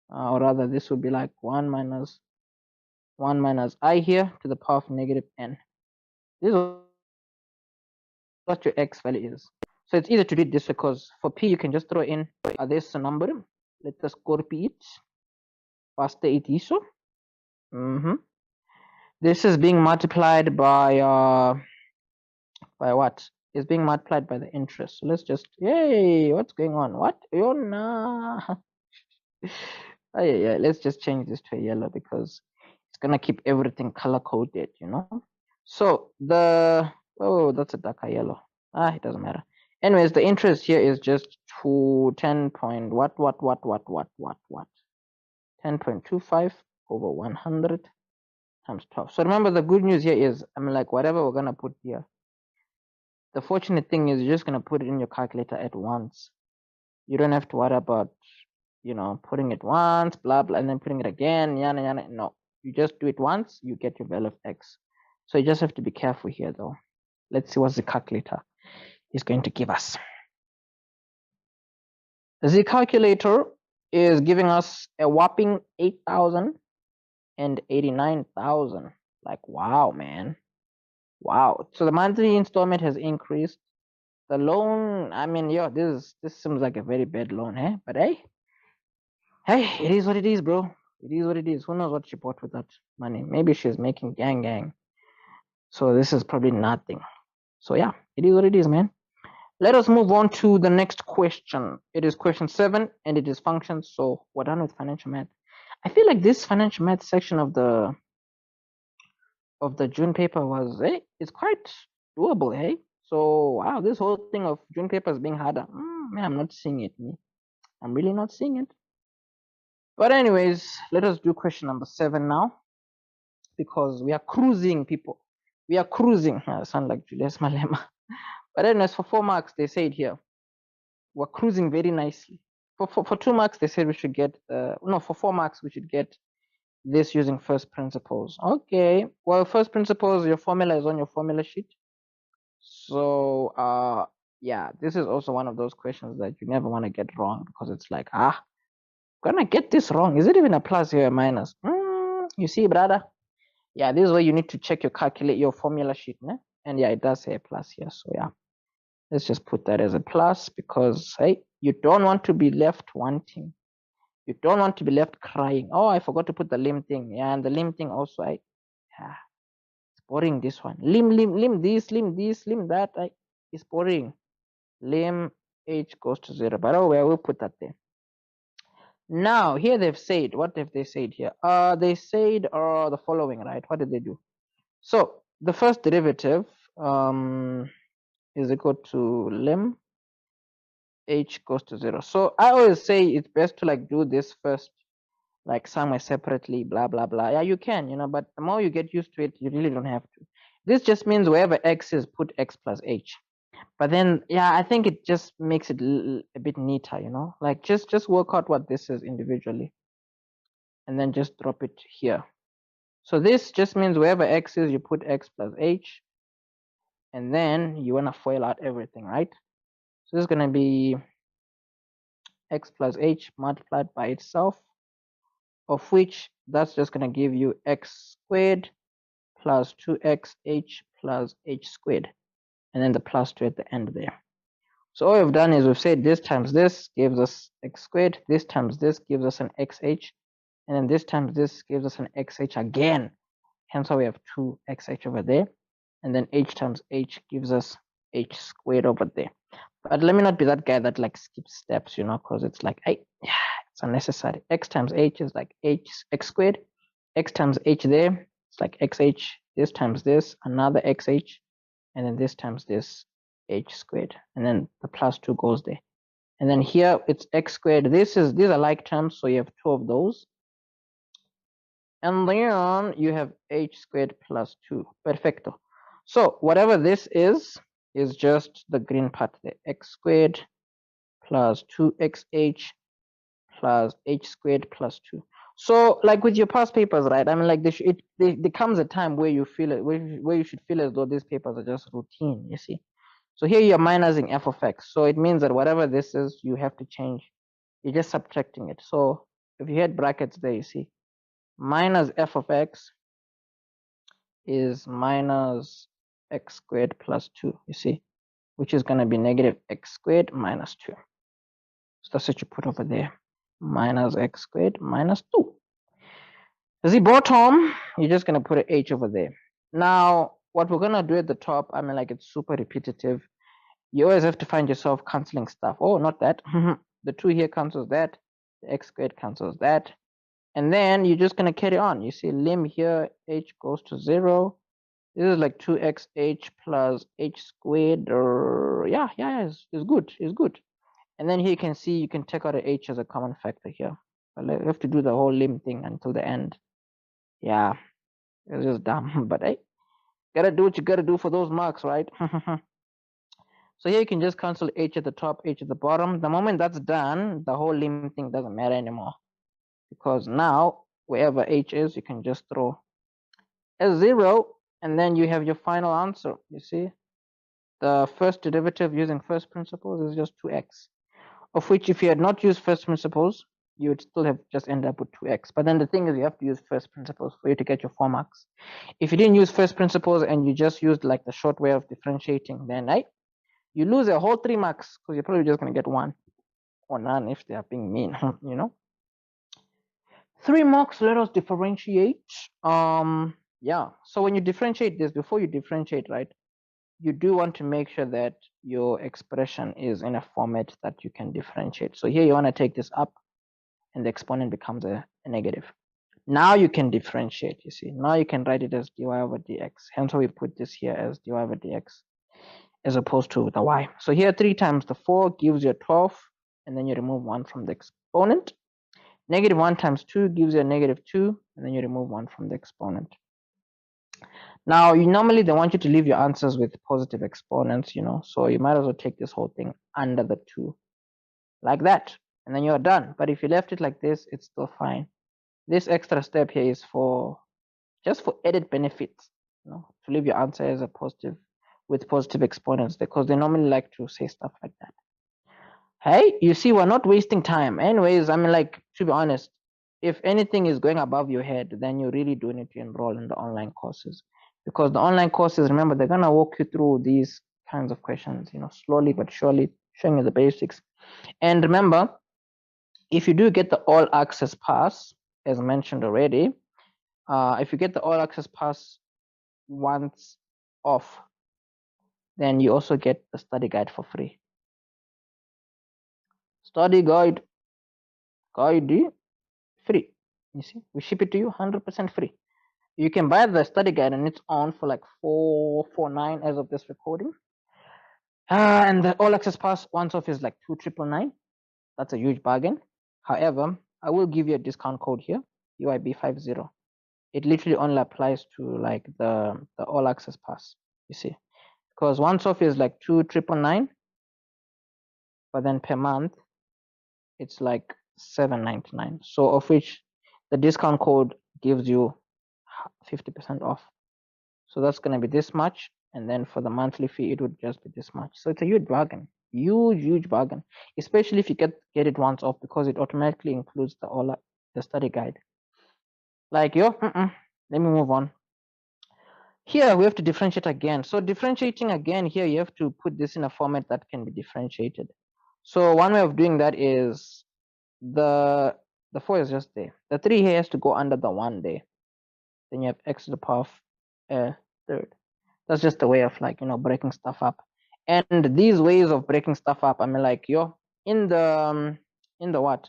or rather this would be like 1 minus I here to the power of negative n. This is what your X value is. So it's easy to do it this way because for P you can just throw in this number. Let us copy it. Paste it iso. This is being multiplied by what? It's being multiplied by the interest. So let's just, yay, what's going on? What? Oh, nah. Yeah, let's just change this to a yellow because it's gonna keep everything color coded, you know. So that's a darker yellow. It doesn't matter. Anyways, the interest here is just 10 point what 10.25 over 100 times 12. So remember, the good news here is, like, whatever we're gonna put here, the fortunate thing is you're just gonna put it in your calculator at once. You don't have to worry about, putting it once, blah blah, and then putting it again, yana yana. No, you just do it once, you get your value of X. So you just have to be careful here, though. Let's see what the calculator is going to give us. The calculator is giving us a whopping 8,000 and 89,000. Like, wow, man. Wow. So the monthly installment has increased. The loan, this seems like a very bad loan, eh? But hey, it is what it is, bro. It is what it is. Who knows what she bought with that money? Maybe she's making gang. So this is probably nothing. So yeah, it is what it is, man. Let us move on to the next question. It is question 7 and it is functions. So we're done with financial math. I feel like this financial math section of the June paper was, it's quite doable, hey? So wow, this whole thing of June paper is being harder. Man, I'm not seeing it. I'm really not seeing it. But anyways, let us do question number 7 now, because we are cruising, people. We are cruising. I sound like Julius Malema. But anyways, for 4 marks, they say it here. We're cruising very nicely. For 2 marks, they said we should get, for 4 marks, we should get this using first principles. Okay, well, first principles, your formula is on your formula sheet. So, yeah, this is also one of those questions that you never want to get wrong, because it's like, gonna get this wrong. Is it even a plus or a minus? You see, brother? Yeah, this is where you need to check your formula sheet, né? And yeah, it does say a plus here. So yeah, let's just put that as a plus, because hey, you don't want to be left wanting. You don't want to be left crying. Oh, I forgot to put the lim thing. Yeah, and the lim thing also, it's boring, this one. Lim this, lim that. It's boring. Lim h goes to 0. But oh, I will put that there. Now, here they've said, what have they said here? They said the following, right? What did they do? So the first derivative is equal to lim h goes to 0. So I always say it's best to like do this first, like somewhere separately, blah blah blah. Yeah, you can, but the more you get used to it, you really don't have to. This just means wherever x is, put x plus h. But then, yeah, I think it just makes it a bit neater, like just work out what this is individually and then just drop it here. So this just means wherever x is, you put x plus h, and then you want to FOIL out everything, right? So this is going to be x plus h multiplied by itself, of which that's just going to give you x squared plus 2xh plus h squared, and then the plus 2 at the end there. So all we've done is we've said this times this gives us x squared, this times this gives us an xh, and then this times this gives us an xh again. Hence why we have 2xh over there, and then h times h gives us h squared over there. But let me not be that guy that like skips steps, you know, because it's like, hey, it's unnecessary. X times h is like x squared, x times h there, it's like xh, this times this, another xh, and then this times this h squared, and then the plus 2 goes there, and then here it's x squared. These are like terms, so you have 2 of those, and then you have h squared plus 2. Perfecto. So whatever this is just the green part there, x squared plus 2xh plus h squared plus 2. So like with your past papers, right? I mean, like there comes a time where you feel it, where you should feel as though these papers are just routine, you see. So here you're minusing f of x. So it means that whatever this is, you have to change. You're just subtracting it. So if you had brackets there, you see, minus f of x is minus x squared plus 2, you see, which is going to be negative x squared minus 2. So that's what you put over there, minus x squared minus 2. The bottom, you're just going to put an h over there. Now, what we're going to do at the top, I mean, like it's super repetitive. You always have to find yourself canceling stuff. Oh, not that. The 2 here cancels that. The x squared cancels that. And then you're just going to carry on. You see lim here, h goes to 0. This is like 2xh plus h squared. Or yeah, it's good. It's good. And then here you can see you can take out a h as a common factor here. But you have to do the whole lim thing until the end. Yeah, it's just dumb. But hey, gotta do what you gotta do for those marks, right? So here you can just cancel h at the top, h at the bottom. The moment that's done, the whole lim thing doesn't matter anymore. Because now, wherever h is, you can just throw a 0, and then you have your final answer. You see, the first derivative using first principles is just 2x, of which if you had not used first principles, you would still have just ended up with 2x. But then the thing is, you have to use first principles for you to get your 4 marks. If you didn't use first principles and you just used like the short way of differentiating, then you lose a whole 3 marks, because you're probably just going to get 1 or none if they are being mean, you know. 3 marks, let us differentiate. Yeah, so when you differentiate this, before you differentiate, right, you do want to make sure that your expression is in a format that you can differentiate. So here you want to take this up, and the exponent becomes a negative. Now you can differentiate, you see. Now you can write it as dy over dx. Hence why we put this here as dy over dx as opposed to the y. So here 3 times the 4 gives you a 12, and then you remove 1 from the exponent. Negative 1 times 2 gives you a negative 2, and then you remove 1 from the exponent. Now, normally they want you to leave your answers with positive exponents, you know, so you might as well take this whole thing under the 2, like that, and then you're done. But if you left it like this, it's still fine. This extra step here is just for added benefits, you know, to leave your answer as a positive with positive exponents, because they normally like to say stuff like that. Hey, you see, we're not wasting time. Anyways, I mean, like, to be honest, if anything is going above your head, then you really do need to enroll in the online courses, because the online courses, remember, they're going to walk you through these kinds of questions, you know, slowly but surely, showing you the basics. And remember, if you do get the all access pass, as mentioned already, if you get the all access pass once off, then you also get the study guide for free. Study guide free. You see, we ship it to you 100% free. You can buy the study guide and it's on for like $449 as of this recording. And the all access pass once off is like $2,999. That's a huge bargain. However, I will give you a discount code here, UIB50. It literally only applies to like the all access pass, you see, because once off is like $2,999, but then per month it's like $799. So of which the discount code gives you 50% off. So that's going to be this much. And then for the monthly fee, it would just be this much. So it's a huge bargain, huge bargain, especially if you get it once off, because it automatically includes the study guide. Like, let me move on. Here we have to differentiate again. So differentiating again here, you have to put this in a format that can be differentiated. So one way of doing that is the 4 is just there. The 3 here has to go under the 1 there. Then you have x to the power of third. That's just a way of, like, breaking stuff up. And these ways of breaking stuff up, I mean, like, in the what?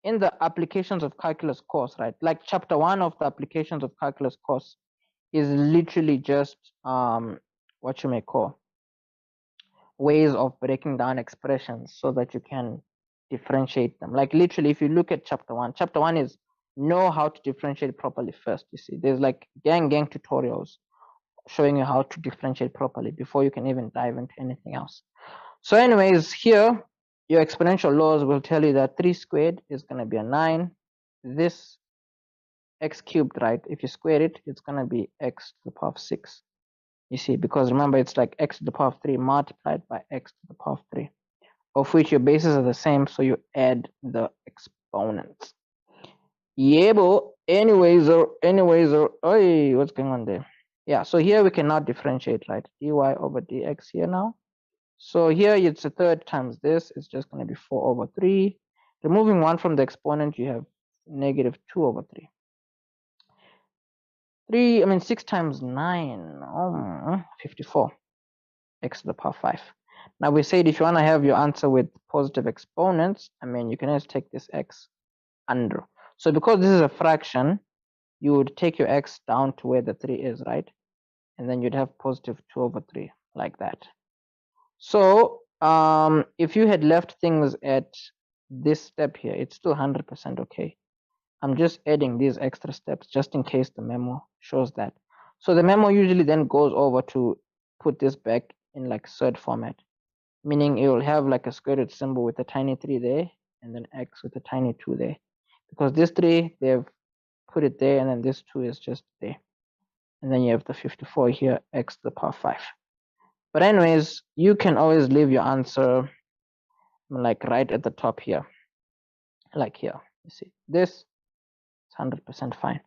In the applications of calculus course, right? Like chapter 1 of the applications of calculus course is literally just what you may call ways of breaking down expressions so that you can differentiate them. Like literally, if you look at chapter 1 is know how to differentiate properly first. You see, there's like gang tutorials showing you how to differentiate properly before you can even dive into anything else. So anyways, here your exponential laws will tell you that 3 squared is going to be a 9. This x cubed, right? If you square it, it's going to be x to the power of 6. You see, because remember, it's like x to the power of 3 multiplied by x to the power of 3, of which your bases are the same, so you add the exponents. Yeah, but anyways, hey, what's going on there? Yeah, so here we cannot differentiate, right? dy over dx here now. So here it's a third times this, it's just going to be 4 over 3. Removing 1 from the exponent, you have negative 2 over 3. 6 times 9, 54, x to the power 5. Now we said if you want to have your answer with positive exponents, you can just take this x under. So because this is a fraction, you would take your x down to where the 3 is, right? And then you'd have positive 2 over 3, like that. So if you had left things at this step here, it's still 100% okay. I'm just adding these extra steps just in case the memo shows that. So the memo usually then goes over to put this back in like surd format, meaning it will have like a square root symbol with a tiny 3 there and then x with a tiny 2 there, because this 3 they've put it there and then this 2 is just there, and then you have the 54 here, x to the power 5. But anyways, you can always leave your answer like right at the top here, like here. You see this is 100% fine.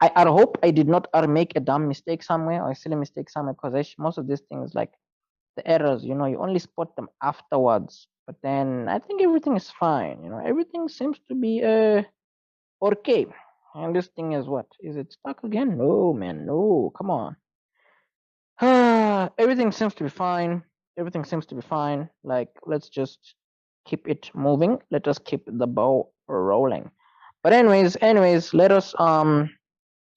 I hope I did not make a dumb mistake somewhere or a silly mistake somewhere, because most of these things, like the errors, you only spot them afterwards. But then I think everything is fine. Everything seems to be okay. And this thing is what? Is it stuck again? No, man, no, come on. Everything seems to be fine. Everything seems to be fine. Like, let's just keep it moving. Let us keep the ball rolling. But anyways, let us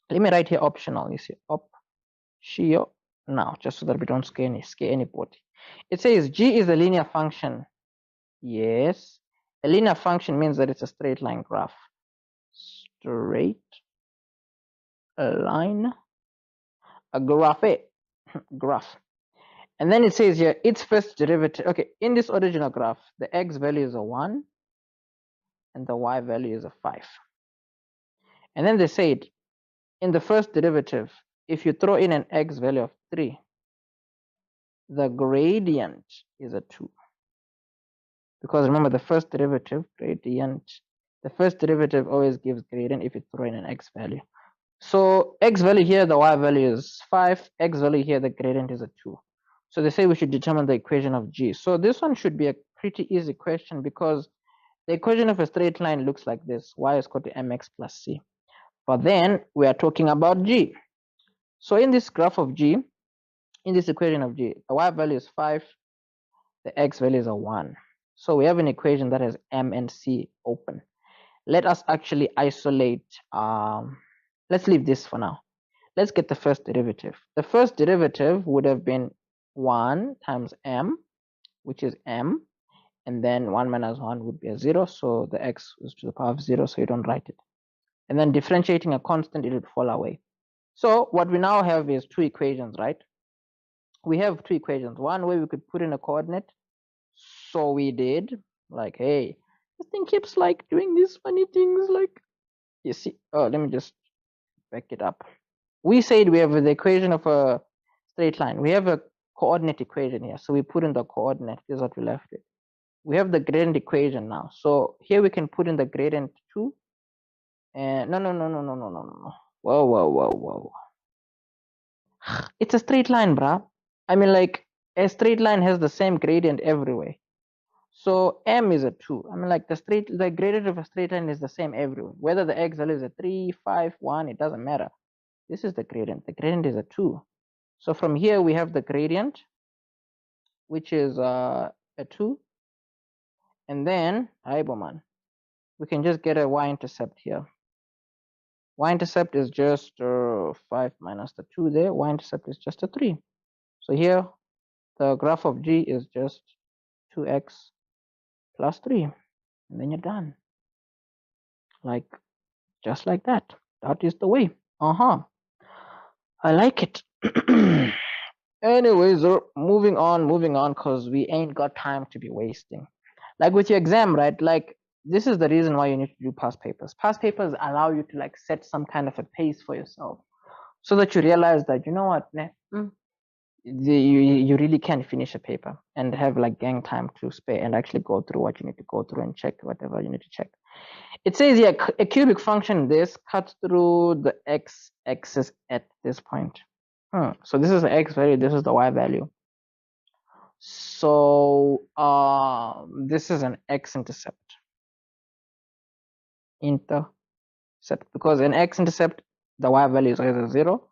let me write here optional. You see, optional now, just so that we don't scare anybody. It says g is a linear function. Yes, a linear function means that it's a straight line graph. Straight line, a graph, graph. And then it says here its first derivative. Okay, in this original graph, the x value is a 1 and the y value is a 5. And then they said in the first derivative, if you throw in an x value of 3, the gradient is a 2. Because remember, the first derivative always gives gradient if you throw in an x value. So x value here, the y value is 5, x value here, the gradient is a 2. So they say we should determine the equation of g. So this one should be a pretty easy question, because the equation of a straight line looks like this: y is equal to mx plus c. But then we are talking about g. So in this graph of g, in this equation of g, the y value is 5, the x value is a 1. So we have an equation that has m and c open. Let us actually isolate, let's leave this for now. Let's get the first derivative. The first derivative would have been 1 times m, which is m, and then 1 minus 1 would be a 0, so the x is to the power of 0, so you don't write it. And then differentiating a constant, it would fall away. So what we now have is 2 equations, right? We have 2 equations. One way we could put in a coordinate, so we did. Like, hey, this thing keeps like doing these funny things, like, you see. Oh, let me just back it up. We said we have the equation of a straight line. We have a coordinate equation here. So we put in the coordinate. This is what we left with. We have the gradient equation now. So here we can put in the gradient 2. And no. Whoa. It's a straight line, bruh. I mean, like, a straight line has the same gradient everywhere. So m is a 2. I mean, like, the gradient of a straight line is the same everywhere. Whether the x value is a 3, 5, 1, it doesn't matter. This is the gradient. The gradient is a 2. So from here we have the gradient, which is a 2. And then, we can just get a y-intercept here. Y-intercept is just 5 minus the 2 there. Y-intercept is just a 3. So here, the graph of G is just 2x plus 3. And then you're done. Like, just like that. That is the way. I like it. Anyways, moving on, because we ain't got time to be wasting. Like with your exam, right? Like, this is the reason why you need to do past papers. Past papers allow you to like set some kind of a pace for yourself, so that you realize that, you know what, you really can finish a paper and have like gang time to spare and actually go through what you need to go through and check whatever you need to check. It says here a cubic function this cuts through the x-axis at this point. So this is the x value, this is the y value. So this is an x-intercept. Because an x-intercept, the y value is either 0.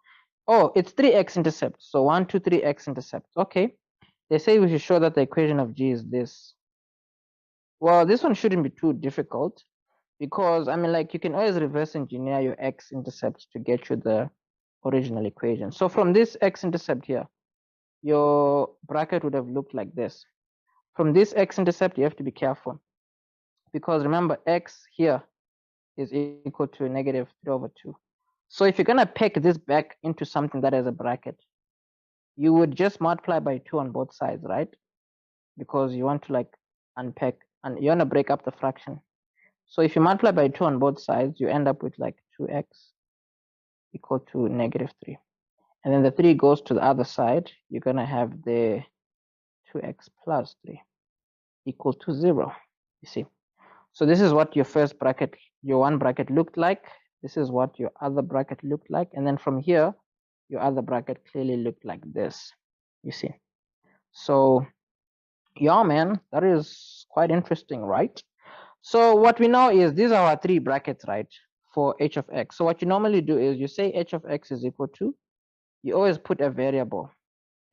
Oh, it's 3x-intercept. So 1, 2, 3 x-intercepts. Okay. They say we should show that the equation of G is this. Well, this one shouldn't be too difficult, because I mean, like, you can always reverse engineer your x-intercepts to get you the original equation. So from this x-intercept here, your bracket would have looked like this. From this x-intercept, you have to be careful, because remember, x here is equal to negative 3 over 2. So if you're going to pick this back into something that has a bracket, you would just multiply by 2 on both sides, right? Because you want to like unpack, and you want to break up the fraction. So if you multiply by 2 on both sides, you end up with like 2x equal to negative 3. And then the 3 goes to the other side. You're going to have the 2x plus 3 equal to 0. You see? So this is what your first bracket, your one bracket looked like. This is what your other bracket looked like. And then from here, your other bracket clearly looked like this. You see? So yeah, man, that is quite interesting, right? So what we know is these are our 3 brackets, right, for h of x. So what you normally do is you say h of x is equal to, you always put a variable,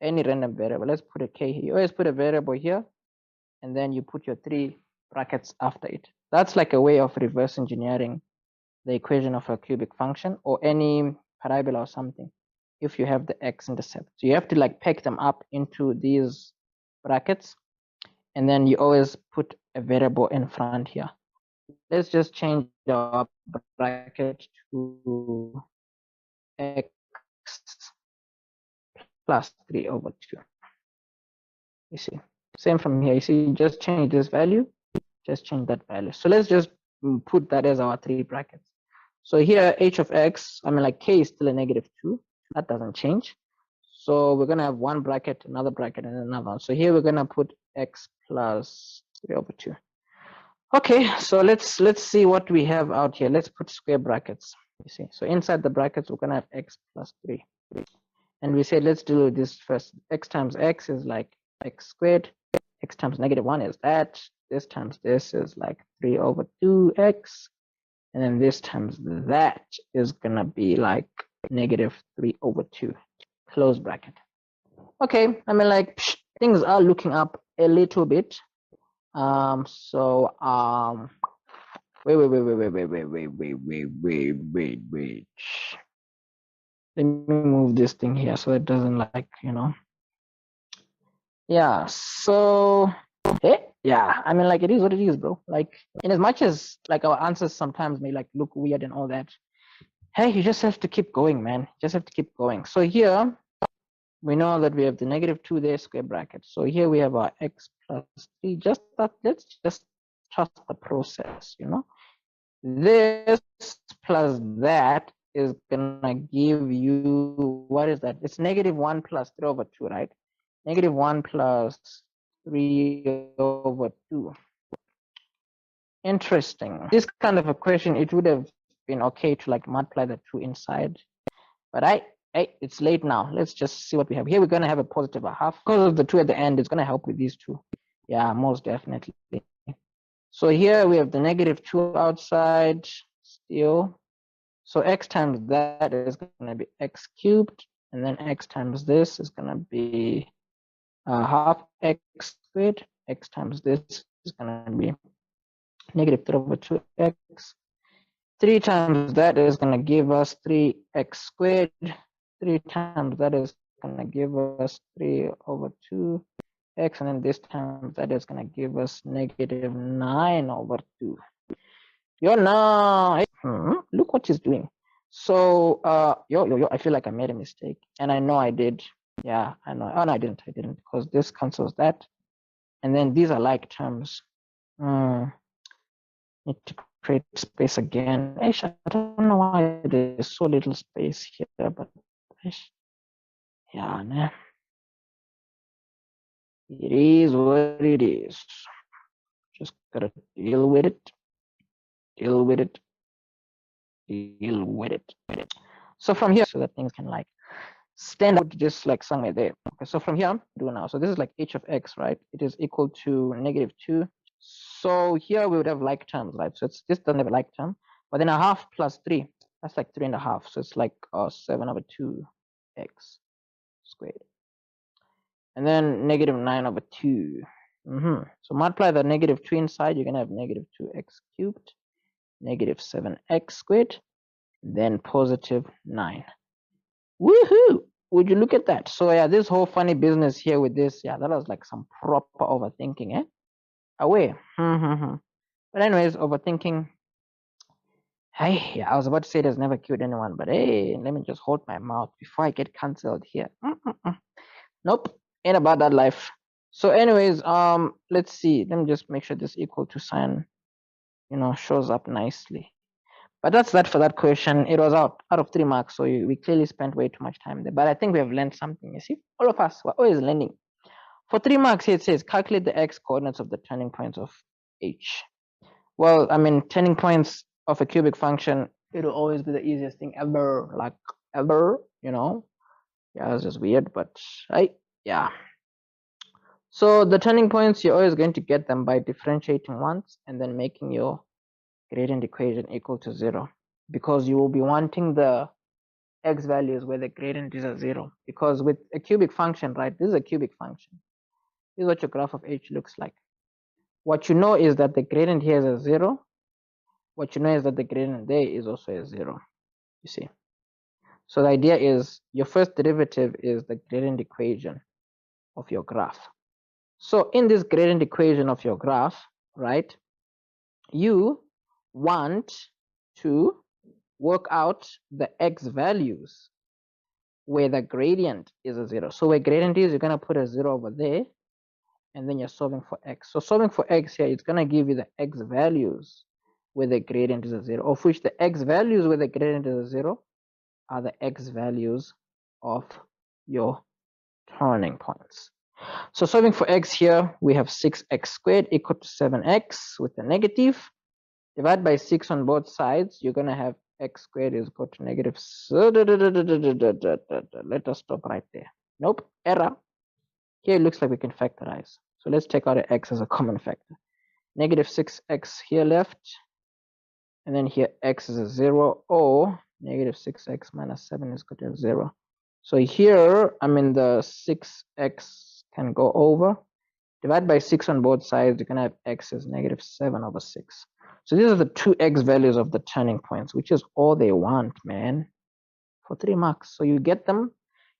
any random variable. Let's put a k here. You always put a variable here, and then you put your 3 brackets after it. That's like a way of reverse engineering the equation of a cubic function or any parabola or something, if you have the x-intercept. So you have to like pack them up into these brackets, and then you always put a variable in front here. Let's just change our bracket to x plus 3 over 2. You see, same from here. You see, just change this value, just change that value. So let's just put that as our 3 brackets. So here, h of x, I mean, like, k is still a negative 2. That doesn't change. So we're going to have one bracket, another bracket, and another one. So here we're going to put x plus 3 over 2. Okay, so let's see what we have out here. Let's put square brackets. You see, so inside the brackets, we're going to have x plus 3. And we said, let's do this first. X times x is like x squared. X times negative 1 is that. This times this is like 3 over 2x. And then this times that is going to be like negative 3 over 2. Close bracket. Okay, I mean, like, things are looking up a little bit. Wait. Let me move this thing here so it doesn't, like, you know. Yeah, so yeah, I mean, like, it is what it is, bro. Like, in as much as like our answers sometimes may like look weird and all that, hey, you just have to keep going, man. You just have to keep going. So here we know that we have the negative 2 there, square bracket. So here we have our x plus 3. Just that, let's just trust the process, you know. This plus that is gonna give you, what is that? It's -1 plus 3 over 2, right? -1 plus 3 over 2. Interesting. This kind of a question, it would have been okay to like multiply the 2 inside, but it's late now. Let's just see what we have here. We're gonna have a positive a half because of the 2 at the end. It's gonna help with these two. Yeah, most definitely. So here we have the -2 outside still. So x times that is gonna be x cubed, and then x times this is gonna be half x squared. X times this is gonna be -3 over 2x. 3 times that is going to give us 3x squared. 3 times that is going to give us 3 over 2x, and then this time that is going to give us -9 over 2. Look what he's doing. So I feel like I made a mistake, and I know I did. Yeah, I know. Oh no, I didn't, because this cancels that, and then these are like terms. Need to create space again. I don't know why there's so little space here, but yeah, nah. It is what it is. Just gotta deal with it. Deal with it. Deal with it. So from here, so that things can like stand out just like somewhere there. Okay, so from here, do now. So this is like h of x, right? It is equal to -2. So here we would have like terms, right? So it's just doesn't have a like term, but then a half plus 3, that's like 3.5. So it's like 7 over 2x squared. And then -9 over 2. So multiply the -2 inside, you're gonna have -2x cubed, -7x squared, then +9. Woohoo! Would you look at that? So yeah, this whole funny business here with this, yeah, that was like some proper overthinking, eh? Away. But anyways, overthinking. Hey, yeah, I was about to say it has never killed anyone, but hey, let me just hold my mouth before I get cancelled here. Nope, ain't about that life. So anyways, let's see. Let me just make sure this equal to sign, shows up nicely. But that's that for that question. It was out of 3 marks, so we clearly spent way too much time there. But I think we have learned something. You see, all of us, we're always learning. For 3 marks here, it says calculate the x coordinates of the turning points of H. Well, I mean, turning points of a cubic function, it'll always be the easiest thing ever, like ever, Yeah, it's just weird, but yeah. So the turning points, you're always going to get them by differentiating once and then making your gradient equation equal to 0, because you will be wanting the x values where the gradient is a 0. Because with a cubic function, right, this is a cubic function. This is what your graph of H looks like. What you know is that the gradient here is a 0. What you know is that the gradient there is also a 0, you see. So the idea is your first derivative is the gradient equation of your graph. So in this gradient equation of your graph, right, you want to work out the x values where the gradient is a 0. So where gradient is, you're going to put a 0 over there, and then you're solving for x. So solving for x here, it's going to give you the x values where the gradient is a 0, of which the x values where the gradient is a 0 are the x values of your turning points. So solving for x here, we have 6x squared equal to 7x with a negative. Divide by 6 on both sides, you're going to have x squared is equal to negative. Let us stop right there. Nope, error. Here it looks like we can factorize. So let's take out x as a common factor. Negative 6x here left. And then here x is a 0, or negative 6x minus 7 is equal to 0. So here, the 6x can go over. Divide by 6 on both sides, you can have x is negative 7 over 6. So these are the two x values of the turning points, which is all they want, man, for 3 marks. So you get them,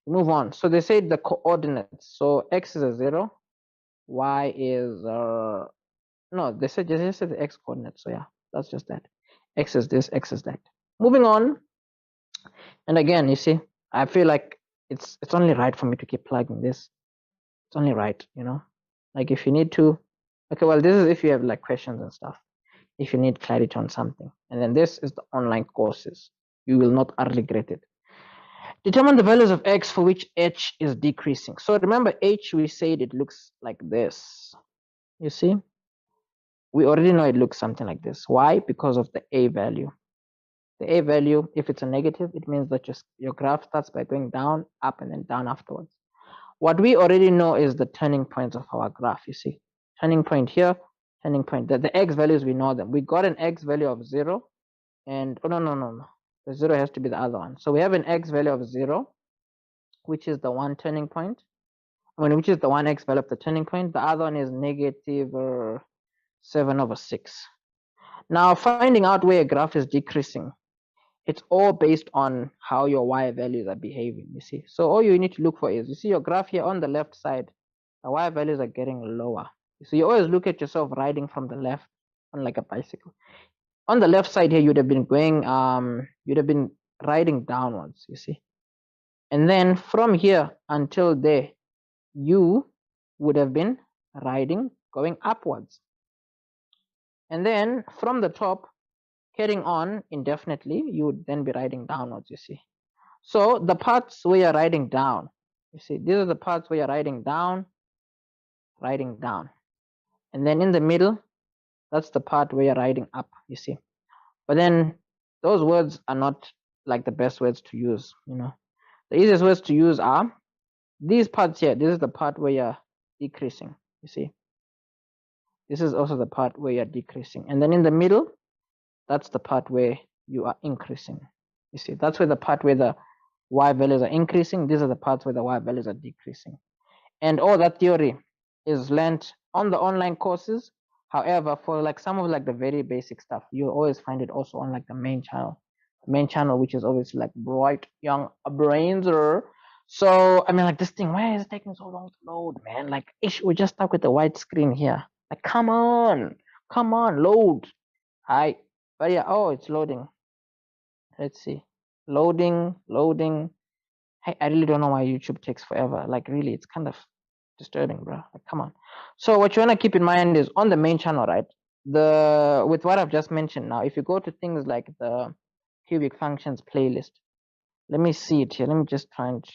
you move on. So they say the coordinates. So x is a 0, y is, no, they said just the x coordinates. So yeah, that's just that. X is this, x is that. Moving on. And again, you see, I feel like it's only right for me to keep plugging this. It's only right, like if you need to, okay, well, this is if you have like questions and stuff, if you need clarity on something. And then this is the online courses. You will not regret it. Determine the values of x for which h is decreasing. So remember, h, we said it looks like this. You see? We already know it looks something like this. Why? Because of the a value. The a value, if it's a negative, it means that your graph starts by going down, up, and then down afterwards. What we already know is the turning points of our graph, you see. Turning point here, turning point. The x values, we know them. We got an x value of 0, and, oh, no. The 0 has to be the other one. So we have an x value of 0, which is the one turning point. Which is the one x value of the turning point. The other one is negative 7/6. Now, finding out where a graph is decreasing, it's all based on how your y values are behaving, you see. So all you need to look for is, you see your graph here on the left side, the y values are getting lower. So you always look at yourself riding from the left on like a bicycle. On the left side here, you'd have been going, you'd have been riding downwards, you see. And then from here until there, you would have been riding, going upwards. And then from the top, carrying on indefinitely, you would then be riding downwards, you see. So the parts where you're riding down, you see, these are the parts where you're riding down. And then in the middle, that's the part where you're riding up, you see. But then those words are not like the best words to use, you know. The easiest words to use are these parts here. This is the part where you're decreasing, you see. This is also the part where you're decreasing. And then in the middle, that's the part where you are increasing. You see, that's where the part where the y values are increasing. These are the parts where the y values are decreasing. And all that theory is learned on the online courses. However, for like some of like the very basic stuff, you always find it also on like the main channel. Which is always like bright young brains. So I mean, like, this thing, why is it taking so long to load, man? Like, we're just stuck with the white screen here. Like, come on, load. Hi. But yeah, oh, it's loading. Let's see. Loading. Hey, I really don't know why YouTube takes forever. Like, really, it's kind of disturbing, bro. Like, come on. So what you want to keep in mind is on the main channel, right? With what I've just mentioned now, if you go to things like the cubic functions playlist, let me see it here. Let me just try and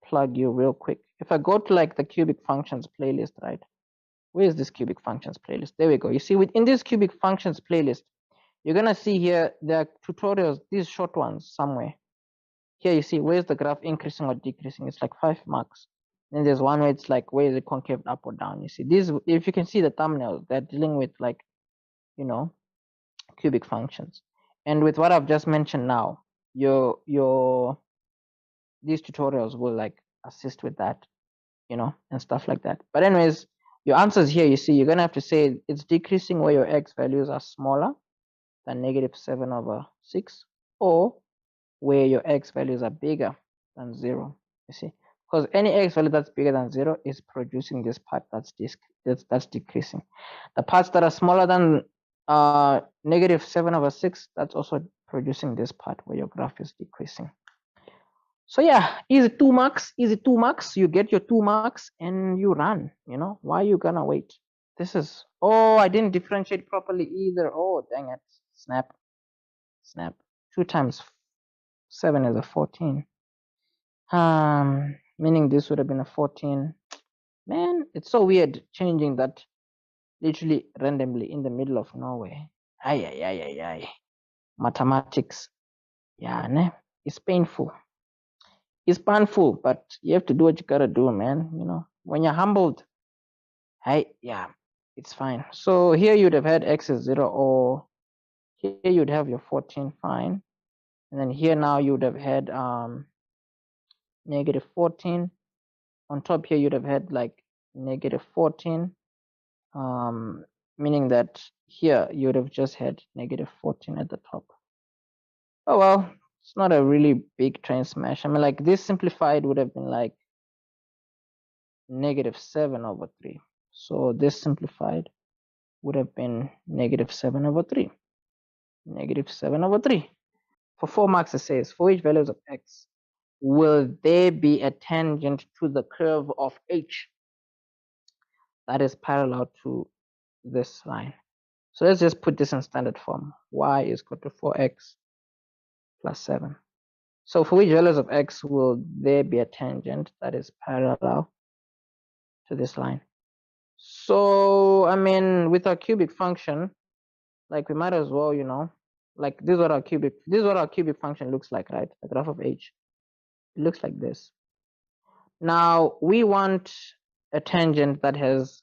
plug you real quick. If I go to like the cubic functions playlist, right? Where is this cubic functions playlist? There we go. You see, within this cubic functions playlist, you're gonna see here there are tutorials, these short ones somewhere. Here you see, where's the graph increasing or decreasing? It's like 5 marks. Then there's one where it's like, where is it concave up or down? You see, these, if you can see the thumbnails, they're dealing with like, you know, cubic functions. And with what I've just mentioned now, these tutorials will like assist with that, you know, and stuff like that. But anyways, your answers here, you see, you're gonna have to say it's decreasing where your x values are smaller than -7/6, or where your x values are bigger than 0. You see, because any x value that's bigger than 0 is producing this part that's decreasing. The parts that are smaller than -7/6, that's also producing this part where your graph is decreasing. So yeah, easy 2 marks, you get your 2 marks and you run, you know. Why are you gonna wait? This is, oh, I didn't differentiate properly either. Oh, dang it. Snap. 2 times 7 is a 14. Meaning this would have been a 14. Man, it's so weird changing that literally randomly in the middle of nowhere. Ay. Mathematics. Yeah, ne? It's painful. It's painful, but you have to do what you gotta do, man. You know, when you're humbled, hey, yeah, it's fine. So here you'd have had x is 0, or here you'd have your 14, fine. And then here now you would have had -14. On top here you'd have had like -14, meaning that here you would have just had -14 at the top. Oh well, it's not a really big train smash. I mean, like, this simplified would have been like -7/3. So this simplified would have been -7/3. -7/3. For 4 marks, it says, for which values of x will there be a tangent to the curve of h that is parallel to this line? So let's just put this in standard form. Y is equal to 4x plus 7. So for which values of x will there be a tangent that is parallel to this line? So, I mean, with our cubic function, like we might as well, you know, like this is what our cubic function looks like, right? The graph of h. It looks like this. Now we want a tangent that has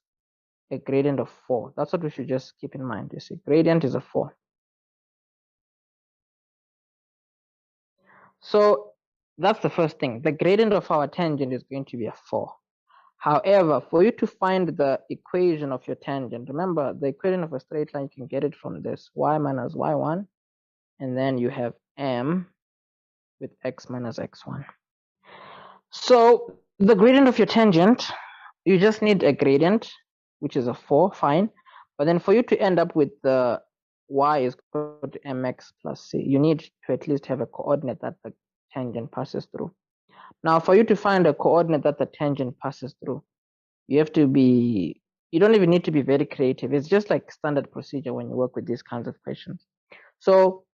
a gradient of 4. That's what we should just keep in mind. You see, gradient is a 4. So that's the first thing. The gradient of our tangent is going to be a 4. However, for you to find the equation of your tangent, remember the equation of a straight line, you can get it from this, y minus y1, and then you have m with x minus x1. So the gradient of your tangent, you just need a gradient, which is a 4, fine. But then for you to end up with the y is equal to mx plus c, you need to at least have a coordinate that the tangent passes through. Now, for you to find a coordinate that the tangent passes through, you have to be, you don't even need to be very creative. It's just like standard procedure when you work with these kinds of questions. So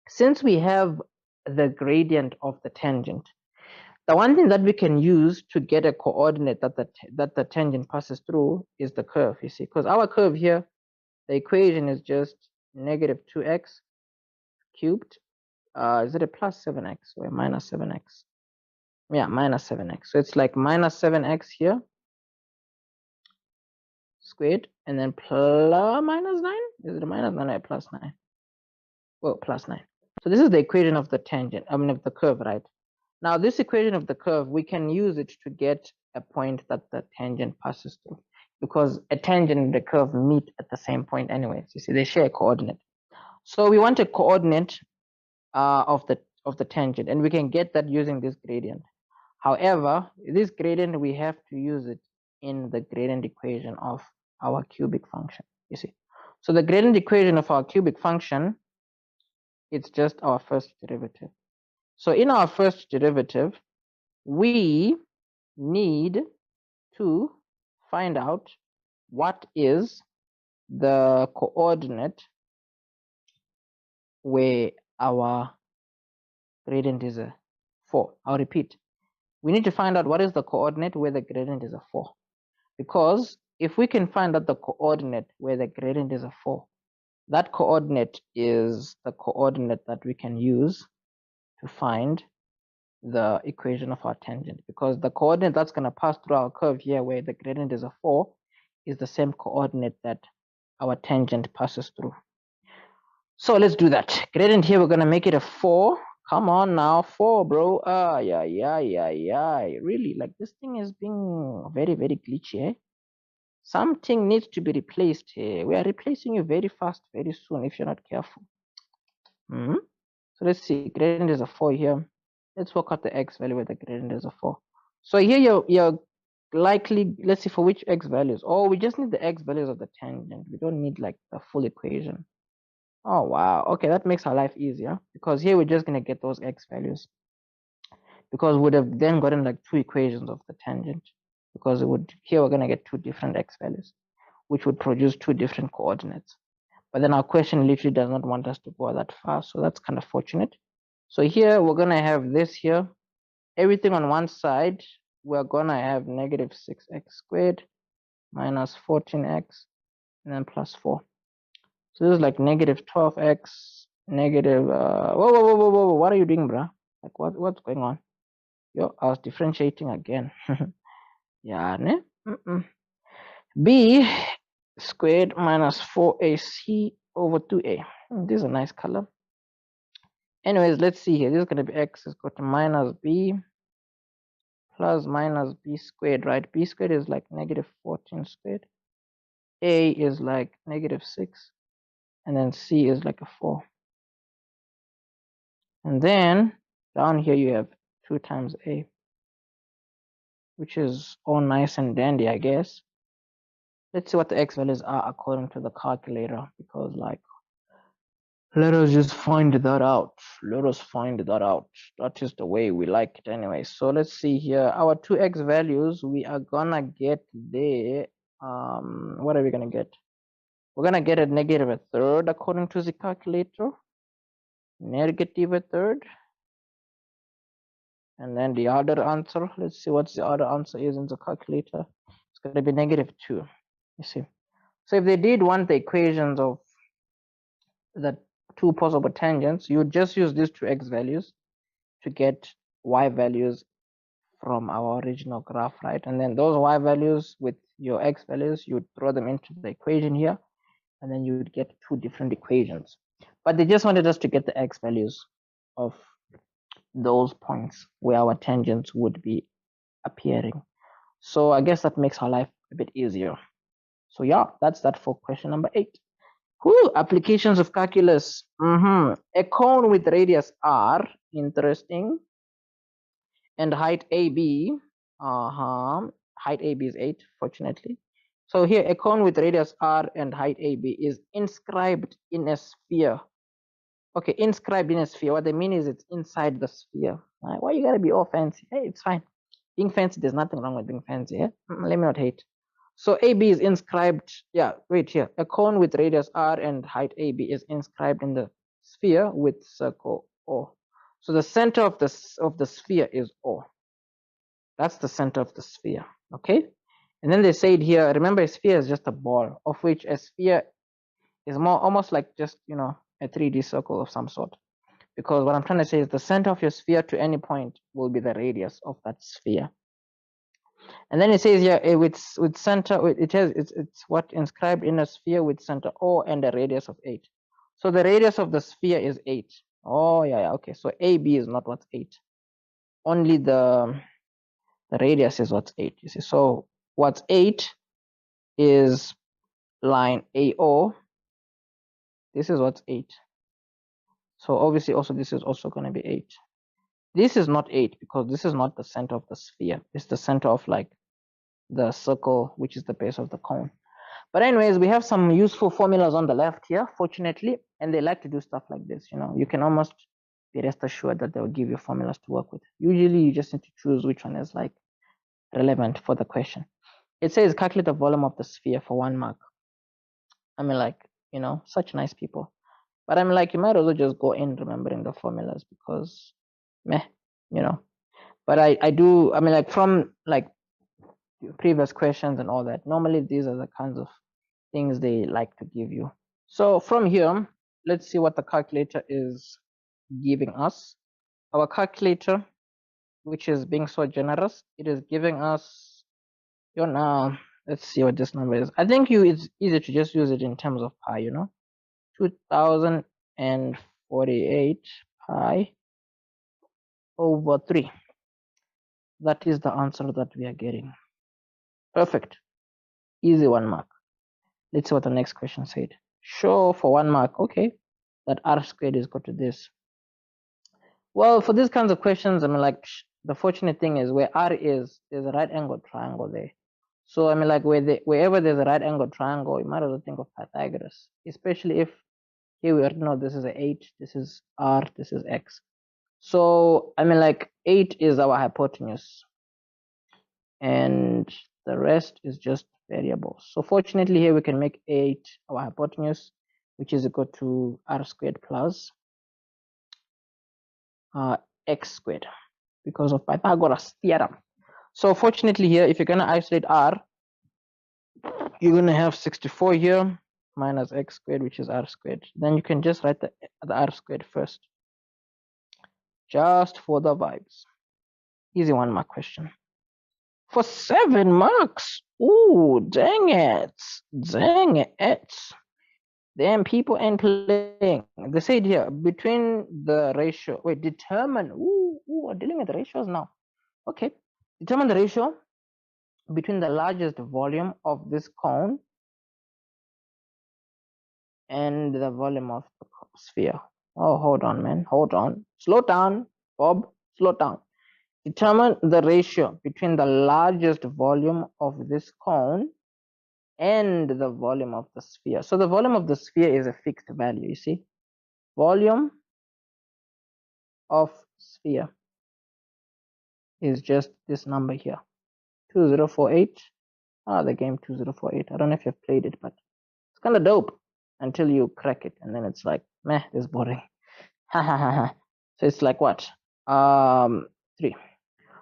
since we have the gradient of the tangent, the one thing that we can use to get a coordinate that the tangent passes through is the curve, you see, because our curve here, the equation is just negative 2x cubed. Is it a plus 7x or a minus 7x? Yeah, minus 7x. So it's like minus 7x here squared, and then plus minus 9. Is it a minus 9 or a plus 9? Well, plus 9. So this is the equation of the tangent, I mean of the curve, right? Now this equation of the curve, we can use it to get a point that the tangent passes through, because a tangent and the curve meet at the same point anyways. You see, they share a coordinate. So we want a coordinate of the tangent, and we can get that using this gradient. However, this gradient, we have to use it in the gradient equation of our cubic function, you see. So the gradient equation of our cubic function, it's just our first derivative. So in our first derivative, we need to find out what is the coordinate where our gradient is a 4. I'll repeat. We need to find out what is the coordinate where the gradient is a 4. Because if we can find out the coordinate where the gradient is a 4, that coordinate is the coordinate that we can use to find the equation of our tangent, because the coordinate that's going to pass through our curve here where the gradient is a 4 is the same coordinate that our tangent passes through. So let's do that. Gradient here, we're going to make it a 4. Come on now, 4, bro. Yeah. Really, like this thing is being very, very glitchy, eh? Something needs to be replaced here. We are replacing you very fast, very soon if you're not careful. So let's see, gradient is a 4 here. Let's work out the x value where the gradient is a 4. So here you're likely, let's see for which x values. Oh, we just need the x values of the tangent. We don't need like the full equation. Oh, wow. Okay, that makes our life easier, because here we're just going to get those x values, because we would have then gotten like 2 equations of the tangent, because it would, here we're going to get 2 different x values, which would produce 2 different coordinates. But then our question literally does not want us to go that far, so that's kind of fortunate. So here we're going to have this here. Everything on one side, we're going to have negative 6x squared minus 14x, and then plus 4. So this is like negative 12x, negative, whoa, what are you doing, bruh? Like what's going on? Yo, I was differentiating again. Yeah, ne? B squared minus 4ac over 2a. This is a nice color. Anyways, let's see here. This is going to be x is equal to minus b plus minus b squared, right? B squared is like negative 14 squared. A is like negative 6. And then c is like a 4. And then down here you have 2 times a, which is all nice and dandy, I guess. Let's see what the x values are according to the calculator, because like, let us just find that out. Let us find that out. That is the way we like it anyway. So let's see here. Our 2x values, we are gonna get there. What are we gonna get? We're gonna get a negative 1/3 according to the calculator. negative a third. And then the other answer, let's see what the other answer is in the calculator. It's going to be -2, you see. So if they did want the equations of the two possible tangents, you would just use these two x values to get y values from our original graph, right? And then those y values with your x values, you would throw them into the equation here, and then you would get two different equations. But they just wanted us to get the x values of those points where our tangents would be appearing. So I guess that makes our life a bit easier. So yeah, that's that for question number 8. Whoo, applications of calculus. A cone with radius r, interesting, and height AB. Height AB is 8, fortunately. So here, a cone with radius r and height AB is inscribed in a sphere. Okay, inscribed in a sphere. What they mean is it's inside the sphere. Right? Why you gotta be all fancy? Hey, it's fine. Being fancy, there's nothing wrong with being fancy. Yeah? Let me not hate. So AB is inscribed. Yeah, wait here. A cone with radius r and height AB is inscribed in the sphere with circle O. So the center of the sphere is O. That's the center of the sphere. Okay. And then they said here, remember, a sphere is just a ball, of which a sphere is more almost like just a 3D circle of some sort. Because what I'm trying to say is the center of your sphere to any point will be the radius of that sphere. And then it says here with center, it's what inscribed in a sphere with center O and a radius of 8. So the radius of the sphere is 8. Oh yeah, okay. So AB is not what's 8. Only the radius is what's 8. You see. So what's 8 is line AO. This is what's 8. So obviously also this is also going to be 8. This is not 8 because this is not the center of the sphere. It's the center of like the circle, which is the base of the cone. But anyways, we have some useful formulas on the left here, fortunately, and they like to do stuff like this. You can almost be rest assured that they'll give you formulas to work with. Usually you just need to choose which one is like relevant for the question. It says calculate the volume of the sphere for 1 mark. I mean, like, such nice people. But I'm like, you might as well just go in remembering the formulas because meh, But I do, I mean, like from like previous questions and all that, normally these are the kinds of things they like to give you. So from here, let's see what the calculator is giving us. Our calculator, which is being so generous, it is giving us now. Let's see what this number is. I think it's easy to just use it in terms of pi, 2048 pi over 3. That is the answer that we are getting. Perfect. Easy 1 mark. Let's see what the next question said. Show for 1 mark, okay, that r squared is equal to this. Well, for these kinds of questions, I mean, like, the fortunate thing is where r is, there's a right angled triangle there. So, I mean, like, wherever there's a right angled triangle, you might as well think of Pythagoras, especially if here we already know this is a 8, this is r, this is x. So, I mean, like, 8 is our hypotenuse, and the rest is just variables. So, fortunately, here we can make 8 our hypotenuse, which is equal to r squared plus x squared because of Pythagoras theorem. So fortunately here, if you're going to isolate r, you're going to have 64 here minus x squared, which is r squared. Then you can just write the r squared first, just for the vibes. Easy 1 mark question. For 7 marks. Ooh, dang it. Dang it. Damn, people ain't playing. They said here, between the ratio, wait, determine, we're dealing with ratios now. Okay, determine the ratio between the largest volume of this cone and the volume of the sphere. Oh, hold on, man, hold on. Slow down, Bob, slow down. Determine the ratio between the largest volume of this cone and the volume of the sphere. So the volume of the sphere is a fixed value, you see. Volume of sphere is just this number here, 2048. The game 2048. I don't know if you've played it, but it's kind of dope until you crack it, and then it's like, meh, this is boring. So it's like what? 3.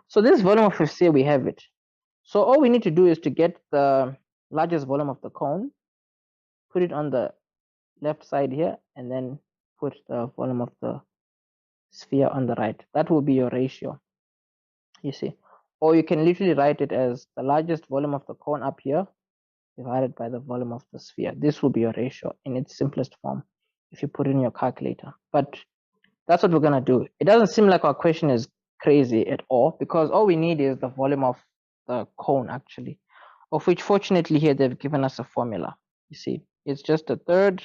So this volume of a sphere, we have it. So all we need to do is to get the largest volume of the cone, put it on the left side here, and then put the volume of the sphere on the right. That will be your ratio, you see. Or you can literally write it as the largest volume of the cone up here divided by the volume of the sphere. This will be your ratio in its simplest form if you put it in your calculator. But that's what we're going to do. It doesn't seem like our question is crazy at all, because all we need is the volume of the cone, actually, of which fortunately here they've given us a formula. You see, it's just a third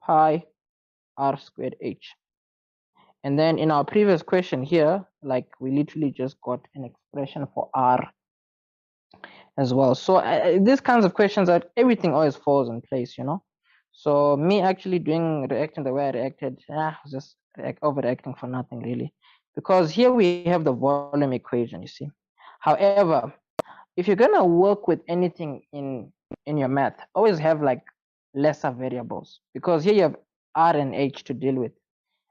pi r squared h. And then in our previous question here, like, we literally just got an expression for r as well. So these kinds of questions, that everything always falls in place, you know. So me actually reacting the way I reacted, was just overreacting for nothing really, because here we have the volume equation, you see. However, if you're gonna work with anything in your math, always have like lesser variables, because here you have r and h to deal with.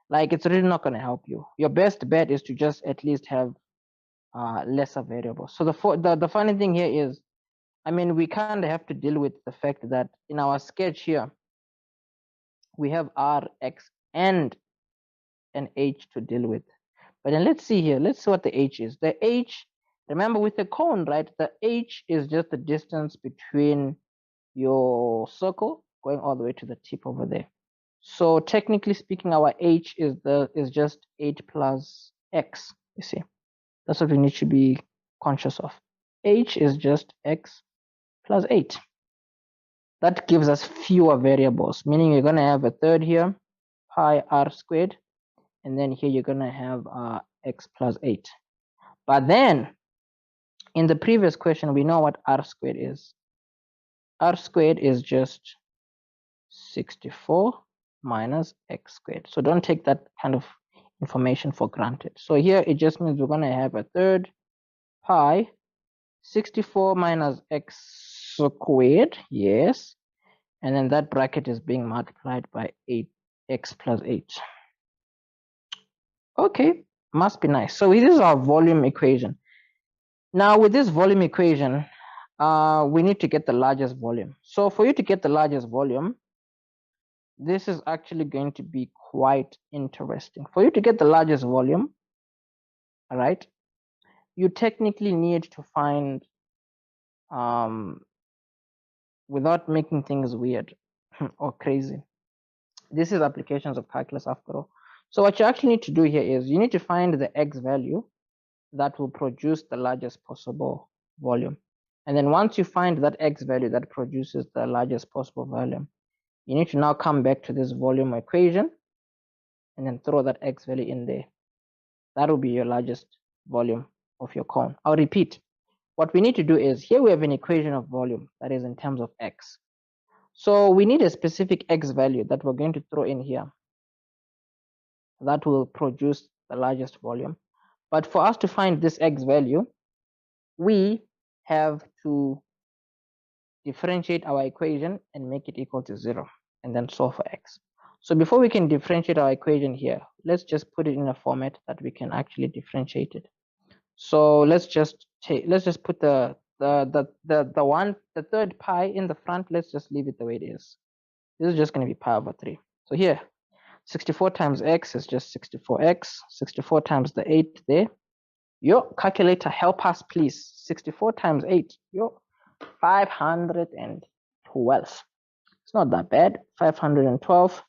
Like, it's really not gonna help you. Your best bet is to just at least have lesser variables. So the funny thing here is, I mean, we kind of have to deal with the fact that in our sketch here, we have r, x, and an h to deal with. But then let's see here. Let's see what the h is. The h, remember with the cone, right? The h is just the distance between your circle going all the way to the tip over there. So technically speaking, our h is just 8 plus x, you see. That's what we need to be conscious of. H is just x plus 8. That gives us fewer variables, meaning you're going to have a third here, pi r squared, and then here you're going to have x plus 8. But then in the previous question, we know what r squared is. R squared is just 64 minus x squared. So don't take that kind of information for granted. So here it just means we're going to have a third pi 64 minus x squared, yes, and then that bracket is being multiplied by 8x plus 8. Okay, must be nice. So this is our volume equation. Now with this volume equation, we need to get the largest volume. So for you to get the largest volume, this is actually going to be quite interesting. For you to get the largest volume, all right, you technically need to find, without making things weird or crazy, this is applications of calculus after all. So what you actually need to do here is you need to find the x value that will produce the largest possible volume. And then once you find that x value that produces the largest possible volume, you need to now come back to this volume equation and then throw that x value in there. That will be your largest volume of your cone. I'll repeat. What we need to do is, here we have an equation of volume that is in terms of x. So we need a specific x value that we're going to throw in here that will produce the largest volume. But for us to find this x value, we have to differentiate our equation and make it equal to 0, and then solve for x. So before we can differentiate our equation here, let's just put it in a format that we can actually differentiate it. So let's just put the third pi in the front. Let's just leave it the way it is. This is just going to be pi over 3. So here, 64 times x is just 64x. 64 times the 8 there. Your calculator, help us please. 64 times 8. 512. It's not that bad. 512.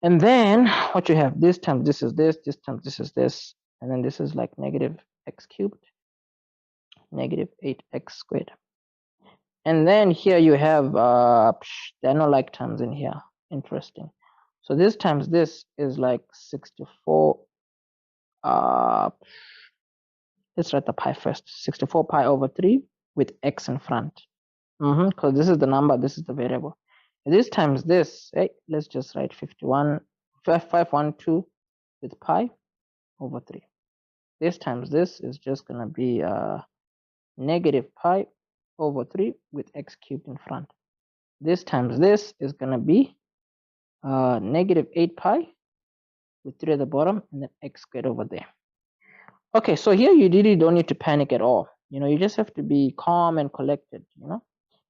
And then what you have, this times this is this times this is this, and then this is like negative x cubed, negative 8x squared. And then here you have, there are no like terms in here. Interesting. So this times this is like 64. Let's write the pi first. 64 pi over 3 with x in front. Because this is the number, this is the variable. And this times this, let's just write 512 with pi over 3. This times this is just going to be negative pi over 3 with x cubed in front. This times this is going to be negative 8 pi with 3 at the bottom, and then x squared over there. Okay, so here you really don't need to panic at all. You just have to be calm and collected,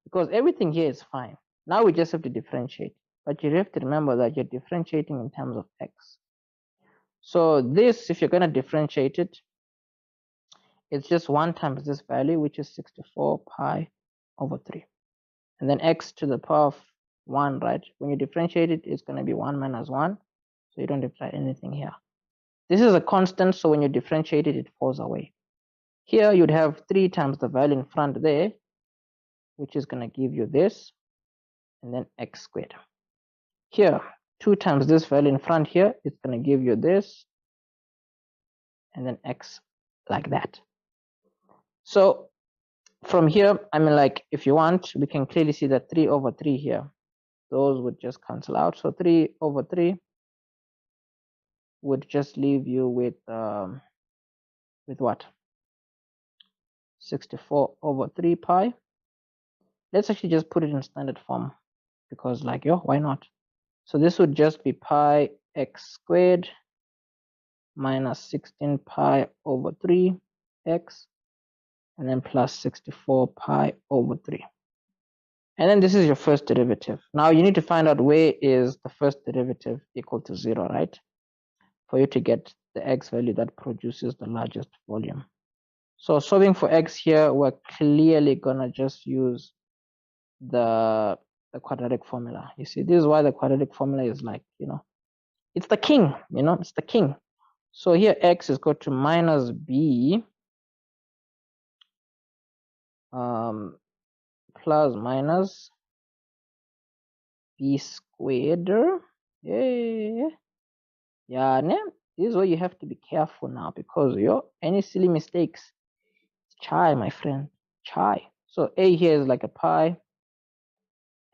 because everything here is fine. Now we just have to differentiate. But you have to remember that you're differentiating in terms of x. So this, if you're going to differentiate it, it's just 1 times this value, which is 64 pi over 3. And then x to the power of 1, right? When you differentiate it, it's going to be 1 minus 1. So you don't have to write anything here. This is a constant, so when you differentiate it, it falls away. Here you'd have 3 times the value in front there, which is going to give you this, and then x squared. Here, 2 times this value in front here, it's going to give you this, and then x like that. So from here, I mean, like, if you want, we can clearly see that 3 over 3 here, those would just cancel out. So 3 over 3 would just leave you with what? 64 over 3 pi. Let's actually just put it in standard form, because like, why not? So this would just be pi x squared minus 16 pi over 3 x, and then plus 64 pi over 3. And then this is your first derivative. Now you need to find out where is the first derivative equal to 0, right? For you to get the x value that produces the largest volume. So solving for x here, we're clearly gonna just use the quadratic formula. You see, this is why the quadratic formula is like, it's the king, it's the king. So here x is equal to minus b plus minus b squared. Yeah, this is where you have to be careful now, because any silly mistakes, chai, my friend, chai. So a here is like a pi,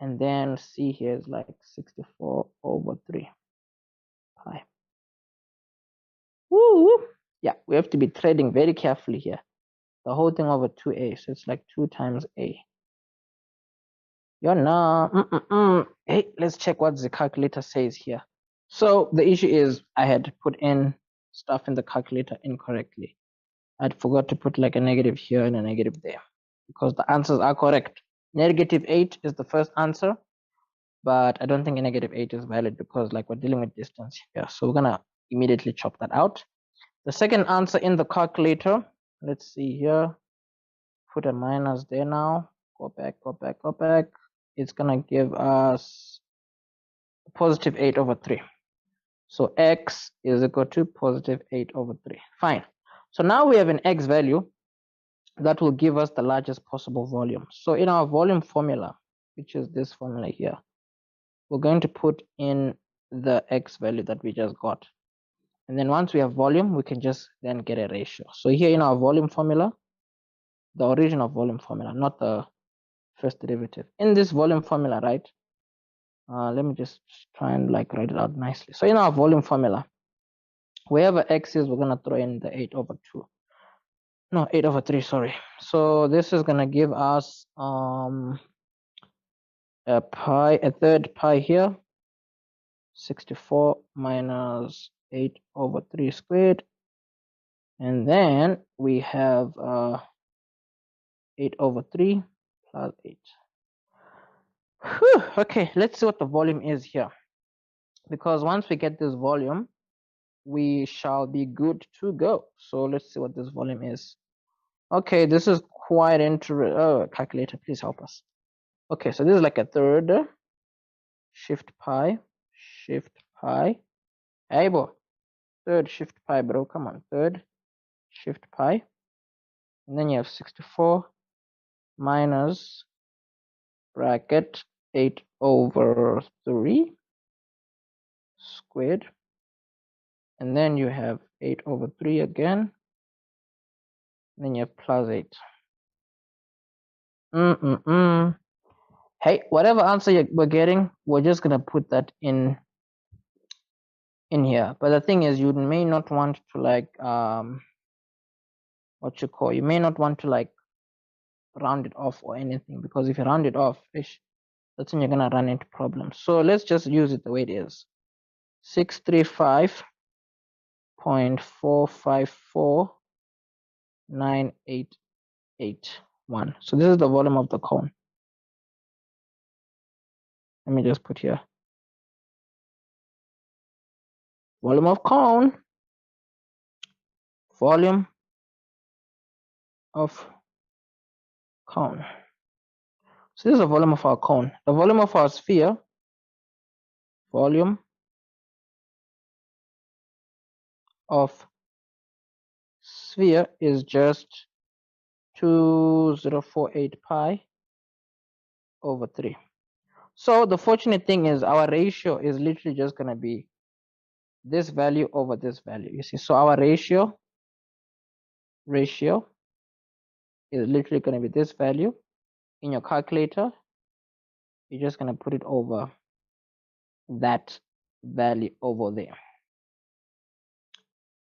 and then c here is like 64 over 3 pi. Woo! Yeah, we have to be trading very carefully here. The whole thing over 2a, so it's like 2 times a. Hey, let's check what the calculator says here. So the issue is I had put in stuff in the calculator incorrectly. I'd forgot to put like a negative here and a negative there, because the answers are correct. Negative 8 is the first answer, but I don't think a negative 8 is valid, because like we're dealing with distance here. So we're gonna immediately chop that out. The second answer in the calculator, let's see here, put a minus there now, go back. It's gonna give us positive 8 over 3. So x is equal to positive 8 over 3. Fine. So now we have an x value that will give us the largest possible volume. So in our volume formula, which is this formula here, we're going to put in the x value that we just got. And then once we have volume, we can just then get a ratio. So here in our volume formula, the original volume formula, not the first derivative. In this volume formula, right? Let me just try and like write it out nicely. So in our volume formula, wherever x is, we're gonna throw in the 8 over 2. No, 8 over 3, sorry. So this is gonna give us a third pi here, 64 minus 8 over 3 squared. And then we have 8 over 3 plus 8. Whew, okay, let's see what the volume is here. Because once we get this volume, we shall be good to go. So let's see what this volume is. Okay, this is quite interesting. Oh, calculator, please help us. Okay, so this is like a third. Shift pi. Hey, boy. Third shift pi, bro. Come on, third shift pi. And then you have 64 minus bracket 8 over 3 squared. And then you have 8 over 3 again. And then you have plus 8. Hey, whatever answer we're getting, we're just gonna put that in here. But the thing is, you may not want to like you may not want to like round it off or anything, because if you round it off, that's when you're gonna run into problems. So let's just use it the way it is. 635 0.4549881. So this is the volume of the cone. Let me just put here. Volume of cone. Volume of cone. So this is the volume of our cone. The volume of our sphere. Volume of sphere is just 2048 pi over 3. So the fortunate thing is our ratio is literally just going to be this value over this value. You see, so our ratio is literally going to be this value. In your calculator, you're just going to put it over that value over there.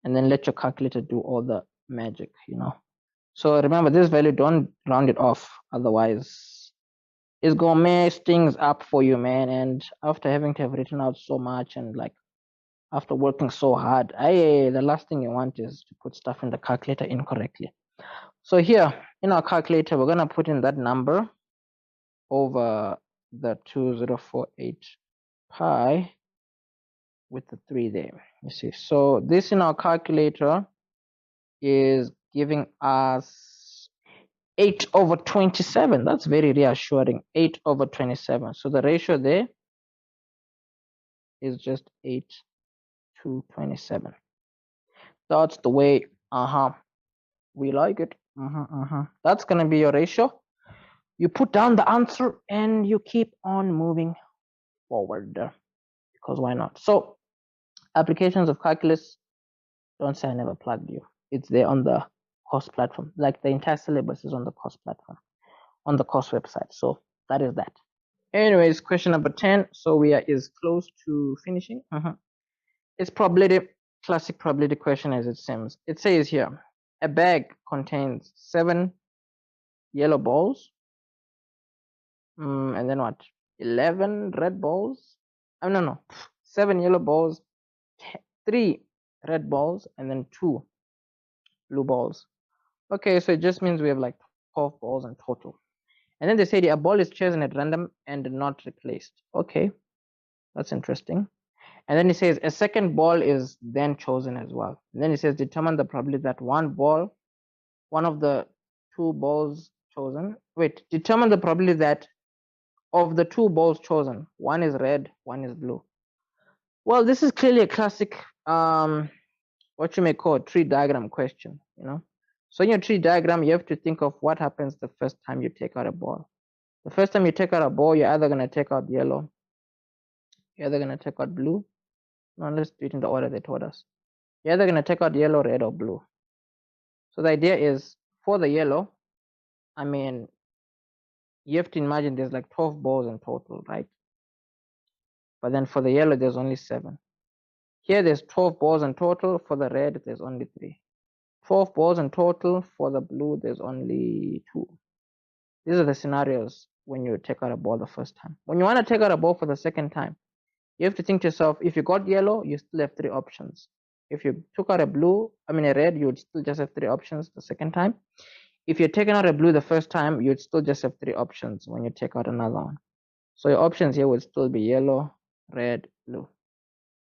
And then let your calculator do all the magic, you know. So remember, this value, don't round it off. Otherwise, it's going to mess things up for you, man. And after having to have written out so much and like after working so hard, the last thing you want is to put stuff in the calculator incorrectly. So here in our calculator, we're going to put in that number over the 2048 pi with the 3 there. You see, so this in our calculator is giving us 8 over 27. That's very reassuring. 8 over 27. So the ratio there is just 8 to 27. That's the way we like it. That's gonna be your ratio. You put down the answer and you keep on moving forward, because why not? So applications of calculus, don't say I never plugged you. It's there on the course platform. Like the entire syllabus is on the course platform, on the course website. So that is that. Anyways, question number 10. So we are is close to finishing. It's probability, classic probability question as it seems. It says here, a bag contains 7 yellow balls. And then what? 11 red balls? Oh, no. 7 yellow balls, 3 red balls, and then 2 blue balls. Okay, so it just means we have like 12 balls in total. And then they say a ball is chosen at random and not replaced. Okay, that's interesting. And then it says a second ball is then chosen as well. And then it says determine the probability that one of the 2 balls chosen. Wait, determine the probability that of the 2 balls chosen, one is red, one is blue. Well, this is clearly a classic what you may call a tree diagram question, you know. So in your tree diagram, you have to think of what happens the first time you take out a ball. The first time you take out a ball, you're either going to take out yellow, you're either going to take out blue. No, let's do it in the order they told us. You're either going to take out yellow, red, or blue. So the idea is for the yellow, I mean, you have to imagine there's like 12 balls in total, right? But then for the yellow, there's only 7. Here, there's 12 balls in total. For the red, there's only 3. 12 balls in total. For the blue, there's only 2. These are the scenarios when you take out a ball the first time. When you want to take out a ball for the second time, you have to think to yourself, if you got yellow, you still have 3 options. If you took out a red, you would still just have 3 options the second time. If you're taking out a blue the first time, you'd still just have 3 options when you take out another one. So your options here would still be yellow, red, blue.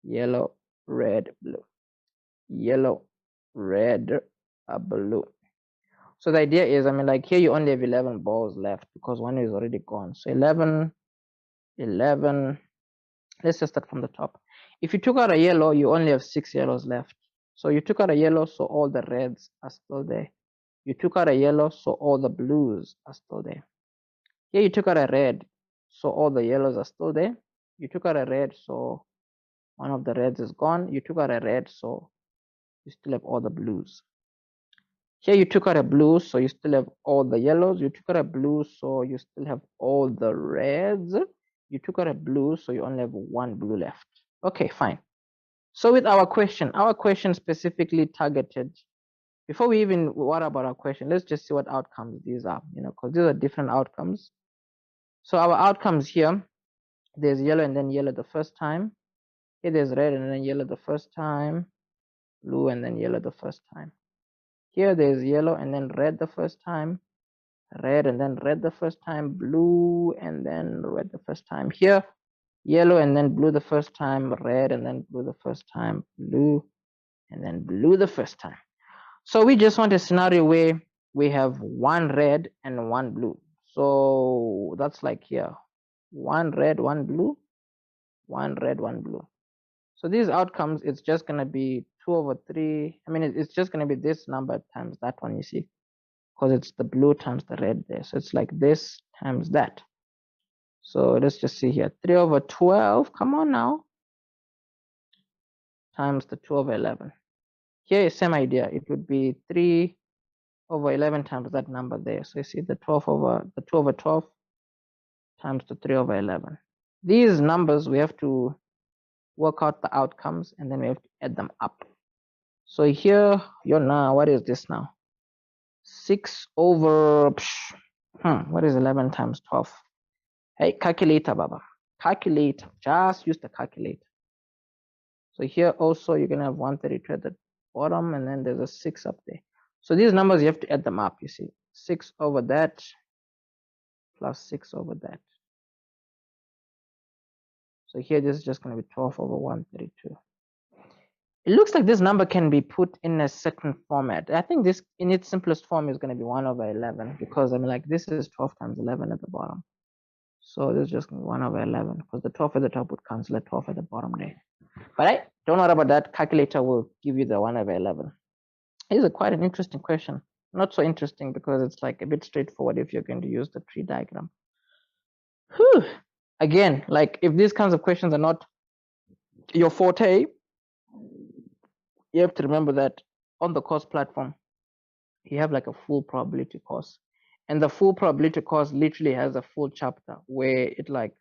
Yellow, red, blue. Yellow, red, blue. So the idea is, I mean, like here you only have 11 balls left because one is already gone. So 11, let's just start from the top. If you took out a yellow, you only have 6 yellows left. So you took out a yellow, so all the reds are still there. You took out a yellow, so all the blues are still there. Here you took out a red, so all the yellows are still there. You took out a red, so one of the reds is gone. You took out a red, so you still have all the blues. Here you took out a blue, so you still have all the yellows. You took out a blue, so you still have all the reds. You took out a blue, so you only have 1 blue left. Okay, fine. So with our question specifically targeted, before we even worry about our question, let's just see what outcomes these are, you know, because these are different outcomes. So our outcomes here, there's yellow and then yellow the first time. Here there's red and then yellow the first time. blue and then yellow the first time. Here there's yellow and then red the first time, red and then red the first time, blue and then red the first time. Here, yellow and then blue the first time, red and then blue the first time, blue and then blue the first time. So we just want a scenario where we have one red and one blue. So that's like here, one red, one blue, one red, one blue. So these outcomes, it's just going to be 2/3. I mean, it's just going to be this number times that one, you see, because it's the blue times the red there. So it's like this times that. So let's just see here, 3/12, come on now, times the 2/11. Here is same idea. It would be 3/11 times that number there. So you see the 2/12 times the 3/11. These numbers, we have to work out the outcomes and then we have to add them up. So here, now, what is this now? 6 over, what is 11 times 12? Hey, calculator, Baba. Calculate, just use the calculator. So here also, you're going to have 132 at the bottom, and then there's a 6 up there. So these numbers, you have to add them up, you see. 6 over that plus 6 over that. So here, this is just going to be 12 over 132. It looks like this number can be put in a certain format. I think this, in its simplest form, is going to be 1/11, because I mean, like, this is 12 times 11 at the bottom. So this is just 1/11, because the 12 at the top would cancel the 12 at the bottom there. But don't worry about that. Calculator will give you the 1/11. This is quite an interesting question. Not so interesting because it's like a bit straightforward if you're going to use the tree diagram. Whew. Again, like, if these kinds of questions are not your forte, you have to remember that on the course platform, you have like a full probability course. And the full probability course literally has a full chapter where it like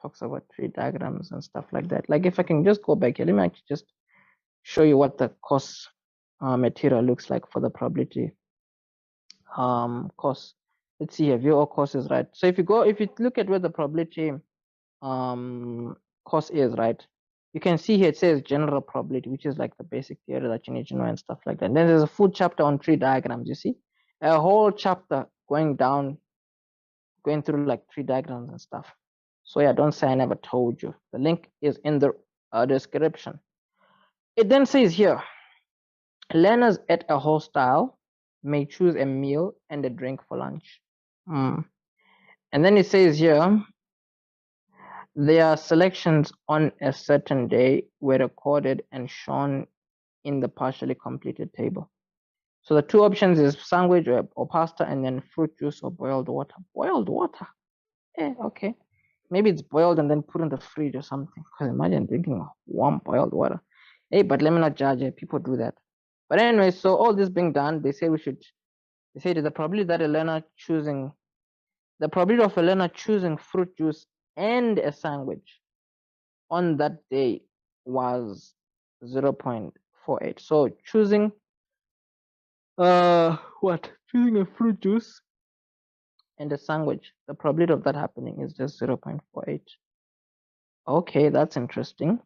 talks about tree diagrams and stuff like that. Like, if I can just go back here, let me actually just show you what the course material looks like for the probability course. Let's see here, view all courses, right? So if you look at where the probability course is, right, you can see here it says general probability, which is like the basic theory that you need to know and stuff like that. And then there's a full chapter on tree diagrams. You see a whole chapter going through like tree diagrams and stuff. So yeah, don't say I never told you. The link is in the description. It then says here, learners at a hostel may choose a meal and a drink for lunch. And then it says here, their selections on a certain day were recorded and shown in the partially completed table. So the two options is sandwich or pasta, and then fruit juice or boiled water. Boiled water? Okay. Maybe it's boiled and then put in the fridge or something. Because imagine drinking warm boiled water. Hey, but let me not judge it. People do that. But anyway, so all this being done, they say the probability that the probability of a learner choosing fruit juice and a sandwich on that day was 0.48. So choosing choosing a fruit juice and a sandwich, the probability of that happening is just 0.48. Okay, that's interesting.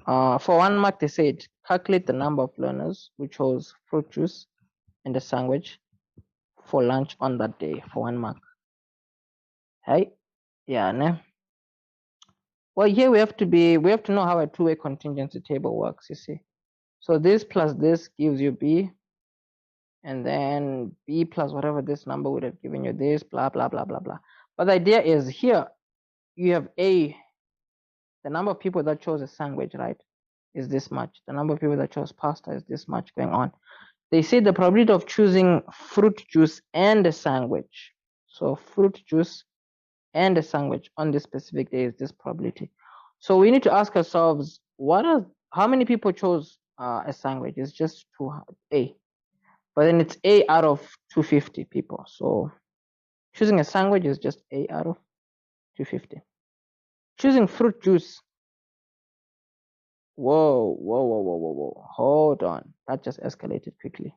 For 1 mark, they said calculate the number of learners who chose fruit juice and a sandwich for lunch on that day for 1 mark. Hey, yeah, ne? Well, here we have to know how a two-way contingency table works, you see. So this plus this gives you B, and then B plus whatever this number would have given you this, blah, blah, blah, blah, blah. But the idea is here, you have A, the number of people that chose a sandwich, right, is this much. The number of people that chose pasta is this much going on. They say the probability of choosing fruit juice and a sandwich. So fruit juice and a sandwich on this specific day is this probability. So we need to ask ourselves, how many people chose a sandwich? It's just A. But then it's A out of 250 people. So choosing a sandwich is just A out of 250. Choosing fruit juice. Whoa. Hold on. That just escalated quickly.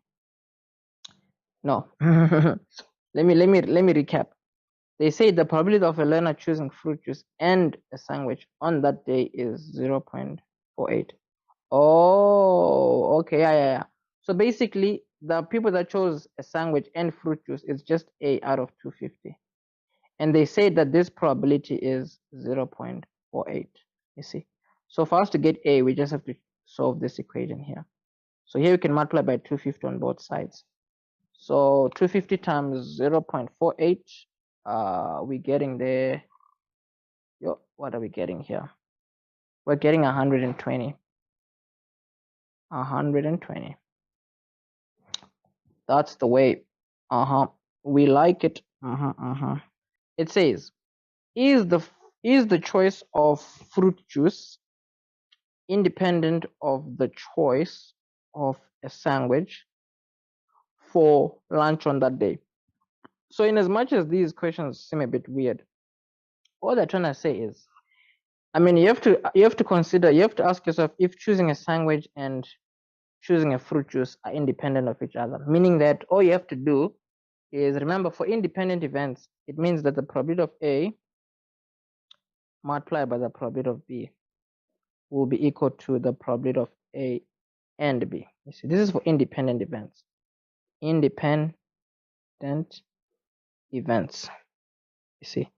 No. let me recap. They say the probability of a learner choosing fruit juice and a sandwich on that day is 0.48. Oh, okay, yeah. So basically, the people that chose a sandwich and fruit juice is just A out of 250. And they say that this probability is 0.48. You see? So for us to get A, we just have to solve this equation here. So here we can multiply by 250 on both sides. So 250 times 0.48, we're getting there. What are we getting here? We're getting 120. 120. That's the way. We like it. It says, is the choice of fruit juice independent of the choice of a sandwich for lunch on that day? So in as much as these questions seem a bit weird, all they're trying to say is, I mean, you have to consider, you have to ask yourself if choosing a sandwich and choosing a fruit juice are independent of each other, meaning that all you have to do is, remember, for independent events, it means that the probability of A multiplied by the probability of B will be equal to the probability of A and B. You see, this is for independent events. Independent events. You see.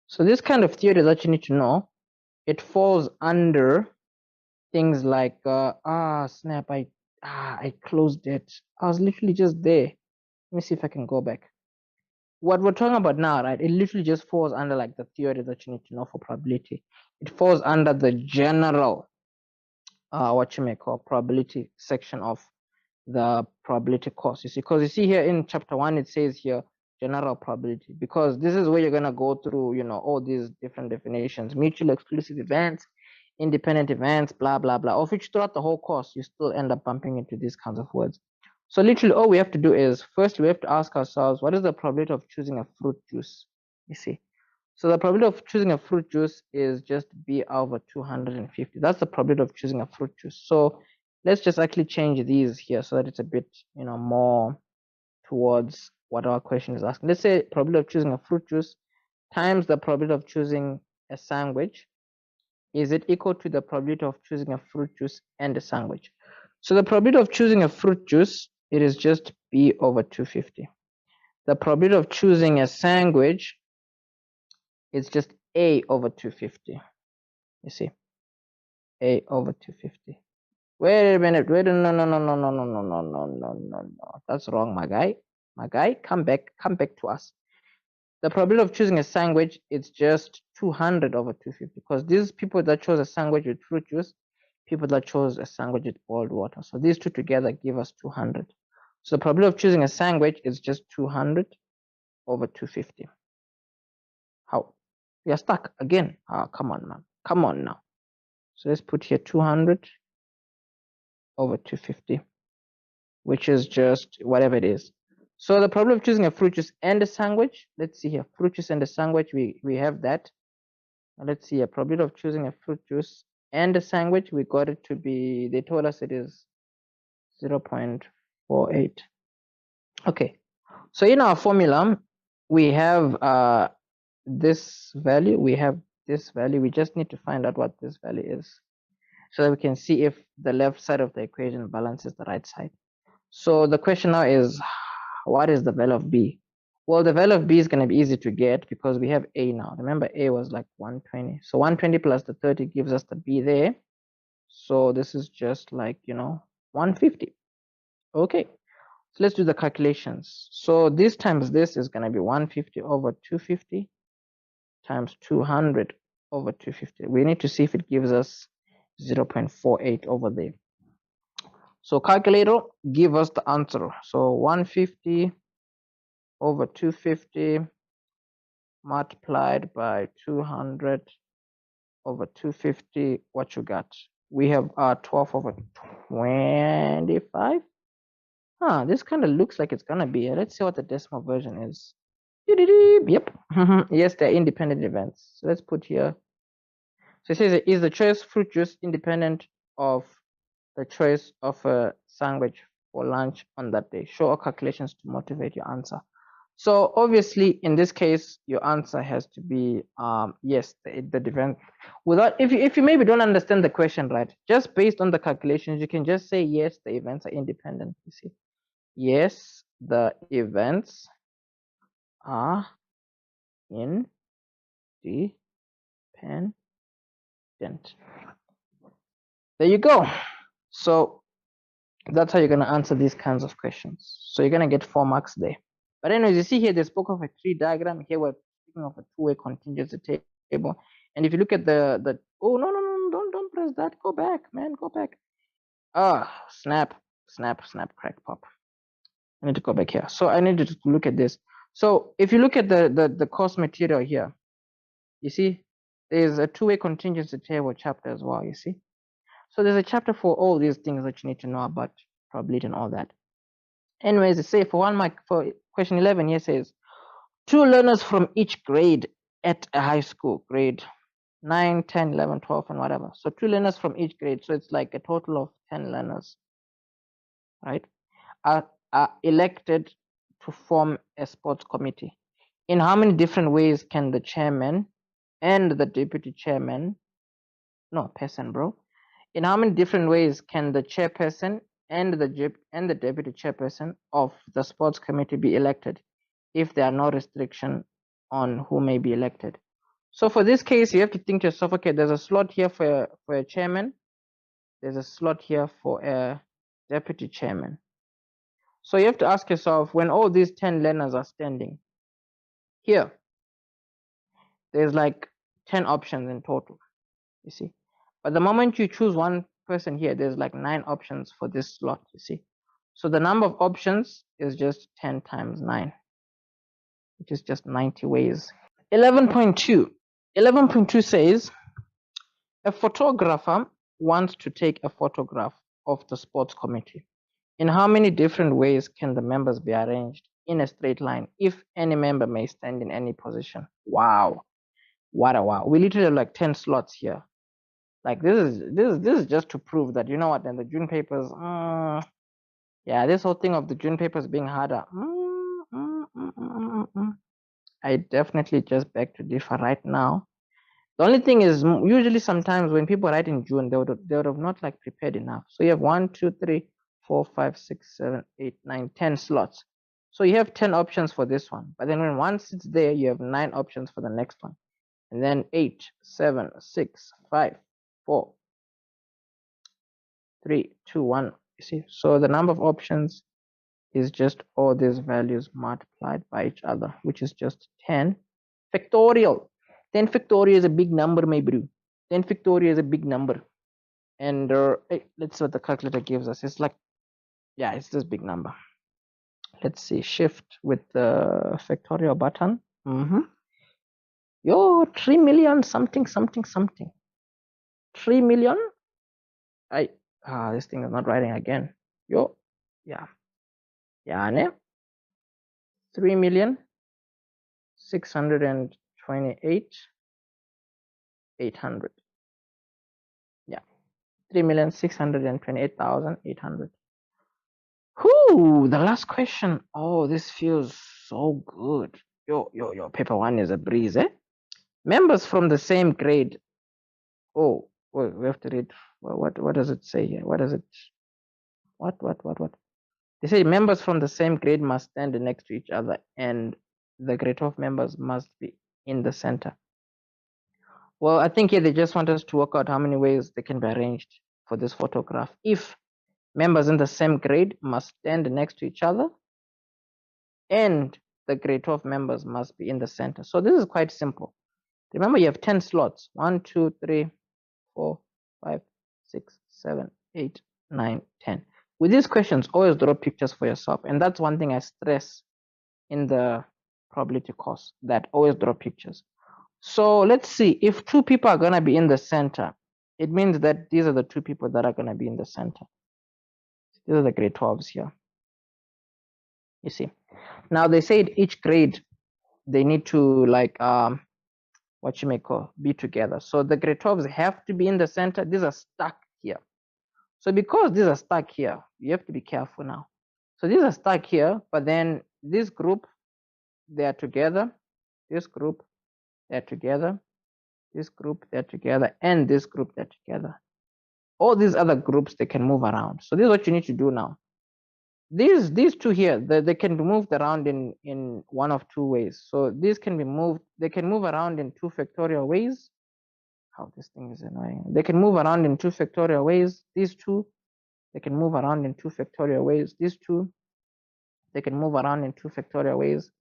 So this kind of theory that you need to know, it falls under things like snap, I closed it. I was literally just there. Let me see if I can go back. What we're talking about now, right? It literally just falls under like the theory that you need to know for probability. It falls under the general what you may call probability section of the probability course. You see, because you see here in chapter 1, it says here general probability, because this is where you're going to go through, you know, all these different definitions, mutually exclusive events, independent events, blah blah blah, of which throughout the whole course you still end up bumping into these kinds of words. So literally all we have to do is, first we have to ask ourselves, what is the probability of choosing a fruit juice? You see, so the probability of choosing a fruit juice is just B over 250. That's the probability of choosing a fruit juice. So let's just actually change these here so that it's a bit, you know, more towards what our question is asking. Let's say probability of choosing a fruit juice times the probability of choosing a sandwich. Is it equal to the probability of choosing a fruit juice and a sandwich? So the probability of choosing a fruit juice, it is just B over 250. The probability of choosing a sandwich, it's just A over 250. You see, A over 250. Wait a minute. Wait, no. That's wrong, my guy. My guy, come back to us. The probability of choosing a sandwich, it's just 200 over 250, because these people that chose a sandwich with fruit juice, people that chose a sandwich with boiled water. So these two together give us 200. So the probability of choosing a sandwich is just 200 over 250. How? We are stuck again. Come on, man. Come on now. So let's put here 200 over 250, which is just whatever it is. So the problem of choosing a fruit juice and a sandwich, let's see here, fruit juice and a sandwich, we have that. Let's see, a probability of choosing a fruit juice and a sandwich, we got it to be, they told us it is 0.48. Okay, so in our formula, we have this value, we have this value. We just need to find out what this value is so that we can see if the left side of the equation balances the right side. So the question now is, what is the value of B? Well, the value of B is going to be easy to get because we have A now. Remember, A was like 120. So 120 plus the 30 gives us the B there. So this is just like, you know, 150. Okay, so let's do the calculations. So this times this is going to be 150 over 250 times 200 over 250. We need to see if it gives us 0.48 over there. So calculator, give us the answer. So 150 over 250 multiplied by 200 over 250. What you got? We have 12 over 25. This kind of looks like it's gonna be. Let's see what the decimal version is. Yep. Yes, they're independent events. So let's put here. So it says, is the choice fruit juice independent of the choice of a sandwich for lunch on that day? Show all calculations to motivate your answer. So obviously, in this case, your answer has to be yes, the event. Without, if you maybe don't understand the question, right? Just based on the calculations, you can just say yes, the events are independent. You see, yes, the events are independent. There you go. So that's how you're gonna answer these kinds of questions. So you're gonna get 4 marks there. But anyways, you see here they spoke of a tree diagram. Here we're speaking of a two-way contingency table. And if you look at the oh no, don't press that. Go back, man, go back. Ah, snap, crack, pop. I need to go back here. So I need to look at this. So if you look at the course material here, you see there's a two-way contingency table chapter as well. You see, so there's a chapter for all these things that you need to know about probability and all that. Anyways, it say for 1 mark for question 11 here says 2 learners from each grade at a high school, grade 9, 10, 11, 12, and whatever. So 2 learners from each grade. So it's like a total of 10 learners, right? Are elected to form a sports committee. In how many different ways can the chairman and the deputy chairman, in how many different ways can the chairperson and the deputy chairperson of the sports committee be elected if there are no restriction on who may be elected? So for this case, you have to think to yourself, okay, there's a slot here for a chairman, there's a slot here for a deputy chairman. So you have to ask yourself, when all these 10 learners are standing here, there's like 10 options in total, you see. But the moment you choose one person here, there's like 9 options for this slot, you see. So the number of options is just 10 times 9, which is just 90 ways. 11.2. 11.2 says, a photographer wants to take a photograph of the sports committee. In how many different ways can the members be arranged in a straight line if any member may stand in any position? Wow. What a wow. We literally have like 10 slots here. Like this is just to prove that, you know what, in the June papers, yeah, this whole thing of the June papers being harder. I definitely just beg to differ right now. The only thing is, usually sometimes when people write in June, they would have not like prepared enough. So you have 1, 2, 3, 4, 5, 6, 7, 8, 9, 10 slots. So you have 10 options for this one. But then when one sits there, you have 9 options for the next one. And then 8, 7, 6, 5, 4, 3, 2, 1. You see, so the number of options is just all these values multiplied by each other, which is just 10 factorial. 10 factorial is a big number, my bro. 10 factorial is a big number. And let's see what the calculator gives us. It's like, yeah, it's this big number. Let's see, shift with the factorial button. Yo, 3 million something. 3 million. This thing is not writing again. Yo, yeah, ne? 3,628,800. Yeah, 3,628,800. Whoo, the last question. Oh, this feels so good. Yo, paper 1 is a breeze, eh? Members from the same grade. Oh, wait, we have to read. What does it say here? What does it? What? They say members from the same grade must stand next to each other, and the grade 12 members must be in the center. Well, I think here they just want us to work out how many ways they can be arranged for this photograph. If members in the same grade must stand next to each other, and the grade 12 members must be in the center. So this is quite simple. Remember, you have 10 slots. 1, 2, 3, 4, 5, 6, 7, 8, 9, 10. With these questions, always draw pictures for yourself. And that's one thing I stress in the probability course, that always draw pictures. So let's see, if 2 people are going to be in the center, it means that these are the 2 people that are going to be in the center. These are the grade 12s here. You see. Now they said each grade, they need to like, what you may call, be together. So the grade 12s have to be in the center. These are stuck here. So because these are stuck here, you have to be careful now. So these are stuck here, but then this group they are together, this group, they're together, this group, they're together, and this group, they're together. All these other groups, they can move around. So this is what you need to do now. These two here, they can be moved around in one of two ways. So these can be moved, they can move around in 2 factorial ways. How this thing is annoying. They can move around in 2 factorial ways. These two, they can move around in 2 factorial ways. These two, they can move around in 2 factorial ways.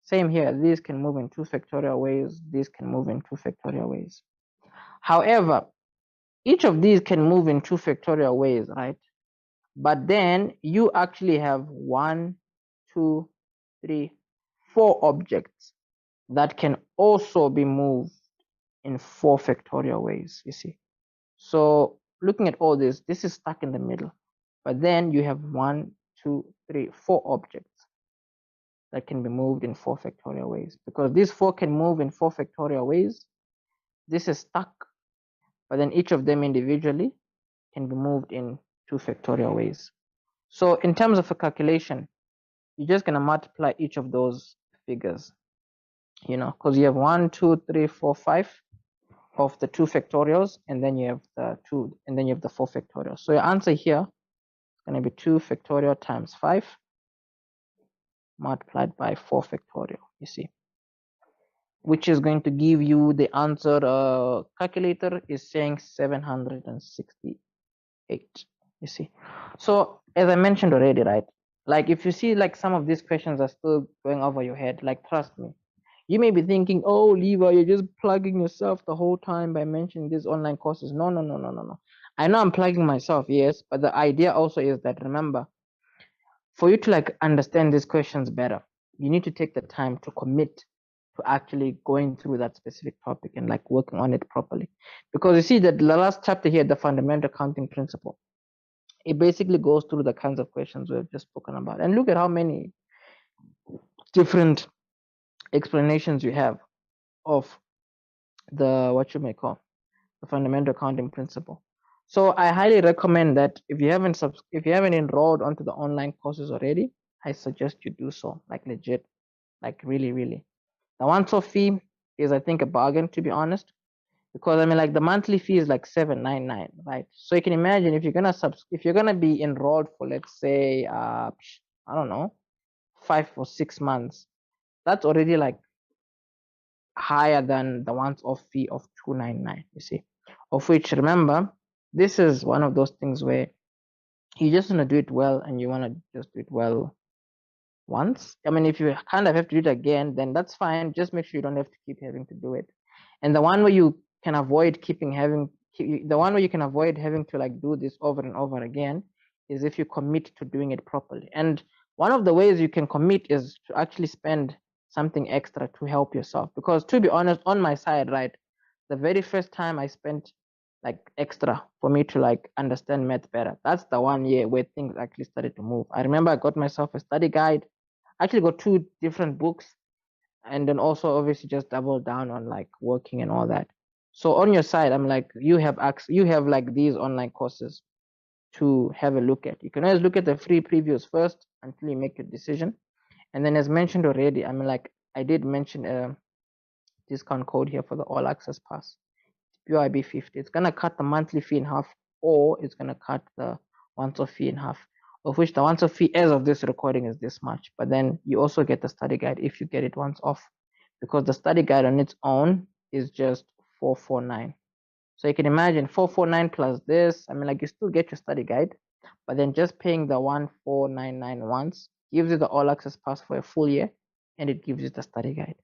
Same here, these can move in 2 factorial ways. These can move in 2 factorial ways. However, each of these can move in 2 factorial ways, right? But then you actually have 1, 2, 3, 4 objects that can also be moved in 4 factorial ways, you see. So looking at all this is stuck in the middle. But then you have 1, 2, 3, 4 objects that can be moved in 4 factorial ways. Because these 4 can move in 4 factorial ways, this is stuck. But then each of them individually can be moved in 2 factorial ways. So in terms of a calculation, you're just going to multiply each of those figures, you know, because you have 1, 2, 3, 4, 5 of the 2 factorials, and then you have the 2, and then you have the 4 factorials. So your answer here is going to be 2 factorial times 5 multiplied by 4 factorial, you see, which is going to give you the answer. Calculator is saying 768, you see. So as I mentioned already, right, like if you see like some of these questions are still going over your head, like trust me, you may be thinking, oh, Levi, you're just plugging yourself the whole time by mentioning these online courses. No. I know I'm plugging myself, yes, but the idea also is that, remember, for you to like understand these questions better, you need to take the time to commit to actually going through that specific topic and like working on it properly. Because you see that the last chapter here, the fundamental counting principle, it basically goes through the kinds of questions we've just spoken about. And look at how many different explanations you have of the, what you may call, the fundamental counting principle. So I highly recommend that if you haven't enrolled onto the online courses already, I suggest you do so, like legit, like really. The once-off fee is, I think, a bargain, to be honest, because I mean, like the monthly fee is like $7.99, right? So you can imagine if you're gonna be enrolled for, let's say, I don't know, 5 or 6 months, that's already like higher than the once-off fee of $2.99, you see. Of which, remember, this is one of those things where you just want to do it well, and you want to just do it well once. I mean, if you kind of have to do it again, then that's fine. Just make sure you don't have to keep having to do it. And the one where you can avoid having to like do this over and over again is if you commit to doing it properly. And one of the ways you can commit is to actually spend something extra to help yourself. Because to be honest, on my side, right, the very first time I spent like extra for me to like understand math better, that's the 1 year where things actually started to move. I remember I got myself a study guide. I actually got 2 different books, and then also obviously just double down on like working and all that. So on your side, I'm like, you have like these online courses to have a look at. You can always look at the free previews first until you make your decision. And then, as mentioned already, I mean, like I did mention a discount code here for the all access pass, PIB 50. It's gonna cut the monthly fee in half, or it's gonna cut the once-off fee in half, of which the once-off fee as of this recording is this much. But then you also get the study guide if you get it once off, because the study guide on its own is just $449. So you can imagine $449 plus this. I mean, like you still get your study guide, but then just paying the $1499 once gives you the all access pass for a full year, and it gives you the study guide.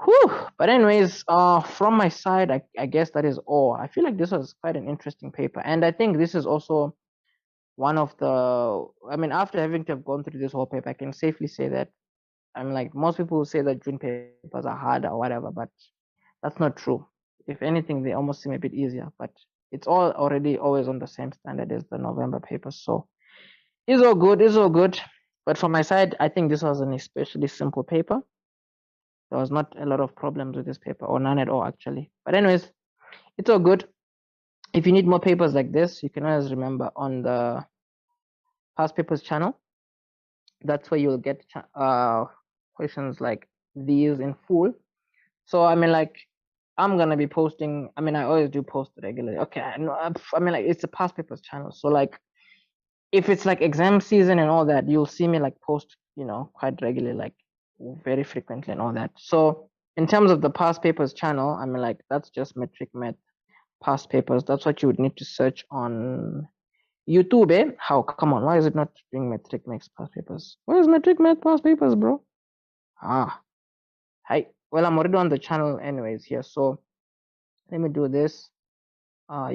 Whew. But anyways, from my side, I guess that is all. I feel like this was quite an interesting paper, and I think this is also one of the, I mean, after having to have gone through this whole paper, I can safely say that, I mean, like most people say that June papers are hard or whatever, but that's not true. If anything, they almost seem a bit easier, but it's all already always on the same standard as the November papers. So it's all good. But from my side, I think this was an especially simple paper. There was not a lot of problems with this paper, or none at all actually. But anyways, it's all good. If you need more papers like this, you can always remember on the past papers channel. That's where you'll get questions like these in full. So I mean, like, I'm gonna be posting. I mean, I always do post regularly. Okay, I mean, like, it's a past papers channel. So like, if it's like exam season and all that, you'll see me like post, quite regularly, like very frequently and all that. So in terms of the past papers channel, I mean, like, that's just metric math past papers. That's what you would need to search on YouTube. How? Come on, why is it not doing metric math past papers? Where's metric math past papers, bro? Hi. Well, I'm already on the channel anyways here. So let me do this.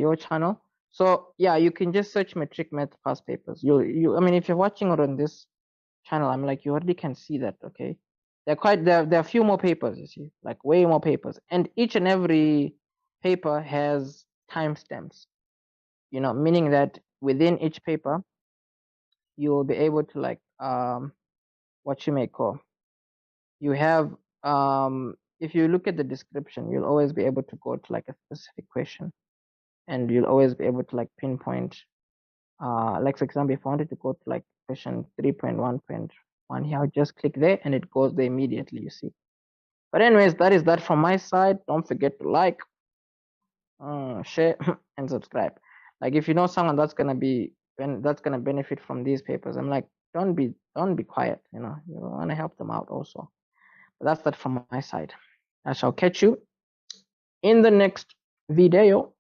Your channel. So yeah, you can just search metric math past papers. I mean, if you're watching it on this channel, I'm like, you already can see that. Okay, there are a few more papers, you see, like way more papers, and each and every paper has timestamps, meaning that within each paper you'll be able to, like, what you may call, you have, if you look at the description, you'll always be able to go to like a specific question, and you'll always be able to like pinpoint, like for example, if I wanted to go to like question 3.1.1 here, I'll just click there and it goes there immediately, you see. But anyways, that is that from my side. Don't forget to like, share and subscribe. Like, if you know someone that's gonna benefit from these papers, I'm like, don't be quiet, you want to help them out also. But that's that from my side. I shall catch you in the next video.